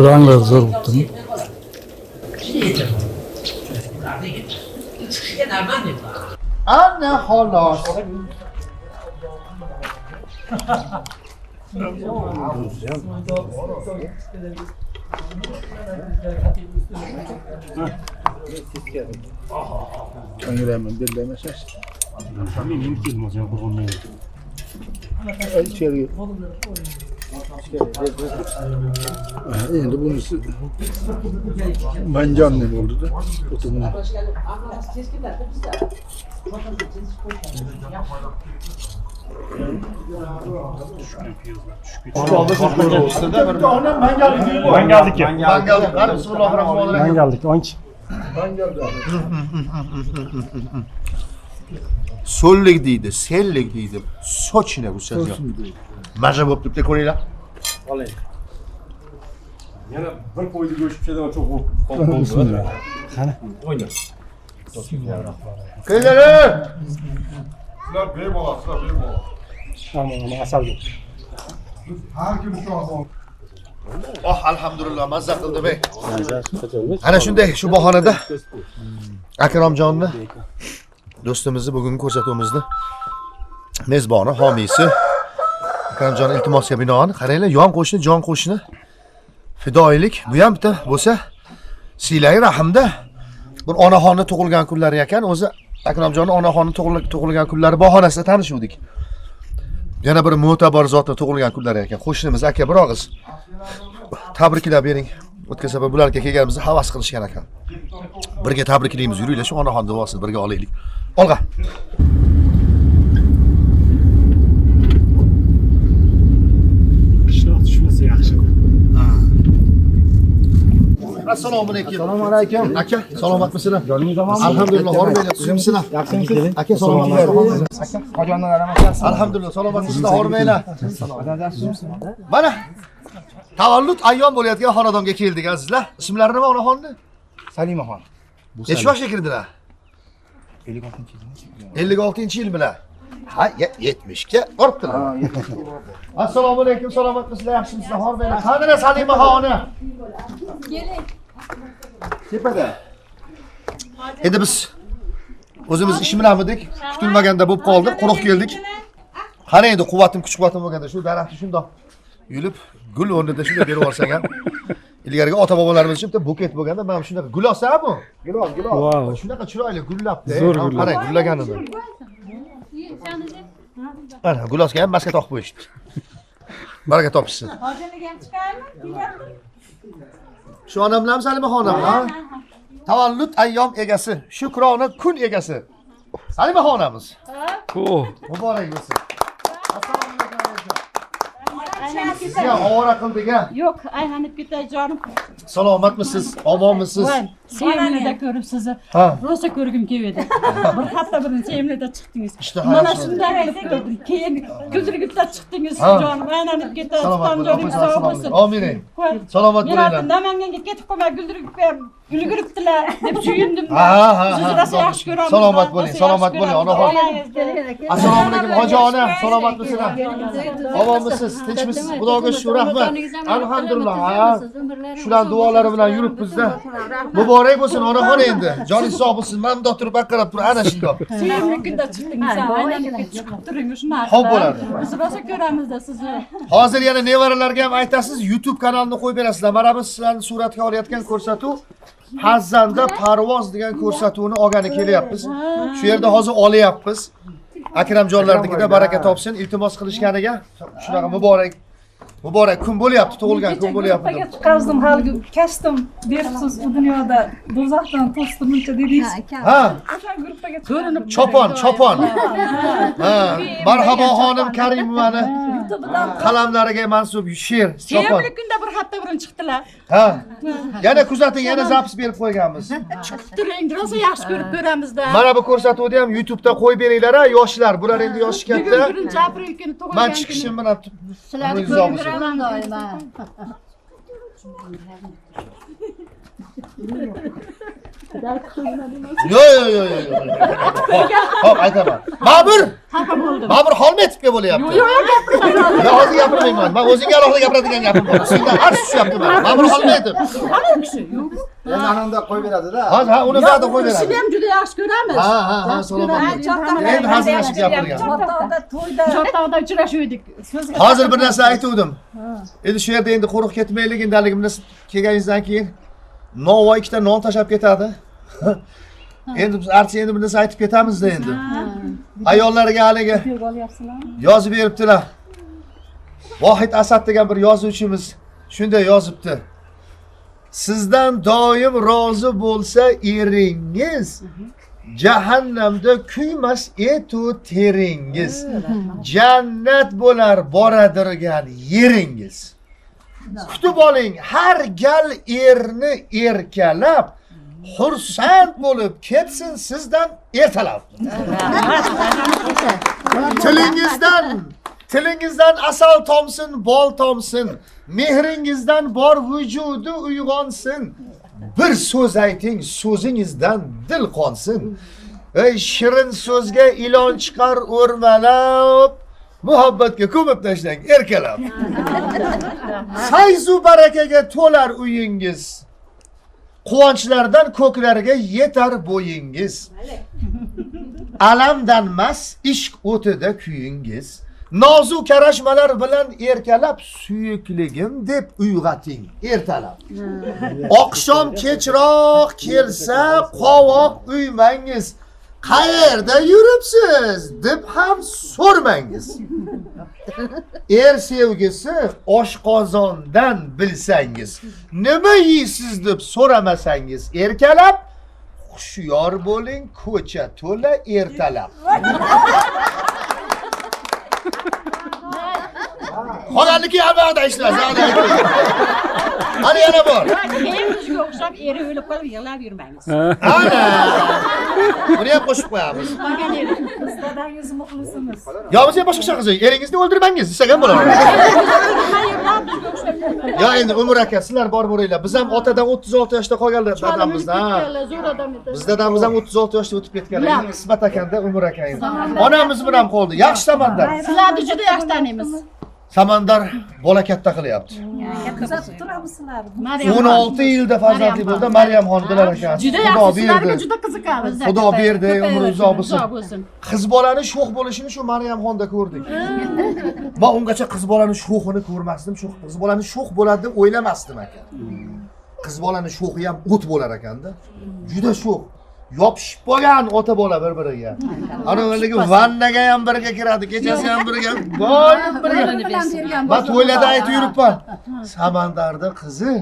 S9: Ranglar zo'r bo'libdimi?
S1: Ana xolos.
S5: Tanrı'nın birlemeşer.
S3: Mümkün mü? Kurbanmayın.
S5: İçeri. Endi bunisi bence annem oldu da. Oturma.
S3: Ben geldik ya.
S1: Ben geldim. Bismillahirrahmanirrahim.
S3: Ben geldik. Anç.
S1: So'llik deydi, sellik deydi. Sochina bu so'z. Maja bo'lib turibdi, ko'ringlar.
S3: Olayım. Yana bir qo'yni go'sht pishadigan çok bo'ldi. Qani? O'yna.
S1: Kelinglar.
S5: Sizlar bemalol.
S3: Ama asal yo'q.
S5: Har kim shu ahvol.
S1: Oh, alhamdulillah, mazza qildi bey. Ana shunday shu bahonada Akromjonni do'stimizni bugungi ko'rsatuvimizni mezboni, homiysi Akromjon iltimosiga binoan qaranglar, yon qo'shni, jon qo'shni fidoilik bu ham bitta bo'lsa silai rahmda bir onaxonni tug'ilgan kunlari ekan, o'zi Akromjonni onaxonni tug'ilgan kunlari bahonasida tanishuvdik. Yana bir mo'tabar zotni tug'ilgan kunlari ekan, qo'shnimiz aka bir og'iz. tabriklar bering. O'tgan safar bularga kelganimizda havas qilishgan ekan. Birga tabriklaymiz, yuringlar shu onaxon duosini birga olaylik. Olg'a.
S3: Qishloq tushmasa yaxshi.
S1: Assalomu alaykum. Assalomu alaykum. Aka, salomatmisizlar? Joningiz omonmi? Alhamdulillah, hormaylar. Sizlar yaxshimisizlar? Aka, salomatlar. Aka, qo'jondan aramasizlar? Alhamdulillah, salomatsizlar, hormaylar. Mana tavallud ayyom bo'layotgan xonadonga keldik azizlar. Ismlari nima onaxonni?
S11: Salimaxon.
S1: Necha yoshga kirdilar? 56-yil bilan. Ha, 70ga boribdilar. Assalomu alaykum, salomatmisizlar, yaxshimisizlar, hormaylar. Qanday Salimaxonni?
S6: Keling.
S1: Tepada. Endi biz o'zimiz ish bilanmidik, kutilmaganda bo'lib qoldi, quruq keldik. Qani endi kuch-quvvatim bo'lganda shu daraxtni shundoq yulib, gul o'rnida shunday berib olsang ham. Ilgariga ota-bobolarimiz uchun bitta buket bo'lganda, mana shunaqa gul olsa-ku. Gul.
S3: Wow.
S1: Shunaqa chiroyli gullabdi.
S3: Zo'r gul.
S1: Qarang, gullaganini. Mana gulosga ham maska toqib qo'yishdi. Baraka topishsin.
S6: Hozirlik ham chiqarmi?
S1: Shu onam bilan Salimaxonam, ha? Tavallud ayyom egasi, shukrona kun egasi. Salimaxonamiz. Muborak bo'lsin. Sizga ovora qildik-a?
S6: Yo'q, aylanib ketay jonim.
S1: Salomatmisiz? Omonmisiz?
S6: Sevimlida ko'rib sizni. Rosa ko'rgim keldi. Bir hafta burun sevimlida chiqdingiz. Mana shunday qilib ko'rdim. Keyin guldirgitda chiqdingiz jonim. Aylanib ketay. Joningiz sog' bo'lsin.
S1: Amin. Salomat bo'linglar.
S6: Namanganga ketib qolmay guldirgitga ulguribdilar deb suyundim. Siz rosa yaxshi ko'raman.
S1: Salomat bo'ling, salomat bo'ling onaxon. Assalomu alaykum hoji ona, salomatmisizlar? Omonmisiz? Tinchmisiz? Xudoga shukr, rahmat. Alhamdulillah. Shular duolari bilan yuribmiz-da. Muborak bo'lsin onaxon endi. Joningiz sog' bo'lsin. Men bundoq turib baqirib turib ana shundoq.
S6: Sevimli kunda chiqdingiz. Aylanib chiqib turing shunaqa.
S1: Xo'p bo'ladi.
S6: Biz rosa ko'ramiz-da sizni.
S1: Hozir yana nevaralarga ham aytasiz, YouTube kanalini qo'yib berasizlar. Mana biz sizlarni suratga olayotgan ko'rsatuv Hazzanda parvoz degan ko'rsatuvni olgani kelyapmiz. Shu yerda hozir olyapmiz. Akramjonlarnikida baraka topsin, iltimos qilishganiga shunaqa muborak kun bo'lyapti, tug'ilgan kun bo'lyapti.
S6: Chiqardim haligi kastim beribsiz u dunyoda do'zaxdan to'sdim muncha dedingiz.
S1: Ha.
S6: O'sha gruppaga ko'rinib
S1: Chopon. Ha, marhabo xonim Karimovani qalamlariga mansub she'r chopon.
S6: Sevimli kunda bir hafta burun chiqdilar.
S1: Ha. Yana kuzating, yana zapis berib qo'yganmiz.
S6: Chiqib turing, rosa yaxshi ko'rib ko'ramiz-da.
S1: Mana bu ko'rsatuvni ham YouTube'da qo'yib beringlar-a, yoshlar. Bular endi yoshi katta.
S6: Birinchi aprel kuni tug'ilgan.
S1: Men chiqishim bilan
S6: sizlarni
S1: ko'rib
S6: ko'raman doimo.
S1: Yo'q. Hop, aytaman. Ma'mur Xolmetovga bo'lyapti.
S6: Yo'q, gapirmayman.
S1: Men hozir gapirmayman. Men o'zingga alohida gapiradigan gapim bor. Sendan arz tushyapti mana. Ma'mur Xolmetov.
S6: Qani u kishi? Yo'qmi?
S11: Endi ananda qo'yib beradi-da.
S1: Hozir uni ba'da qo'yib beradi.
S6: Shuni ham juda yaxshi ko'ramiz.
S1: Ha, salomat. Endi hazillashib gapirgan.
S6: Chortoqda uchrashuvdik.
S1: Hozir bir narsa aytuvdim. Endi shu yerda endi qo'rqib ketmaylik, endi haligimni kelganingizdan keyin Nova ikkita non tashab ketadi. Endi biz archa endi bir narsa aytib ketamiz-da endi. Ayollarga haligi yozib beribdilar. Vohid Asad degan bir yozuvchimiz shunday yozibdi. Sizdan doim rozi bo'lsa eringiz, jahannamda kuymas etu teringiz. Jannat bo'lar boradirgan yeringiz. Kutib oling, har gal erni erkalab, xursand bo'lib ketsin sizdan ertalab. Tilingizdan asal tomsin, bol tomsin. Mehringizdan bor vujudi uyg'onsin. Bir so'z ayting, so'zingizdan dil qonsin. Ey shirin so'zga ilon chiqar o'rmalab, muhabbatga ko'mib tashlang erkalab. Sayzu barakaga to'lar uyingiz. Quvonchlardan ko'klarga yetar bo'yingiz. Alamdanmas ishq o'tida kuyingiz. Nozu karashmalar bilan erkalab suyukligim deb uyg'ating ertalab. Oqshom kechroq kelsa qovoq uymangiz. Qayerda yuribsiz deb ham so'rmangiz. Er sevgisi oshqozondan bilsangiz, nima yeysiz deb so'ramasangiz, erkalab, hushyor bo'ling, ko'cha to'la ertalab. Qolganligi albatta ishlaysiz. Hadi yana bor.
S6: Keyin bizga o'xshab eri o'lib qolib yig'lab yurmangiz.
S1: Ana! Buni ham qo'shib qo'yamiz.
S6: Biz dadangiz muxlisimiz.
S1: Yo, biz ham boshqa qiz, eringizni o'ldirmangiz, desagan bo'ladi. Ya endi Umr aka, sizlar bor bo'linglar. Biz ham otadan 36 yoshda qolganlar dadamizda.
S6: Zo'r odam edi.
S1: Biz dadamiz ham 36 yoshda o'tib ketganlar. Endi qismat ekanda Umr aka endi. Onamiz bilan qoldi. Yaxshi Samandar.
S6: Sizlarni juda yaxshi taniymiz.
S1: Samandar bola katta qilyapti.
S6: Kuzatib turamiz sizlarni.
S1: 16 yilda farzandli bo'ldi Maryamxon bilar ekan.
S6: Juda yaxshi, sizlarga juda qiziqamiz.
S1: Xudo berdi, umri uzoq bo'lsin. Qiz bolani sho'x bo'lishini shu Maryamxonda ko'rdik. Men ungacha qiz bolani sho'xini ko'rmasdim, shu qiz bolani sho'x bo'ladi deb o'ylamasdim aka. Qiz bolani sho'xi ham o't bo'lar ekanda. Juda sho'x. Yopishib qolgan ota bola bir-biriga. Ana o'ligi vannaga ham birga kiradi, kechasi ham birga, doim birga. Men to'ylarda aytib yuribman. Samandarda qizi,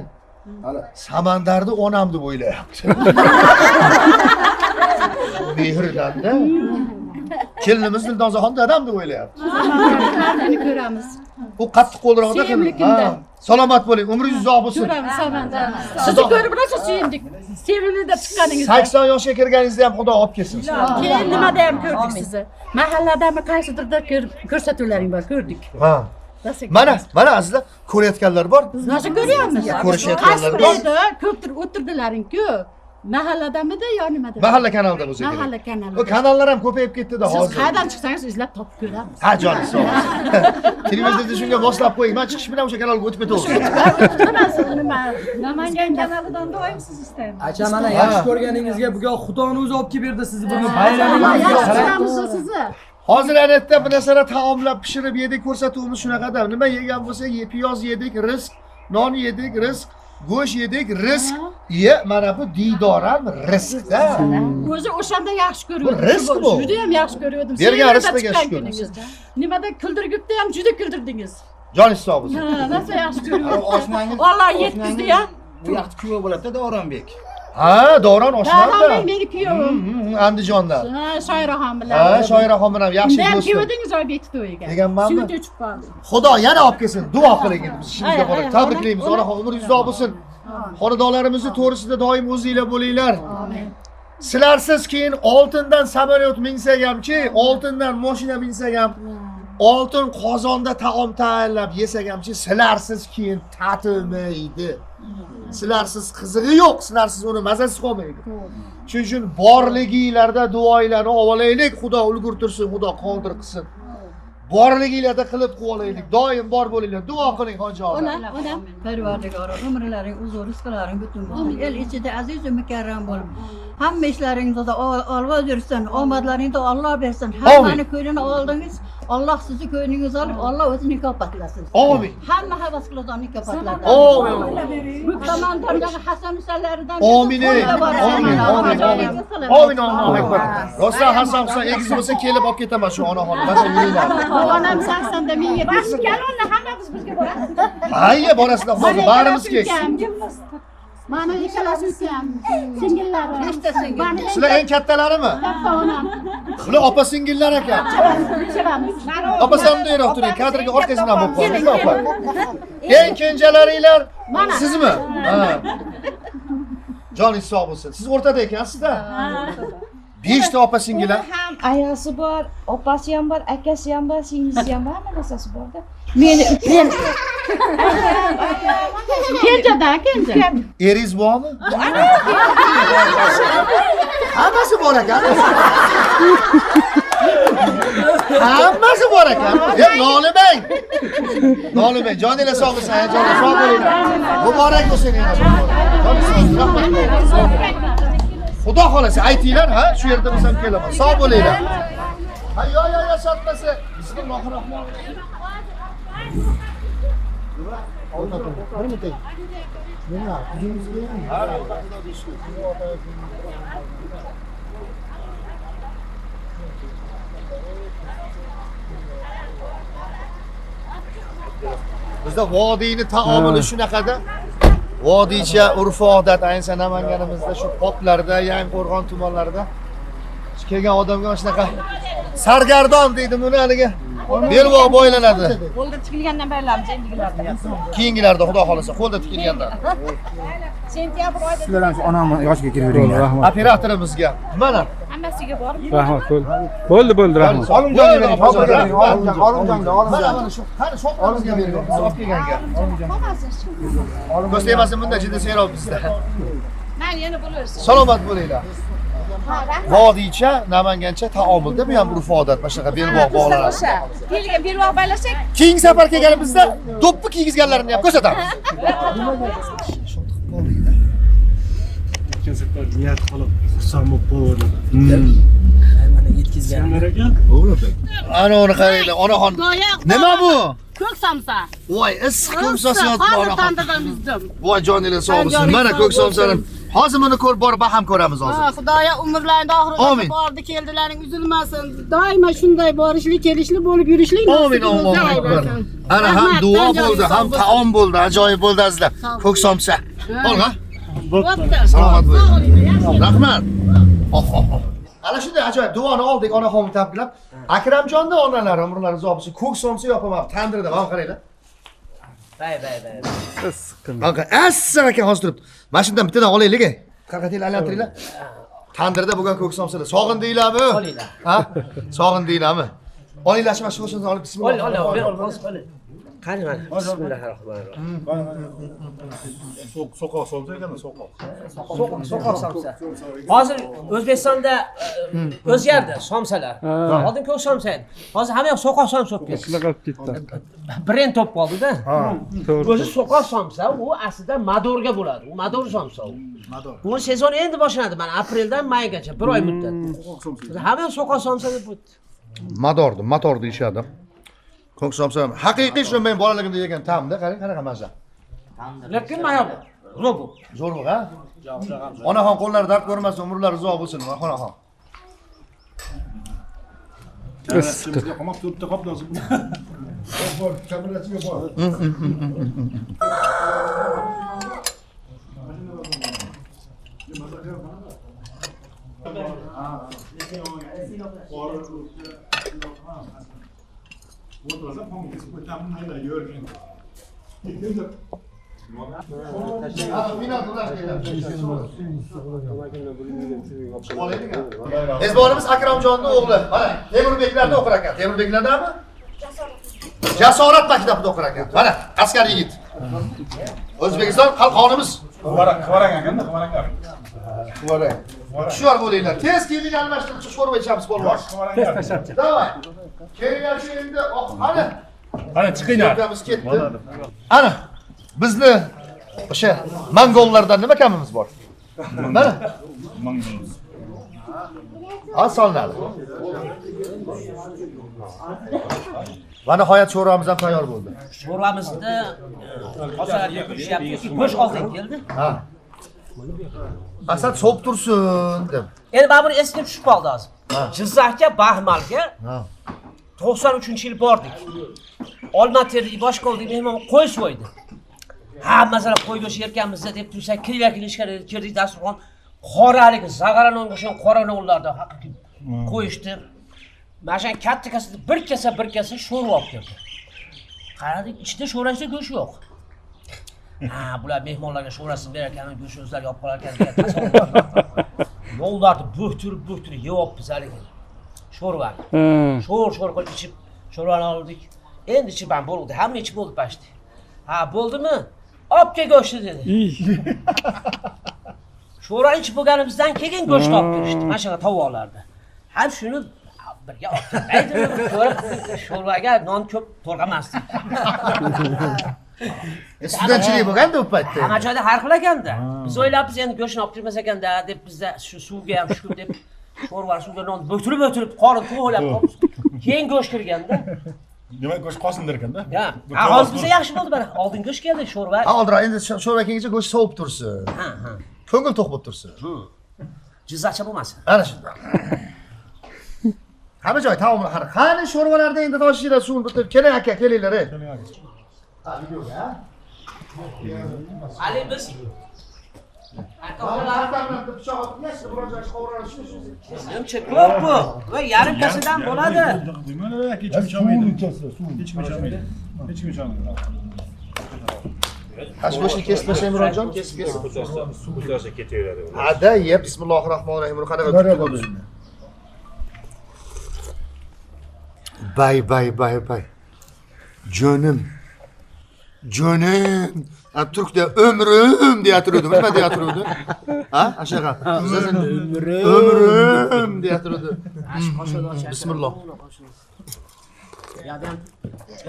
S1: Samandarda onam deb o'ylayapti. Mehrdan-da. Kelinimiz Dildozaxon dadam deb o'ylayapti.
S6: Samandarni ko'ramiz.
S1: U qattiq qo'lroqda qildi. Salomat bo'ling, umringiz uzoq bo'lsin.
S6: Ko'ramiz Samandar. Sizni ko'rib rosa suyundik. Sevimli deb chiqqaningizda.
S1: 80 yoshga kirganingizda ham Xudo olib kelsin.
S6: Keyin nimada ham ko'rdik sizni. Mahalladami qaysidirda ko'rsatuvlaring bor, ko'rdik.
S1: Ha. Mana azizlar, ko'rayotganlar bor.
S6: Nasıl ko'ryapmiz?
S1: Ko'rishayotganlar bor.
S6: Ko'ptir o'tirdilaring-ku. Mahalladamidi yo nimada?
S1: Mahalla kanalida o'zi.
S6: Mahalla kanalida.
S1: O kanallar ham ko'payib ketdi-da hozir.
S6: Siz qayerdan chiqsangiz izlab topib ko'ramiz.
S1: Ha, joningiz sog' bo'lsin. Televizorda shunga boshlab qo'ying. Men chiqish bilan o'sha kanalga o'tib ketaversin.
S6: Nima? Namangan kanalidan doim siz istaymiz.
S4: Acha, mana yaxshi ko'rganingizga bugun Xudoni o'zi olib kelib berdi sizni buni bayramingizga.
S6: Yaxshi sizni.
S1: Hozir anetda bir narsani taomlab pishirib yedik, ko'rsatuvimiz shunaqada. Nima yegan bo'lsak, piyoz yedik, rizq, non yedik, rizq, go'sht yedik, rizq. Mana bu diydoram rizqda.
S6: O'zi o'shanda yaxshi ko'rdim.
S1: Rizq bu.
S6: Juda ham yaxshi ko'rdim.
S1: Bergan rizqga yaxshi ko'rdingiz.
S6: Nimada kuldirgibda ham juda kuldirdingiz.
S1: Joningiz sog' bo'lsin.
S6: Ha, nasıl yaxshi ko'rdim. Valloh yetkizdi-ya.
S11: Bu yaxshi kuyov bo'ladi-da Davronbek.
S1: Ha, Davron oshmadi.
S6: Davron meni kuyovim.
S1: Andijondan.
S6: Ha, Shoiraxon bilan.
S1: Ha, Shoiraxon bilan yaxshi
S6: do'stim.
S1: do'stim.
S6: Kuyovdingiz Oybekni to'yiga.
S1: Deganmanmi?
S6: Suv to'chib qoldi.
S1: Xudo yana olib kelsin. Duo qiling endi biz ishimizga borib. Tabriklaymiz. Onaxon umringiz uzoq bo'lsin. Xonadonlarimizni to'g'risida doim o'zingizlar bo'linglar. Amin. Sizlarsiz keyin oltindan samolyot minsak hamki, oltindan mashina minsak ham, oltin qozonda taom tayyorlab yesak hamki, sizlarsiz keyin tatimaydi. Sizlarsiz qizig'i yo'q, sizlarsiz uni mazasi qolmaydi. Shuning uchun borliginglarda duoinglarni olaylik, Xudo ulgurtirsin, Xudo qodir qilsin. Borliginglarda qilib qo'yaylik. Doim bor bo'linglar. Duo qiling hojijon.
S6: Onam,
S12: Parvardigor, umrlaring uzun, rizqlaring butun bo'lsin. El ichida aziz va mukarram bo'lib, hamma ishlaringizda olg'a yursin, omadlaringni Alloh bersin. Hammani ko'nglini oldingiz. Alloh sizni ko'nglingizni olib, Alloh o'zini mukofotlasin.
S1: Amin.
S12: Hamma havas qiladigan mukofotlardan.
S1: Amin.
S12: Bu tomondagi Hasan usalaridan.
S1: Amin. Amin. Amin. Allohu akbar. Rostdan Hasan Husan egiz bo'lsa kelib olib ketaman shu onaxonni. Mana yuringlar.
S6: onam 80da men 70. Kelonni hammamiz bizga boramiz.
S1: Hayya, borasizlar hozir barimiz kelsin.
S6: Mana ikkalasi ukam, singillari.
S12: Nechta singil?
S1: Sizlar eng kattalarimi?
S6: Katta onam.
S1: Bular opa singillar ekan. Opa samdayroq turing, kadrga orqasidan bo'lib qoldingiz, opa. Eng kenjalaringlar sizmi? Ha. Joningiz sog' bo'lsin. Siz o'rtada ekansizda? 5 ta opa singillar.
S13: Ayasi bor, opasi ham bor, akasi ham bor, singlisi ham bor, hamma narsasi bor-da. Men
S6: kenja.
S1: Eringiz bormi? Hammasi bor ekan. Hammasi bor ekan. Nolimang. Nolimang. Joninglar sog' bo'lsin, joninglar sog' bo'linglar. Muborak bo'lsin yana. Xudo xolasa aytinglar, ha? Shu yerda biz ham kelaman. Sog' bo'linglar. Ha, yo, sotmasa. Bismillahirrohmanirrohim. Bizda vodiyni taomili shunaqada. Vodiycha urf-odat ayniqsa Namanganimizda shu poplarda, Yangiqo'rg'on tumanlarida kelgan odamga mana shunaqa sargardon deydi buni haligi. Belbog' boylanadi.
S13: Qo'lda tikilgandan berilarmiz endigilarda.
S1: Keyingilarda xudo xolasa qo'lda tikilganda.
S13: Sentyabr oyida
S11: Sizlar ham onamni yoshiga kirib
S9: Rahmat.
S1: Operatorimizga mana
S13: hammasiga borib.
S9: Rahmat, bo'ldi, rahmat.
S11: Olimjonga bering, olimjonga,
S1: mana shu qani shopimizga bering. Biz olib kelganga. Ko'z tegmasin bunda jiddiy serob bizda.
S13: Mayli, yana bo'laversin.
S1: Salomat bo'linglar. Vodiycha, Namangancha taomilda bu ham urf-odat, mana shunaqa belbog' bog'lanadi.
S13: Kelgan belbog' bog'lasak,
S1: Keyingi safar kelganimizda do'ppi kiygizganlarini ham ko'rsatamiz.
S3: niyat qilib xursand bo'lib
S4: Mana yetkazganlar ekan.
S1: Ana uni qaranglar, onaxon. Nima bu?
S6: Ko'k samsa.
S1: Voy, issiq ko'k samsa yotibdi onaxon.
S6: Tandirdan uzdim.
S1: Voy, joningiz sog' bo'lsin. Mana ko'k samsanim. Hozir buni ko'rib borib baham ko'ramiz hozir.
S6: Xudoya umrlaringda oxirigacha
S1: Amin.
S6: bordi keldilaring uzilmasin. Doimo shunday borishli, kelishli bo'lib yurishlik
S1: Amin, Allohu akbar. Ana ham duo bo'ldi, ham taom bo'ldi, ajoyib bo'ldi azizlar. Ko'k samsa. Olg'a. Salomat bo'ling. Rahmat. Ana shunday ajoyib duoni oldik onaxonni tabriklab. Akramjonning onalari umrlari uzoq bo'lsin. Ko'k somsa yopamab tandirda mana qaranglar.
S2: Bay.
S1: Qanqa asser ekan hozir turibdi. Mana shundan bittadan olaylik. Qaqatinglar aylantiringlar. Tandirda bo'lgan ko'k somsalar. Sog'indinglarmi?
S2: Olinglar.
S1: Ha? Sog'indinglarmi? Olinglar, shu mashinani olib bismillah.
S2: Ol. Qani mana. Bismillahirrohmanirrohim.
S5: So'qoq somsa ekan, so'qoq.
S2: So'qoq somsa. Hozir O'zbekistonda o'zgardi somsalar. Oldin ko'k somsa edi. Hozir hamma yoq so'qoq somsa bo'lib ketdi.
S9: Shunaqa qilib ketdi.
S2: Brend top qoldi-da.
S9: To'g'ri.
S2: O'zi so'qoq somsa u aslida madorga bo'ladi. U mador somsa u. Bu sezon endi boshlanadi. Mana apreldan maygacha 1 oy muddat. Hamma yoq so'qoq somsa deb o'tdi.
S1: Motor deyishadi. Ko'k somsa haqiqiy shu men bolaligimda yegan ta'mda, qarang qanaqa mazza.
S2: Lekin mana zo'r.
S1: Zo'r bu, ha? Onaxon qo'llari dard ko'rmasin, umrlari uzoq bo'lsin, onaxon.
S5: Sizga qamab turibdi, qop lozim. Bor, kamerasiga bor.
S1: Mezbonimiz Akramjonning o'g'li. Mana Temurbeklarda o'qir ekan. Temurbeklardami? Jasorat maktabida o'qir ekan. Mana askar yigit. O'zbekiston qalqonimiz.
S5: Qivarang ekanda, qivaranglar.
S1: Qivarang. Hushyor bo'linglar. Tez kiyimni almashtirib sho'rva ichamiz bo'lmaz. Davay. Kelinglar endi qani?
S5: Qani chiqinglar.
S1: Biz ketdi. Ana bizni o'sha mongollardan nima kamimiz bor? Mana.
S5: Mongol.
S1: Solinadi. Va nihoyat sho'rvamiz ham tayyor bo'ldi.
S2: Sho'rvamizni qosalarga qo'shyapti. Go'sht oldin keldi.
S1: Ha. Asad so'p tursin deb.
S2: Endi mana buni esga tushib qoldi hozir. Jizzaxga, Baxmalga 93-yil bordik. Olma-Terdik boshqa oldik, mehmon qo'y so'ydi. Hammasini qo'y go'shti yerkanmizda deb tursak, kirishga kirdik dasturxon. Qoralik, zag'aranonga o'sha qora nonlarda haqiqiy qo'yishdi. Mana shu katta kasada bir kasa sho'rva olib keldi. Qaradik, ichida sho'rashda go'sht yo'q. Bular mehmonlarga sho'rasini berar ekan, go'sht o'zlari olib qolar ekan degan tasavvur. Yo'llarni bo'ktirib yeyapmiz haligi. Sho'rva. Sho'r qilib ichib, sho'rvani oldik. Endi ichib ham bo'ldi. Hamma ichib bo'ldi pashti. Bo'ldimi? Olib kel go'shtni dedi. Sho'rva ichib bo'lganimizdan keyin go'sht olib kelishdi. Mana shu tovoqlarda. Ham shuni birga olib kelmaydi. Sho'rvaga non ko'p to'lg'amasdik.
S1: Studentchilik bo'lganda u paytda.
S2: Hamma joyda har xil ekanda. Biz o'ylabmiz endi go'shtni olib kelmas ekanda deb bizda shu suvga ham shu deb sho'rva suvga non bo'ktirib qorin to'g'lab qolib. Keyin go'sht kirganda.
S5: Demak, go'sht qosindir ekanda.
S2: Hozir bizga yaxshi bo'ldi mana. Oldin go'sht keldi, sho'rva.
S1: Oldin endi sho'rva kelguncha go'sht sovib tursin. Ko'ngil to'q bo'lib tursin.
S2: Jizzaxcha bo'lmasin.
S1: Ana shunday. Hamma joy taomlar. Qani sho'rvalarda endi toshinglar suvni bitib, keling aka, kelinglar.
S2: Ali biz Nimcha ko'p bu. Va yarimtasidan bo'ladi.
S5: Hech kim chamaydi.
S1: Hashgo'shni kesib tashlay Murodjon, kesib.
S3: Suv tashlab ketaveradi.
S1: Ada, ye, bismillahirrohmanirrohim. Buni qanaqa bo'ldi? Bay. Jonim. Turkda ömrüm diye hatırlıyordum. Nima diye hatırlıyordu? Ha? Aşağı. Ömrüm diye hatırlıyordu. Bismillah.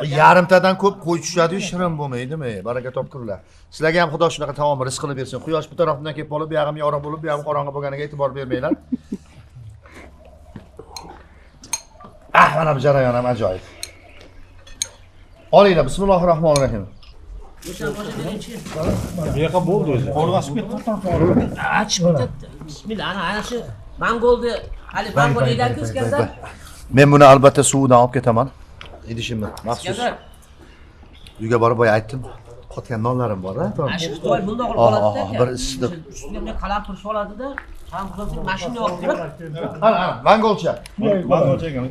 S1: Yarimtadan ko'p qo'y tushadi-yu, shirin bo'lmaydimi? Baraka topkurlar. Sizlarga ham Xudo shunaqa taom rizq qilib bersin. Quyosh bu tarafdan kelib qolib, bu yog'im yorug' bo'lib, bu yog'im qorong'i bo'lganiga e'tibor bermanglar. Mana bu jarayon ham ajoyib. Olinglar, bismillahirrohmanirrohim.
S3: Bu yoqqa bo'ldi o'zi.
S5: Qo'rg'asib ketdi.
S2: Achib ketdi. Bismillah, ana shu mangolni, hali mangol yeganku Iskandar.
S1: Men buni albatta suvidan olib ketaman. Idishimni maxsus. Uyga borib boya aytdim. Qotgan nonlarim bor-a, to'g'ri.
S2: Ana shu Xitoy bundoq qilib qoladi-da.
S1: Bir issiq.
S2: Ustiga qalam turib oladi-da. Ham qilib mashina olib kirib.
S1: Ana, mangolcha.
S5: Mangolcha ekan.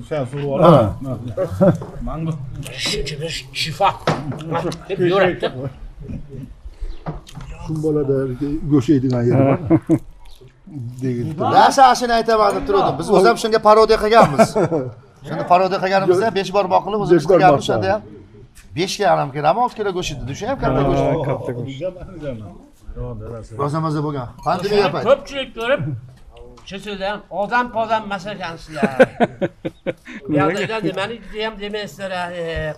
S5: Sen suv ol. Mangol.
S2: Shifa. Deb yo'ratdi.
S11: Shu bolada go'sht yeydigan yeri bor.
S1: Nasashini aytaman deb turdim. Biz o'zim shunga parodiya qilganmiz. Shunda parodiya qilganimizda 5 bor boqilib o'zimiz qilganmiz o'shanda ham 5 ga ham kerak, 6 kilo go'sht edi. O'sha ham katta go'sht.
S9: Katta go'sht.
S1: Roza bo'lgan. Pandemiya yapay.
S2: Ko'pchilik ko'rib Chesida ham odam masalakansizlar. Bu yerda nimani ham demaysizlar,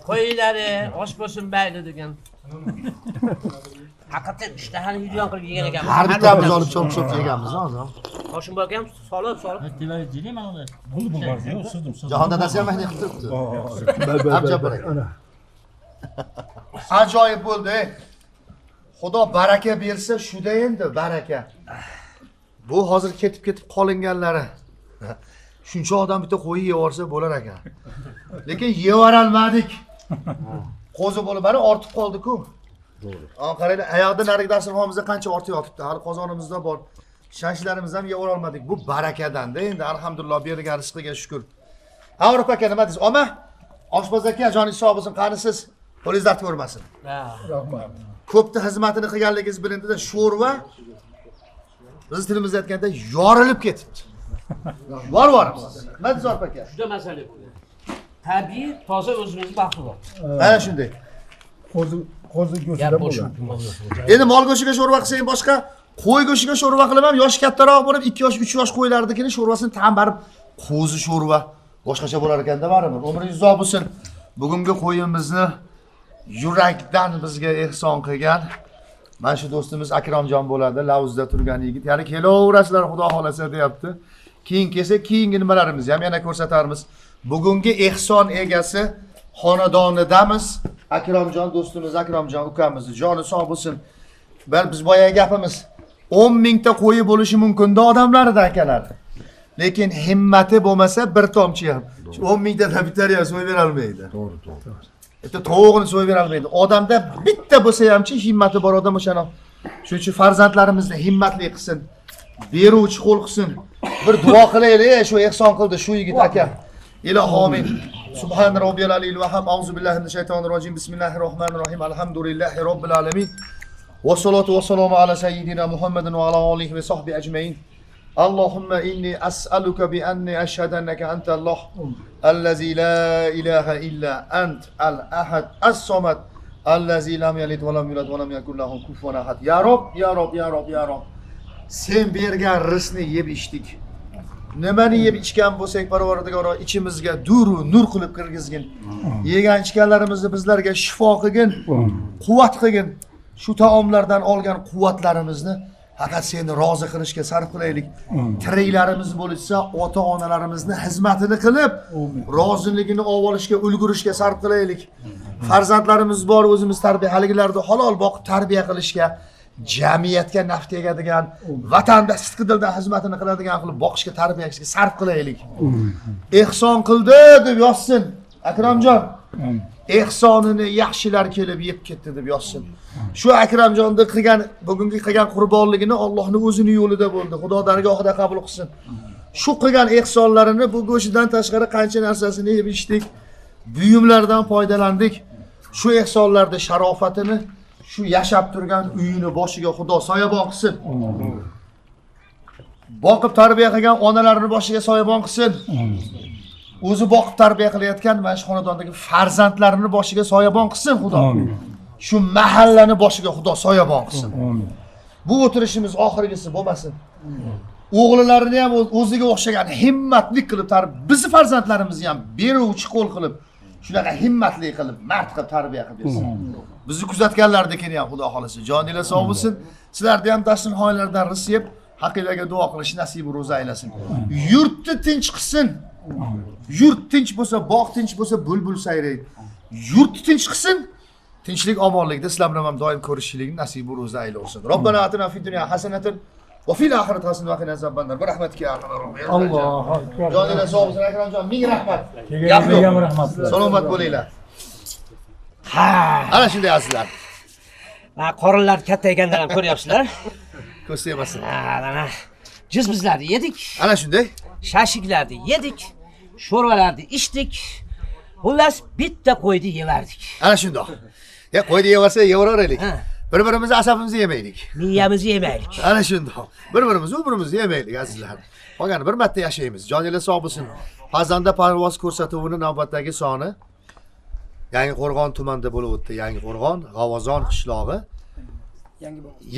S2: qo'ylari osh bo'lsin mayli degan. Haqiqatan ishtahani videon qilib yegan ekanmiz.
S1: Har bittamiz olib cho'p yeganmiz hozir.
S2: Hoshim aka ham solib.
S1: Jahon dadasi ham mehnat qilib turibdi. Abjabarak. Ajoyib bo'ldi. Xudo baraka bersa, shuda endi baraka. Bu hozir ketib qolinganlari. Shuncha odam bitta qo'y yeyorsa bo'lar ekan. Lekin yeyorolmadik. Qo'zi bo'lib mana ortib qoldi-ku. To'g'ri. Qaranglar, oyoqda narigi dasturxonimizda qancha ortib yotibdi. Hali qozonimizda bor. Shashlarimiz ham yeyora olmadik. Bu barakadan-da endi alhamdulillah berilgan rizqiga shukr. Avrupa aka nima deysiz? Oma, oshpaz aka, joningiz sog' bo'lsin, qanisiz? Qo'lingiz dard ko'rmasin.
S11: Rahmat.
S1: Ko'pni xizmatini qilganligingiz bilindida sho'rva biz tilimizda aytganda yorilib ketibdi. Vorimiz. Nima deysiz aka?
S2: Juda masala bu. Tabiiy, toza o'zimiz baxtliroq.
S1: Ana shunday.
S11: Qo'zi go'shtida bo'lgan.
S1: Endi mol go'shtiga sho'rva qilsang boshqa, qo'y go'shtiga sho'rva qilaman, yoshi kattaroq bo'lib 2 yosh, 3 yosh qo'ylardikini sho'rvasini tam barib qo'zi sho'rva boshqacha bo'lar ekan-da baribir. Umringiz uzoq bo'lsin. Bugungi qo'yimizni yurakdan bizga ehson qilgan mana shu do'stimiz Akromjon bo'ladi, Lavuzda turgan yigit. Ya'ni kelaverasizlar Xudo xolasa deyapti. Keyin kelsa, keyingi nimalarimizni ham yana ko'rsatarmiz. Bugungi ehson egasi xonadonidamiz. Akromjon do'stimiz, Akromjon ukamiz, joni sog' bo'lsin. Biz boya gapimiz 10 mingta qo'yi bo'lishi mumkin-da odamlarda akalar. Lekin himmati bo'lmasa bir tomchi ham 10 mingtadan bittariga so'y bera olmaydi. To'g'ri. Bitta tovuqni so'y bera olmaydi. Odamda bitta bo'lsa hamchi himmati bor odam o'shani. Shuning uchun farzandlarimizni himmatli qilsin, beruvchi qo'l qilsin. Bir duo qilaylik, shu ehson qildi shu yigit aka. Ilohi amin. Subhan robbiyal aliyil va ham auzu billahi minash shaytonir rojim. Bismillahirrohmanirrohim. Alhamdulillahi robbil alamin. Va salatu va salamu ala sayyidina Muhammadin va ala alihi va sahbihi ajmain. Allahumma inni as'aluka bi anni ashhadu annaka antalloh allazi la ilaha illa ant al-ahad as-samad allazi lam yalid va lam yulad va lam yakul lahu kufuwan ahad. Ya Rob, ya Rob, ya Rob, ya Rob. Sen bergan rizqni yeb ichdik. Nimani yeb ichgan bo'lsak, Parvardigor ichimizga duru nur qilib kirgizgin. Yegan ichganlarimizni bizlarga shifo qilgin, quvvat qilgin. Shu taomlardan olgan quvvatlarimizni faqat seni rozi qilishga sarf qilaylik. Tiriklarimiz bo'lsa, ota-onalarimizni xizmatini qilib, roziligini olishga, ulgurishga sarf qilaylik. Farzandlarimiz bor, o'zimiz tarbiyaligilarni halol boqib tarbiya qilishga, jamiyatga naf tegadigan, vatanda sidqidildan xizmatini qiladigan qilib boqishga, tarbiyalashga sarf qilaylik. Ehson qildi deb yozsin Akromjon. ehsonini yaxshilar kelib yeb ketdi deb yozsin. Shu Akramjonni bugungi qilgan qurbonligini Allohning o'zini yo'lida bo'ldi. Xudo dargohida qabul qilsin. Shu qilgan ehsonlarini bu go'shidan tashqari qancha narsasini yeb ichdik, buyumlardan foydalandik. Shu ehsonlarda sharofatini, shu yashab turgan uyini boshiga Xudo soyabon qilsin. Boqib tarbiya qilgan onalarning boshiga soyabon qilsin. O'zi boqib tarbiya qilayotgan mana shu xonadondagi farzandlarini boshiga soyabon qilsin Xudo. Shu mahallani boshiga Xudo soyabon qilsin. Bu o'tirishimiz oxirgisi bo'lmasin. O'g'lillarini ham o'ziga o'xshagan himmatli qilib bizni farzandlarimizni ham beruvchi qo'l qilib, shunaqa himmatli qilib, mard qilib tarbiya qilib bersin. Bizni kuzatganlardekini ham Xudo xolasa joninglar sog' bo'lsin. Sizlarni ham dasturxonlardan rizq yeb, haqiqaga duo qilish nasib ro'za aylasin. Yurtni tinch qilsin. Yurt tinch bo'lsa, bog' tinch bo'lsa, bulbul sayraydi. Yurt tinch qilsin. Tinchlik, omonlikda sizlar bilan ham doim ko'rishishlikni nasib ro'za aylasin. Robbana atina fid dunya hasanatan va fil oxirati hasanatan va qina azobannar. Bir rahmatga arhamar rohim.
S11: Allohu akbar.
S1: Joninglar sog' bo'lsin Akramjon, ming rahmat.
S11: Kelganiga ham rahmat.
S1: Salomat bo'linglar.
S2: Ha,
S1: Ana shunday azizlar.
S2: qorinlar kattaygandan ham ko'ryapsizlar.
S1: Ko'z tegmasin.
S2: Ana jiz bizlarni yedik.
S1: Ana shunday.
S2: Shashiklarni yedik. Sho'rvalarni ichdik. Xullas bitta qo'yni yevardik.
S1: Ana shundoq. Ya qo'yni yevarsa yeyveraylik. Bir-birimizni asabimizni yemaylik.
S2: Miyamizni yemaylik.
S1: Ana shundoq. Bir-birimizni yemaylik azizlar. Qolgani bir marta yashaymiz. Joninglar sog' bo'lsin. Pazanda parvoz ko'rsatuvining navbatdagi soni Yangiqo'rg'on tumanida bo'lib o'tdi. Yangiqo'rg'on, G'avozon qishlog'i,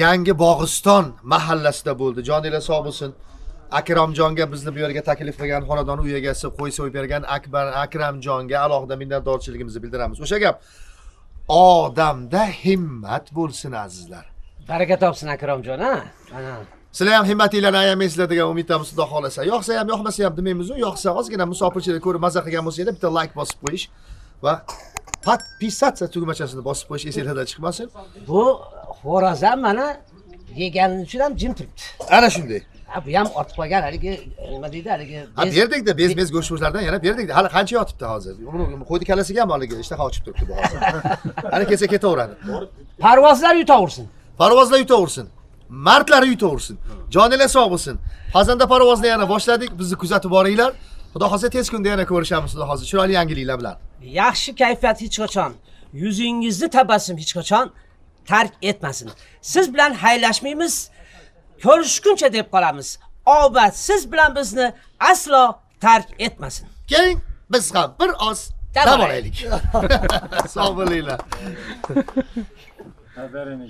S1: Yangi Bog'iston mahallasida bo'ldi. Joninglar sog' bo'lsin. Akramjonga bizni bu yerga taklif qilgan xonadon uy egasi qo'y so'yib bergan Akramjonga alohida minnatdorchiligimizni bildiramiz. O'sha gap odamda himmat bo'lsin azizlar.
S2: Baraka topsin Akramjon, ha? Ana.
S1: Sizlar ham himmatinglarni ayamaysizlar degan umiddamiz, Xudo xolasa. Yoqsa ham, yoqmasa ham demaymiz-ku. Yoqsa ozgina musofirchilik ko'rib maza qilgan bo'lsangiz, bitta like bosib qo'yish va podpisatsiya tugmachasini bosib qo'yish esingizdan chiqmasin.
S2: Bu xo'razam mana yeganim uchun ham jim turibdi.
S1: Ana shunday.
S2: Bu ham ortib qolgan haligi nima deydi, haligi
S1: berdik-da, bez go'shtlardan yana berdik-da. Hali qancha yotibdi hozir? Qo'ydi kalasiga ham haligi ishtaha ochib turibdi bu hozir. Ana kelsa ketaveradi.
S2: Parvozlar yutaversin.
S1: Parvozlar yutaversin. Mardlar yutaversin. Joninglar sog' bo'lsin. Pazanda parvozni yana boshladik. Bizni kuzatib boringlar. Xudo xolasa tez kunda yana ko'rishamiz Xudo xolasa. Chiroyli yangiliklar bilan.
S2: Yaxshi kayfiyat hech qachon, yuzingizni tabassum hech qachon tark etmasin. Siz bilan haylashmaymiz, ko'rishguncha deb qolamiz. Obat siz bilan bizni aslo tark etmasin.
S1: Keling, biz ham bir oz dam olaylik. Sog' bo'linglar.
S5: Haberini